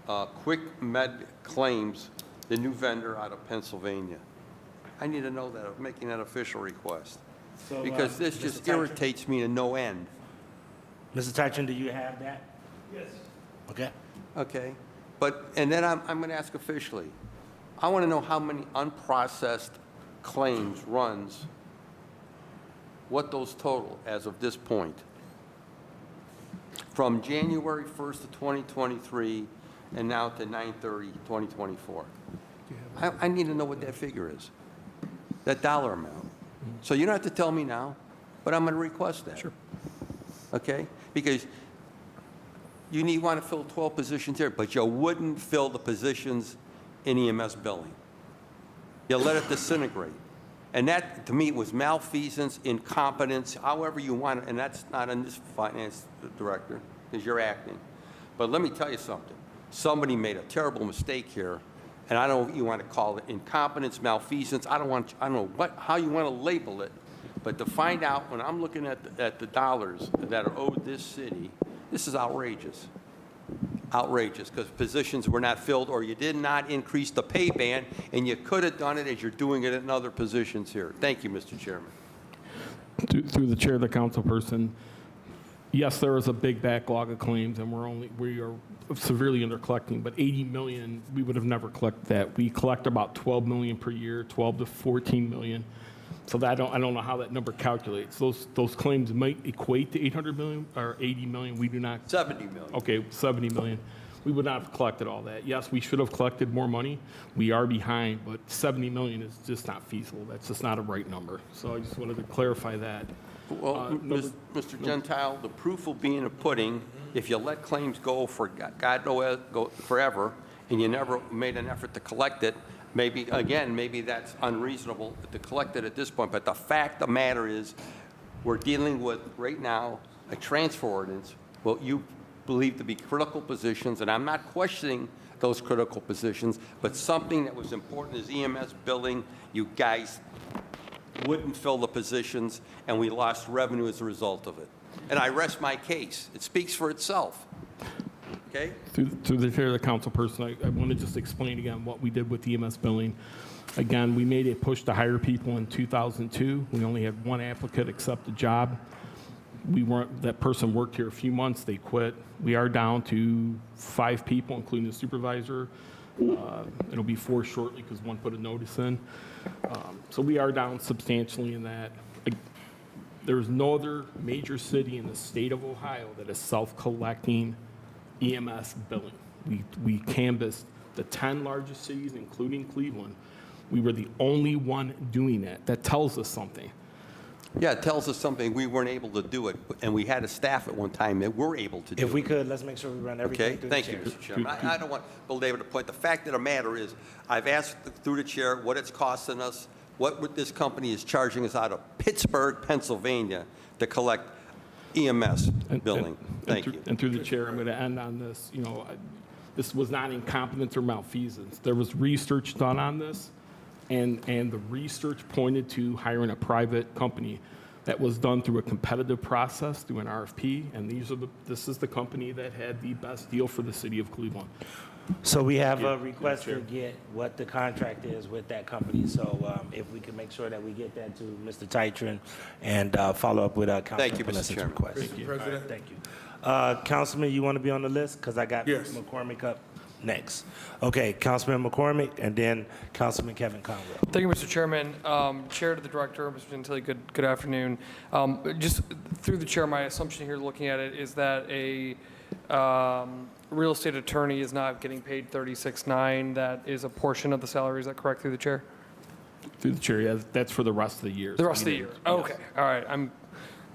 Quick Med Claims, the new vendor out of Pennsylvania. I need to know that. I'm making that official request. So, because this Mr. just Tyson? irritates me to no end. Mr. Tyson, do you have that? Yes. Okay. Okay. And then I'm going to ask officially. I want to know how many unprocessed claims runs, what those total as of this point. From January 1st of 2023 and now to 9/30/2024. I need to know what that figure is, that dollar amount. So you don't have to tell me now, but I'm going to request that. Sure. Okay? Because you want to fill 12 positions here, but you wouldn't fill the positions in EMS billing. You let it disintegrate. And that, to me, was malfeasance, incompetence, however you want it, and that's not on this finance director, because you're acting. But let me tell you something. Somebody made a terrible mistake here, and I don't know what you want to call it, incompetence, malfeasance, I don't know how you want to label it, but to find out, when I'm looking at the dollars that are owed this city, this is outrageous. outrageous, because positions were not filled, or you did not increase the pay band, and you could have done it as you're doing it in other positions here. Thank you, Mr. Chairman. Through the chair, the councilperson, yes, there is a big backlog of claims, and we are severely under collecting, but 80 million, we would have never collected that. We collect about 12 million per year, 12 to 14 million. So that I don't know how that number calculates. Those claims might equate to 800 million or 80 million. We do not. 70 million. Okay, 70 million. We would not have collected all that. Yes, we should have collected more money. We are behind, but 70 million is just not feasible. That's just not a right number. So I just wanted to clarify that. Well, Mr. Gentile, the proof will be in the pudding. If you let claims go for God knows go forever, and you never made an effort to collect it, maybe that's unreasonable to collect it at this point. But the fact of the matter is, we're dealing with right now a transfer ordinance, what you believe to be critical positions, and I'm not questioning those critical positions, but something that was important is EMS billing. You guys wouldn't fill the positions, and we lost revenue as a result of it. And I rest my case. It speaks for itself. Okay? Through the chair of the council person, I want to just explain again what we did with EMS billing. Again, we made a push to hire people in 2002. We only had one applicant accept the job. That person worked here a few months, they quit. We are down to 5 people, including the supervisor. It'll be 4 shortly because one put a notice in. So we are down substantially in that. There's no other major city in the state of Ohio that is self-collecting EMS billing. We canvassed the 10 largest cities, including Cleveland. We were the only one doing that. That tells us something. Yeah, it tells us something. We weren't able to do it, and we had a staff at one time that were able to do it. If we could, let's make sure we run everything Okay, through thank the you, chair. Mr. Chairman. I don't want to belabor the point. The fact of the matter is, I've asked through the chair what it's costing us, what this company is charging us out of Pittsburgh, Pennsylvania, to collect EMS billing. Thank you. And through the chair, I'm going to end on this. This was not incompetence or malfeasance. There was research done on this, and the research pointed to hiring a private company. That was done through a competitive process, through an RFP, and this is the company that had the best deal for the city of Cleveland. So we have a request to get what the contract is with that company. So if we can make sure that we get that to Mr. Titron and follow up with Councilman Thank you, Mr. Chairman. request. Mr. President. Thank you. Councilman, you want to be on the list? Because I got Yes. McCormick up next. Okay, Councilman McCormick, and then Councilman Kevin Conwell. Thank you, Mr. Chairman. Chair to the Director, Mr. Gentile, good afternoon. Just through the chair, my assumption here looking at it is that a real estate attorney is not getting paid $36,900. That is a portion of the salary. Is that correct through the chair? Through the chair, yeah, that's for the rest of the year. The rest of the year. Okay. All right. I'm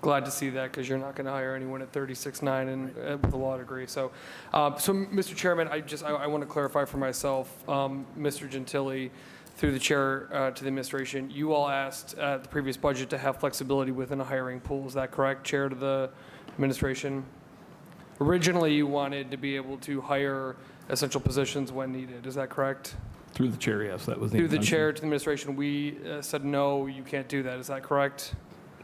glad to see that because you're not going to hire anyone at $36,900 and with a law degree. So, Mr. Chairman, I want to clarify for myself, Mr. Gentile, through the chair to the administration, you all asked at the previous budget to have flexibility within a hiring pool. Is that correct, Chair to the administration? Originally, you wanted to be able to hire essential positions when needed. Is that correct? Through the chair, yes, that was the Through the intention. chair to the administration, we said no, you can't do that. Is that correct?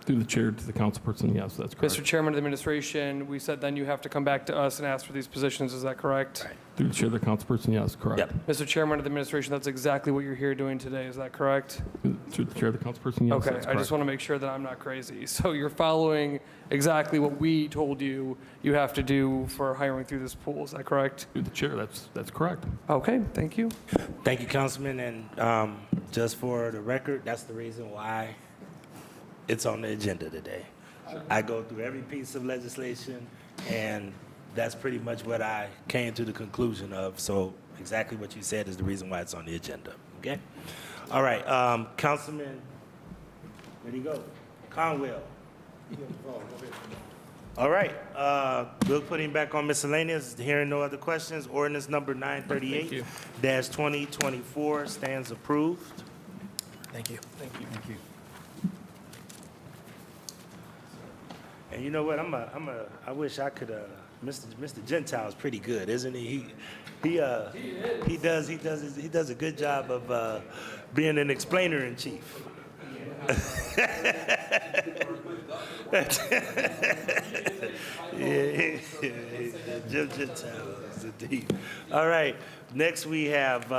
Through the chair to the councilperson, yes, that's correct. Mr. Chairman of the administration, we said then you have to come back to us and ask for these positions. Is that correct? Through the chair to the councilperson, yes, correct. Mr. Chairman of the administration, that's exactly what you're here doing today. Is that correct? Through the chair to the councilperson, yes, Okay, that's I just correct. want to make sure that I'm not crazy. So you're following exactly what we told you you have to do for hiring through this pool. Is that correct? Through the chair, that's correct. Okay, thank you. Thank you, Councilman. And just for the record, that's the reason why it's on the agenda today. I go through every piece of legislation, and that's pretty much what I came to the conclusion of. So exactly what you said is the reason why it's on the agenda. Okay? All right, Councilman, where'd he go? Conwell. All right, we'll put him back on miscellaneous. Hearing no other questions, ordinance number 938-2024 stands approved. Thank you. Thank you. Thank you. And you know what? I wish I could. Mr. Gentile's pretty good, isn't he? He does a good job of being an explainer in chief. Yeah, Jim Gentile, indeed. All right, next we have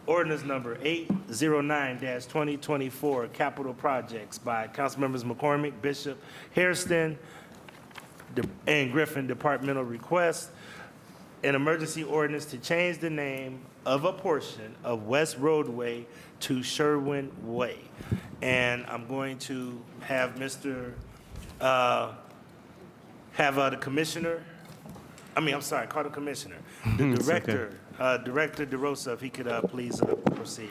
ordinance number 809-2024, capital projects by Councilmembers McCormick, Bishop, Hairston, and Griffin. Departmental request, an emergency ordinance to change the name of a portion of West Roadway to Sherwin Way. And I'm going to have the commissioner, call the commissioner. The director, Director DeRosa, if he could please proceed.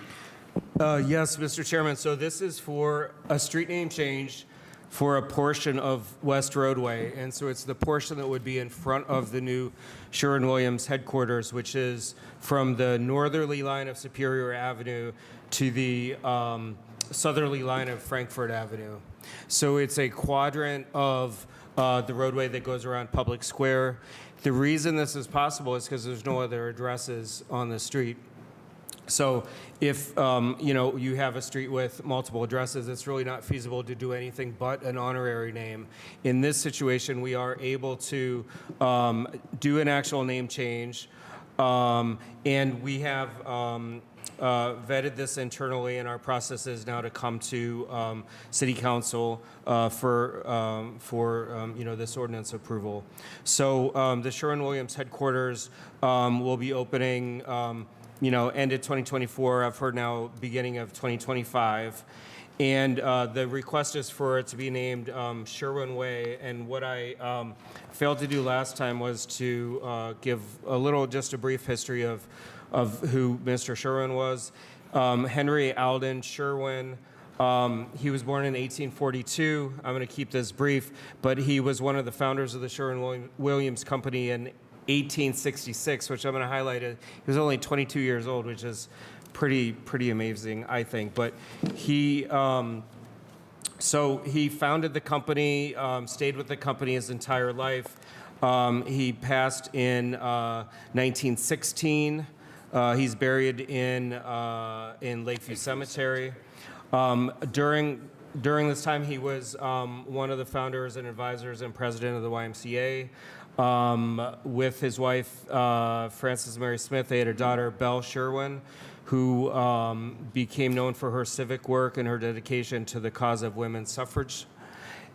Yes, Mr. Chairman. So this is for a street name change for a portion of West Roadway. And so it's the portion that would be in front of the new Sherwin-Williams headquarters, which is from the northerly line of Superior Avenue to the southerly line of Frankfurt Avenue. So it's a quadrant of the roadway that goes around Public Square. The reason this is possible is because there's no other addresses on the street. So if you have a street with multiple addresses, it's really not feasible to do anything but an honorary name. In this situation, we are able to do an actual name change, and we have vetted this internally, and our process is now to come to City Council for this ordinance approval. So the Sherwin-Williams headquarters will be opening end of 2024, I've heard now beginning of 2025. And the request is for it to be named Sherwin Way. And what I failed to do last time was to give just a brief history of who Mr. Sherwin was. Henry Alden Sherwin, he was born in 1842. I'm going to keep this brief, but he was one of the founders of the Sherwin-Williams Company in 1866, which I'm going to highlight. He was only 22 years old, which is pretty amazing, I think. But he founded the company, stayed with the company his entire life. He passed in 1916. He's buried in Lakeview Cemetery. During this time, he was one of the founders and advisors and president of the YMCA. With his wife, Frances Mary Smith, they had a daughter, Belle Sherwin, who became known for her civic work and her dedication to the cause of women's suffrage.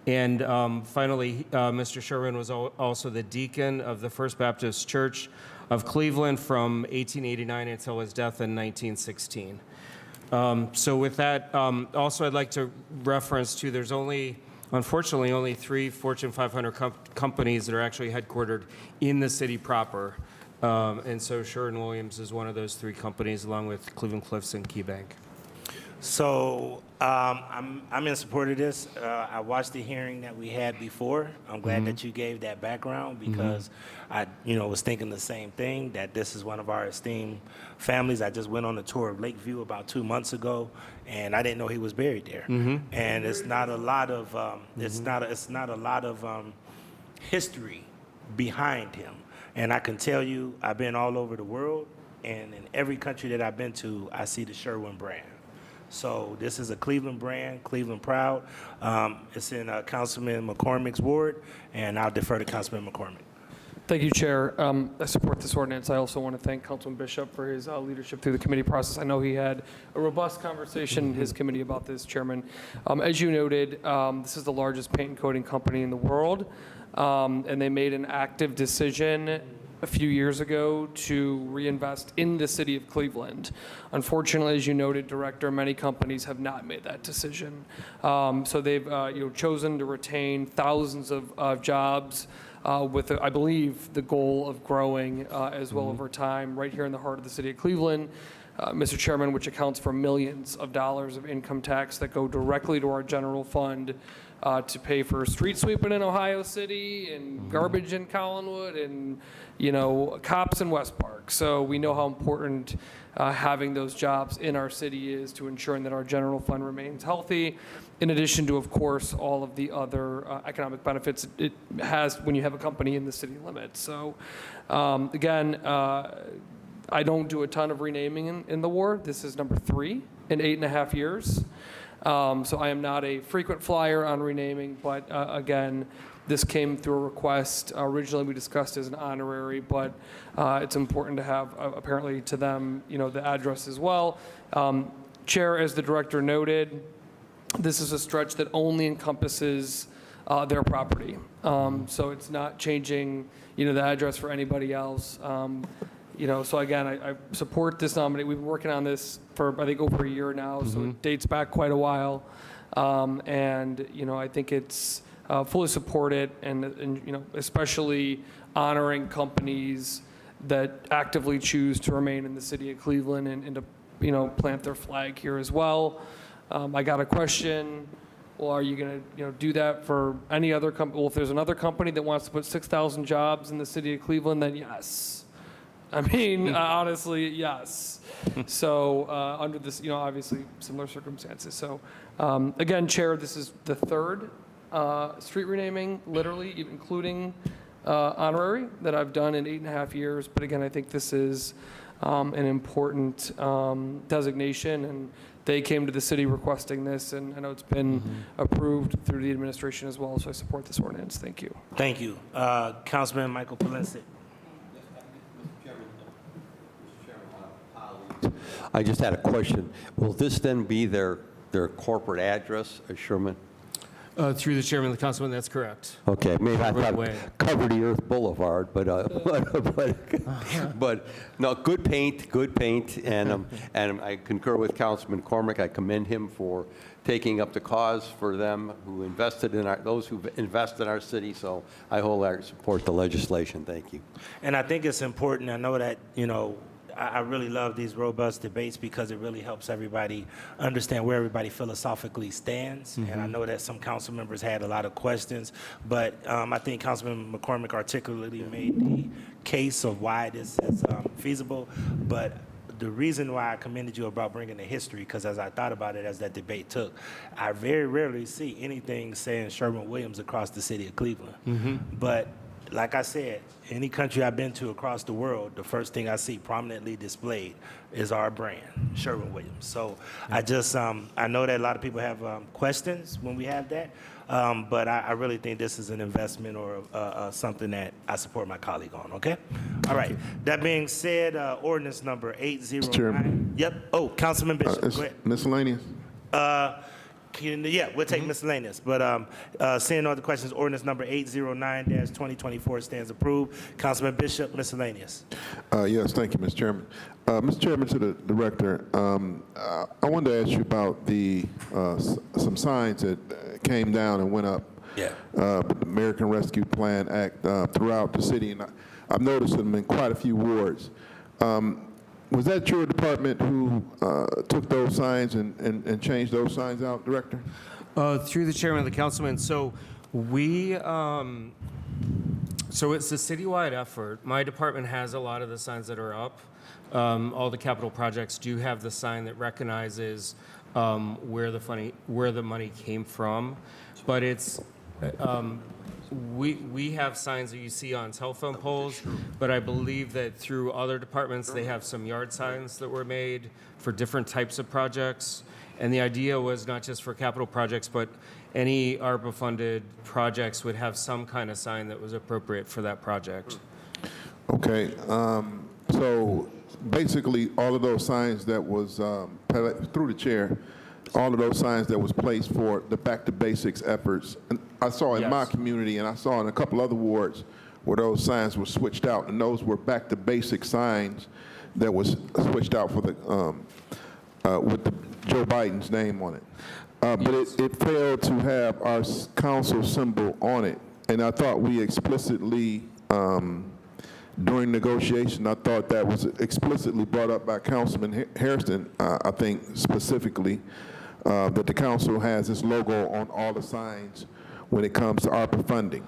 And finally, Mr. Sherwin was also the deacon of the First Baptist Church of Cleveland from 1889 until his death in 1916. So with that, also I'd like to reference too, there's unfortunately only 3 Fortune 500 companies that are actually headquartered in the city proper. And so Sherwin-Williams is one of those 3 companies, along with Cleveland Cliffs and KeyBank. So I'm in support of this. I watched the hearing that we had before. I'm glad that you gave that background because I was thinking the same thing, that this is one of our esteemed families. I just went on a tour of Lakeview about 2 months ago, and I didn't know he was buried there. And it's not a lot of it's not a lot of history behind him. And I can tell you, I've been all over the world, and in every country that I've been to, I see the Sherwin brand. So this is a Cleveland brand, Cleveland proud. It's in Councilman McCormick's ward, and I'll defer to Councilman McCormick. Thank you, Chair. I support this ordinance. I also want to thank Councilman Bishop for his leadership through the committee process. I know he had a robust conversation in his committee about this, Chairman. As you noted, this is the largest paint and coating company in the world, and they made an active decision a few years ago to reinvest in the city of Cleveland. Unfortunately, as you noted, Director, many companies have not made that decision. So they've chosen to retain thousands of jobs with, I believe, the goal of growing as well over time right here in the heart of the city of Cleveland. Mr. Chairman, which accounts for millions of dollars of income tax that go directly to our general fund to pay for street sweeping in Ohio City and garbage in Collinwood and, cops in West Park. So we know how important having those jobs in our city is to ensuring that our general fund remains healthy, in addition to, of course, all of the other economic benefits it has when you have a company in the city limits. So again, I don't do a ton of renaming in the ward. This is number 3 in 8.5 years. So I am not a frequent flyer on renaming, but again, This came through a request. Originally, we discussed as an honorary, but it's important to have, apparently to them, the address as well. Chair, as the director noted, this is a stretch that only encompasses their property. So it's not changing, the address for anybody else. So again, I support this nomination. We've been working on this for, I think, over a year now, so it dates back quite a while. And I think it's fully supported, and especially honoring companies that actively choose to remain in the city of Cleveland and to plant their flag here as well. I got a question. Well, are you going to do that for any other company? Well, if there's another company that wants to put 6,000 jobs in the city of Cleveland, then yes. I mean, honestly, yes. So under this, obviously similar circumstances. So again, Chair, this is the third street renaming, literally, including honorary, that I've done in 8.5 years. But again, I think this is an important designation, and they came to the city requesting this, and I know it's been approved through the administration as well, so I support this ordinance. Thank you. Thank you. Councilman Michael Polensek. I just had a question. Will this then be their corporate address, Sherman? Through the chairman, the councilman, that's correct. Okay, maybe I thought Way. Cover the Earth Boulevard, but no, good paint, and I concur with Councilman Cormick. I commend him for taking up the cause for them who invested in those who invest in our city. So I wholeheartedly support the legislation. Thank you. And I think it's important. I know that, I really love these robust debates because it really helps everybody understand where everybody philosophically stands. And I know that some council members had a lot of questions, but I think Councilman McCormick articulately made the case of why this is feasible. But the reason why I commended you about bringing the history, because as I thought about it as that debate took, I very rarely see anything saying Sherwin-Williams across the city of Cleveland. But like I said, any country I've been to across the world, the first thing I see prominently displayed is our brand, Sherwin-Williams. So I just, I know that a lot of people have questions when we have that, but I really think this is an investment or something that I support my colleague on, okay? All right. That being said, ordinance number 809. Chairman. Yep. Oh, Councilman Bishop, go ahead. Miscellaneous. Yeah, we'll take miscellaneous. But seeing all the questions, ordinance number 809-2024 stands approved. Councilman Bishop, miscellaneous. Yes, thank you, Mr. Chairman. Mr. Chairman, to the director, I wanted to ask you about the some signs that came down and went up. Yeah. American Rescue Plan Act throughout the city, and I've noticed them in quite a few wards. Was that your department who took those signs and changed those signs out, Director? Through the chairman of the councilman, so we, so it's a citywide effort. My department has a lot of the signs that are up. All the capital projects do have the sign that recognizes where the money came from, but it's we have signs that you see on telephone poles, but I believe that through other departments, they have some yard signs that were made for different types of projects. And the idea was not just for capital projects, but any ARPA-funded projects would have some kind of sign that was appropriate for that project. Okay. So basically, all of those signs that was, through the chair, all of those signs that was placed for the Back to Basics efforts. And I saw in my community, and I saw in a couple other wards where those signs were switched out, and those were Back to Basics signs that was switched out for the with Joe Biden's name on it. But it failed to have our council symbol on it, and I thought we explicitly during negotiation, I thought that was explicitly brought up by Councilman Hairston, I think specifically, that the council has this logo on all the signs when it comes to ARPA funding.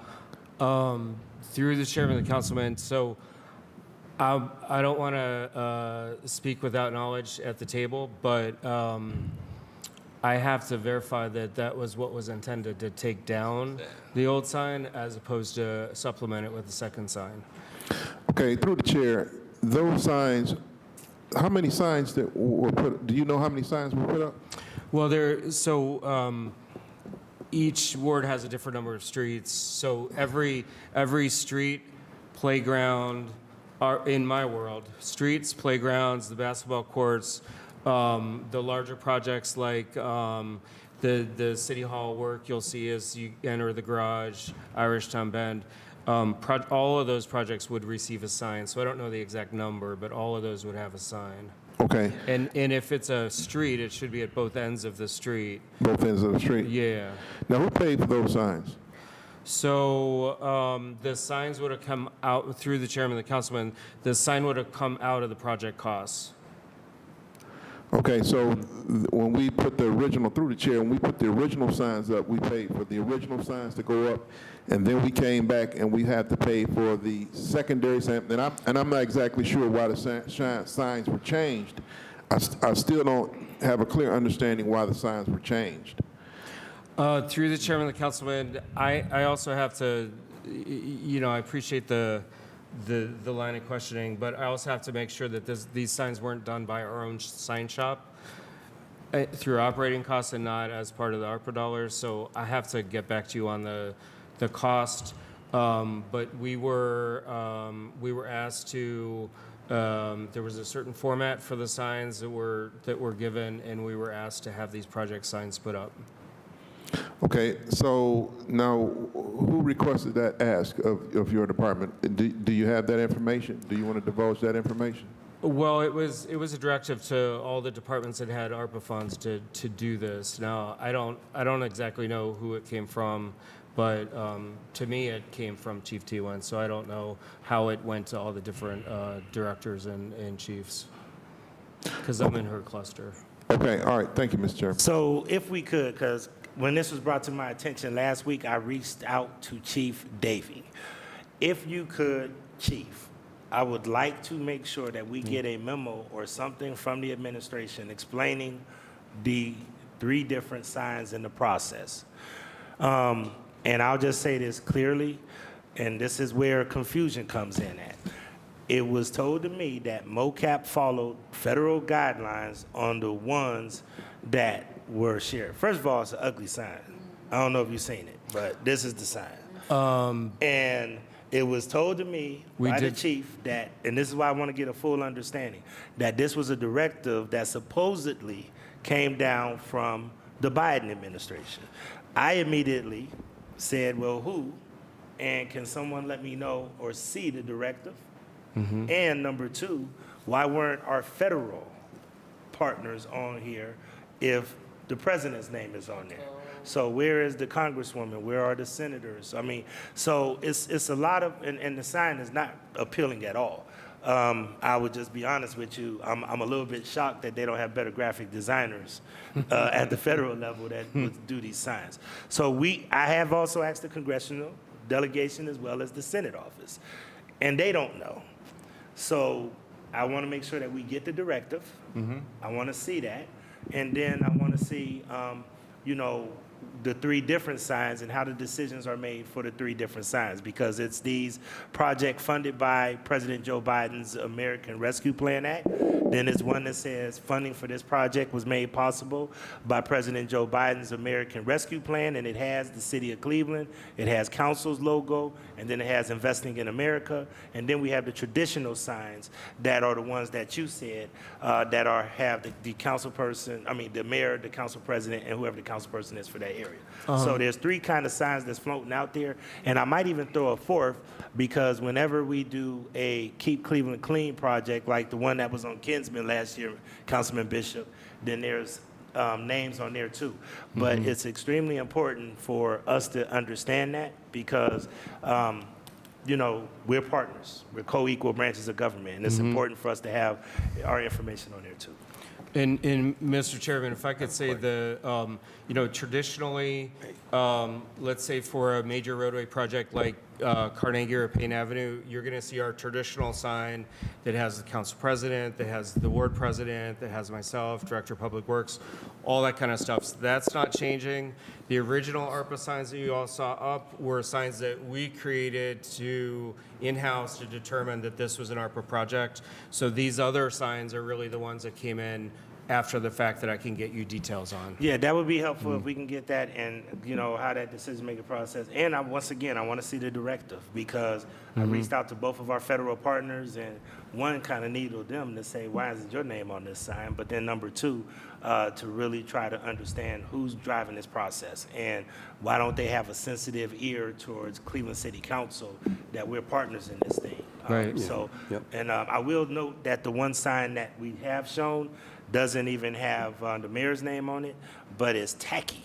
Through the chairman of the councilman, so I don't want to speak without knowledge at the table, but I have to verify that that was what was intended, to take down the old sign as opposed to supplement it with a second sign. Okay, through the chair, those signs, how many signs that were put, do you know how many signs were put up? Well, each ward has a different number of streets. So every street, playground, are in my world, streets, playgrounds, the basketball courts, the larger projects like the City Hall work you'll see as you enter the garage, Irish Town Bend. All of those projects would receive a sign. So I don't know the exact number, but all of those would have a sign. Okay, And if it's a street, it should be at both ends of the street. both ends of the street. Yeah. Now, who paid for those signs? So the signs would have come out through the chairman, the councilman. The sign would have come out of the project costs. Okay, so when we put the original, through the chair, when we put the original signs up, we paid for the original signs to go up, and then we came back and we had to pay for the secondary sign. And I'm not exactly sure why the signs were changed. I still don't have a clear understanding why the signs were changed. Through the chairman, the councilman, I also have to, I appreciate the line of questioning, but I also have to make sure that these signs weren't done by our own sign shop through operating costs and not as part of the ARPA dollars. So I have to get back to you on the cost. But we were asked to. There was a certain format for the signs that were given, and we were asked to have these project signs put up. Okay, so now, who requested that ask of your department? Do you have that information? Do you want to divulge that information? Well, it was a directive to all the departments that had ARPA funds to do this. Now, I don't exactly know who it came from, but to me it came from Chief T1, so I don't know how it went to all the different directors and chiefs, because I'm in her cluster. Okay, all right, thank you, Mr. Chairman. So if we could, because when this was brought to my attention last week, I reached out to Chief Davey. If you could, Chief, I would like to make sure that we get a memo or something from the administration explaining the 3 different signs in the process. And I'll just say this clearly, and this is where confusion comes in at. It was told to me that MOCAP followed federal guidelines on the ones that were shared. First of all, it's an ugly sign. I don't know if you've seen it, but this is the sign. And it was told to me by the chief that, and this is why I want to get a full understanding, that this was a directive that supposedly came down from the Biden administration. I immediately said, well, who? And can someone let me know or see the directive? Mm-hmm. And number 2, why weren't our federal partners on here if the president's name is on there? So where is the congresswoman? Where are the senators? I mean, so it's a lot of, and the sign is not appealing at all. I would just be honest with you. I'm a little bit shocked that they don't have better graphic designers at the federal level that would do these signs. So I have also asked the congressional delegation as well as the Senate office, and they don't know. So I want to make sure that we get the directive. Mm-hmm. I want to see that, and then I want to see, the 3 different signs and how the decisions are made for the 3 different signs, because it's these projects funded by President Joe Biden's American Rescue Plan Act. Then there's one that says funding for this project was made possible by President Joe Biden's American Rescue Plan, and it has the city of Cleveland, it has council's logo, and then it has Investing in America. And then we have the traditional signs that are the ones that you said that have the council person, the mayor, the council president, and whoever the council person is for that area. So there's 3 kind of signs that's floating out there, and I might even throw a 4th, because whenever we do a Keep Cleveland Clean project, like the one that was on Kinsman last year, Councilman Bishop, then there's names on there too. But it's extremely important for us to understand that, because we're partners. We're co-equal branches of government, and it's important for us to have our information on there too. And Mr. Chairman, if I could say traditionally, let's say for a major roadway project like Carnegie or Payne Avenue, you're going to see our traditional sign that has the council president, that has the ward president, that has myself, director of public works, all that kind of stuff. So that's not changing. The original ARPA signs that you all saw up were signs that we created in-house to determine that this was an ARPA project. So these other signs are really the ones that came in after the fact that I can get you details on. Yeah, that would be helpful if we can get that and, how that decision-making process. And once again, I want to see the directive because I reached out to both of our federal partners and one kind of needled them to say, why isn't your name on this sign? But then number two, to really try to understand who's driving this process and why don't they have a sensitive ear towards Cleveland City Council that we're partners in this thing. Right. So, and I will note that the one sign that we have shown doesn't even have the mayor's name on it, but it's tacky,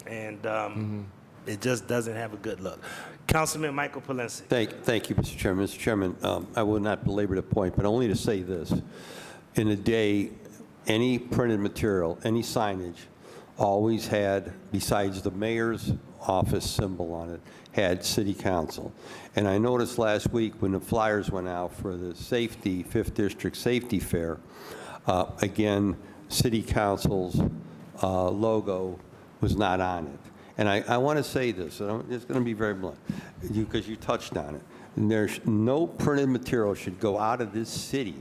and it just doesn't have a good look. Councilman Michael Polensek. Thank you, Mr. Chairman. Mr. Chairman, I will not belabor the point, but only to say this. In the day, any printed material, any signage, always had, besides the mayor's office symbol on it, had city council. And I noticed last week when the flyers went out for the safety, 5th District Safety Fair, again, city council's logo was not on it. And I want to say this, and I'm just going to be very blunt, because you touched on it. There's no printed material should go out of this city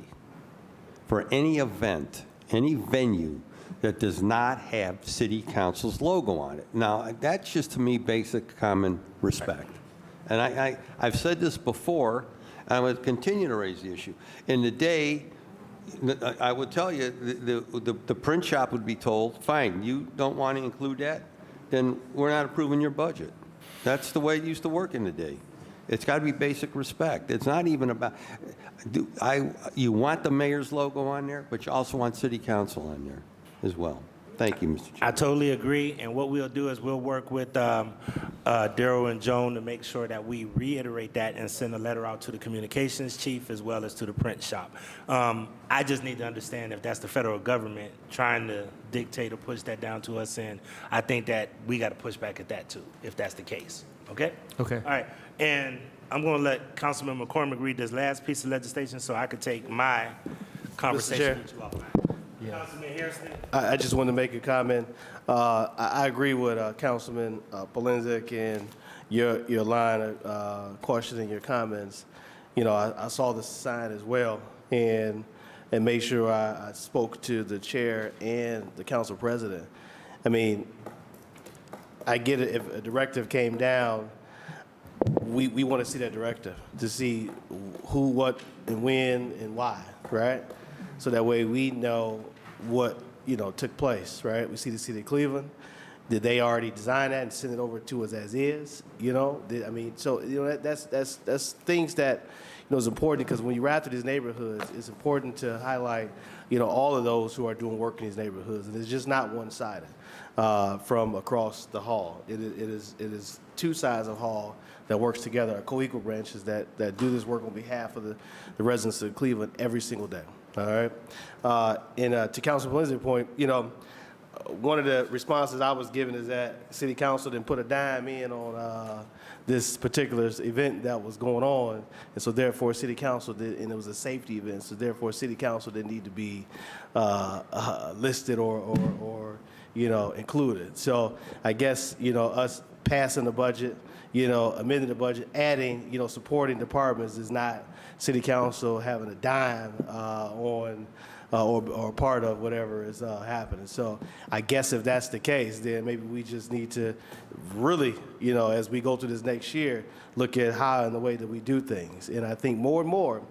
for any event, any venue that does not have city council's logo on it. Now, that's just to me basic common respect. And I've said this before, and I would continue to raise the issue. In the day, I would tell you, the print shop would be told, fine, you don't want to include that, then we're not approving your budget. That's the way it used to work in the day. It's got to be basic respect. It's not even about, you want the mayor's logo on there, but you also want city council on there as well. Thank you, Mr. Chairman. I totally agree, and what we'll do is we'll work with Darrell and Joan to make sure that we reiterate that and send a letter out to the communications chief as well as to the print shop. I just need to understand if that's the federal government trying to dictate or push that down to us, and I think that we got to push back at that too, if that's the case. Okay? Okay. All right, and I'm going to let Councilman McCormick read this last piece of legislation so I could take my conversation with you offline. Councilman Harrison. I just want to make a comment. I agree with Councilman Polensek and your line of questioning your comments. I saw the sign as well and made sure I spoke to the chair and the council president. I mean, I get it if a directive came down, we want to see that directive to see who, what, and when, and why, right? So that way we know what, took place, right? We see the city of Cleveland. Did they already design that and send it over to us as is? That's things that, is important because when you ride through these neighborhoods, it's important to highlight, all of those who are doing work in these neighborhoods. And it's just not one-sided from across the hall. It is two sides of the hall that works together, are co-equal branches that do this work on behalf of the residents of Cleveland every single day. All right. And to Councilman Polensek's point, one of the responses I was given is that City Council didn't put a dime in on this particular event that was going on, and so therefore City Council did, and it was a safety event, so therefore City Council didn't need to be listed or included. So I guess us passing the budget, amending the budget, adding supporting departments is not City Council having a dime on or part of whatever is happening. So I guess if that's the case, then maybe we just need to really, as we go through this next year, look at how and the way that we do things. And I think more and more,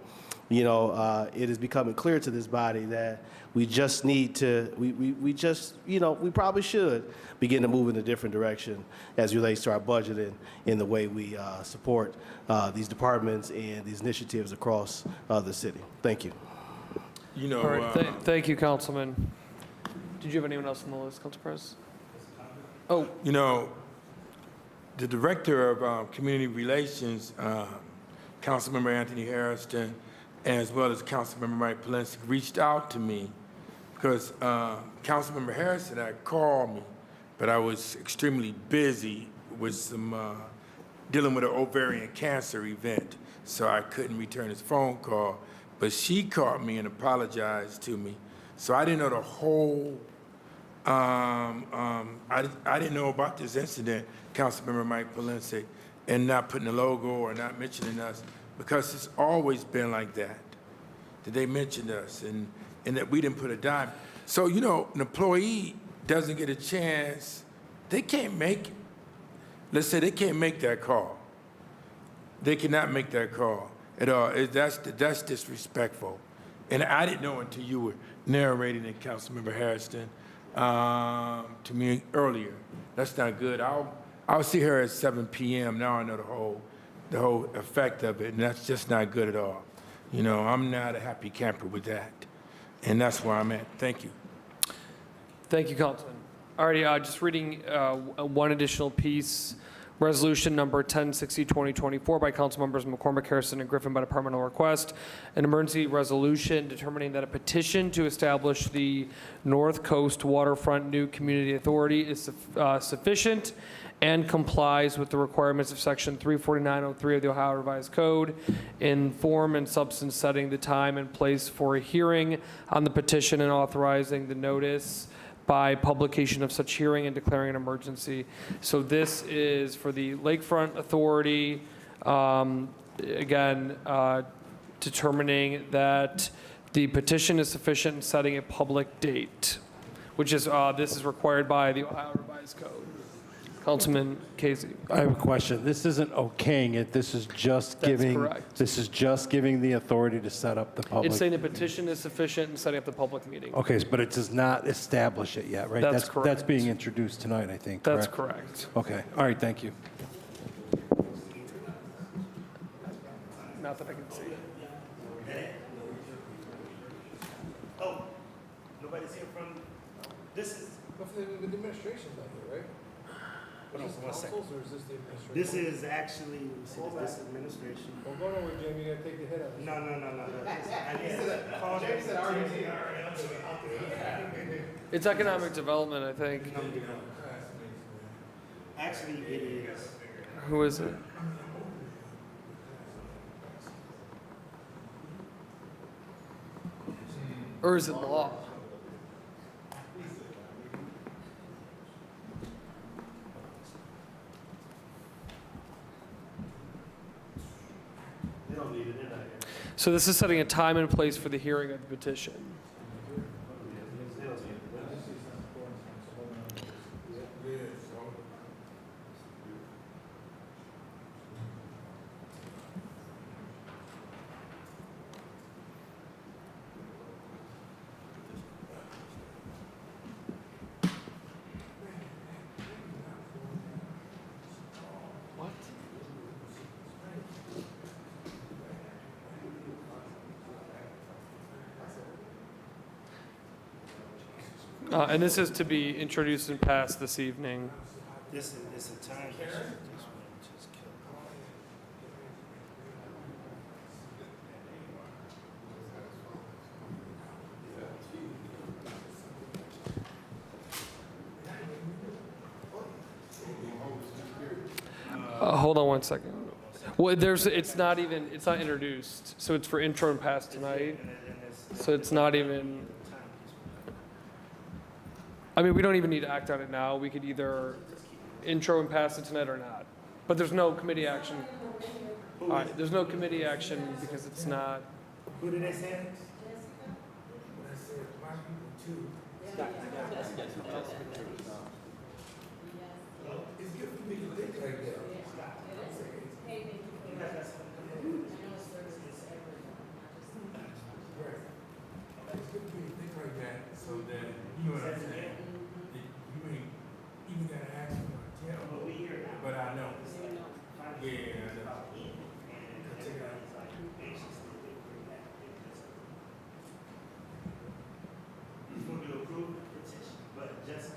it is becoming clear to this body that we just need to, we probably should begin to move in a different direction as it relates to our budget and in the way we support these departments and these initiatives across the city. Thank you. All right. Thank you, Councilman. Did you have anyone else on the list, Council President? Oh. The Director of Community Relations, Councilmember Anthony Harrison, as well as Councilmember Mike Polensek, reached out to me because Councilmember Harrison had called me, but I was extremely busy with some dealing with an ovarian cancer event, so I couldn't return his phone call. But she called me and apologized to me, so I didn't know the whole. I didn't know about this incident, Councilmember Mike Polensek, and not putting the logo or not mentioning us, because it's always been like that they mentioned us and that we didn't put a dime. So, you know, an employee doesn't get a chance, they can't make, let's say they can't make that call. They cannot make that call at all. That's disrespectful. And I didn't know until you were narrating it, Councilmember Harrison, to me earlier. That's not good. I'll see her at 7 p.m. Now I know the whole effect of it, and that's just not good at all. You know, I'm not a happy camper with that. And that's where I'm at. Thank you. Thank you, Councilman. Alrighty, just reading one additional piece. Resolution number 1060-2024 by Council Members McCormick, Harrison, and Griffin by departmental request. An emergency resolution determining that a petition to establish the North Coast Waterfront New Community Authority is sufficient and complies with the requirements of Section 34903 of the Ohio Revised Code in form and substance, setting the time and place for a hearing on the petition and authorizing the notice by publication of such hearing and declaring an emergency. So this is for the Lakefront Authority, again, determining that the petition is sufficient and setting a public date, which is, this is required by the Ohio Revised Code. Councilman Casey. I have a question. This isn't okaying it. This is just That's giving. correct. This is just giving the authority to set up the public. It's saying the petition is sufficient and setting up the public meeting. Okay, but it does not establish it yet, right? That's That's correct. being introduced tonight, I think. That's correct? correct. Okay. All right. Thank you. Not that I can see. Oh, nobody's here from, this is, But the administration's not here, right? hold on for 1 second. Councils, or is this the administration? This is actually, let me see, this administration. Well, go nowhere, Jamie, you gotta take the hit out of it. No. I need call Jamie said RDT. It's economic development, I think. Actually, it is. Who is it? Or is it law? They don't need it, they're not here. So this is setting a time and place for the hearing of the petition. And this is to be introduced and passed this evening. This is, it's a time. This one just killed. Hold on 1 second. Well, it's not introduced, so it's for intro and pass tonight. So it's not even, I mean, we don't even need to act on it now. We could either intro and pass it tonight or not. But there's no committee action. All right, there's no committee action because it's not. Who did they say? So that, you know what I'm saying? You ain't even gotta ask for a tell, but I know. Yeah, I know. For the approved petition, but Jessica.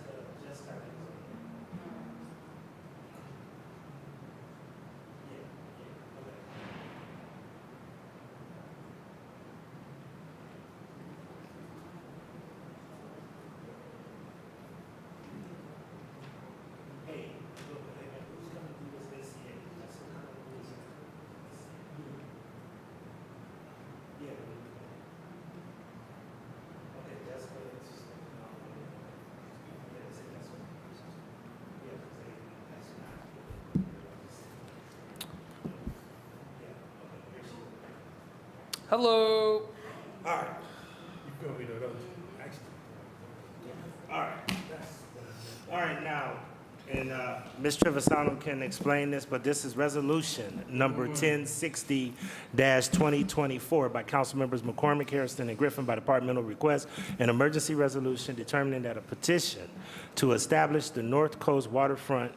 Hey, look, who's gonna do this SCA? Jessica? Yeah. Okay, Jessica, it's just, Hello. all right. You feel me though, don't you? Actually, All right, now, and Ms. Trevisano can explain this, but this is resolution number 1060-2024 by council members McCormick, Harrison, and Griffin by departmental request, an emergency resolution determining that a petition to establish the North Coast Waterfront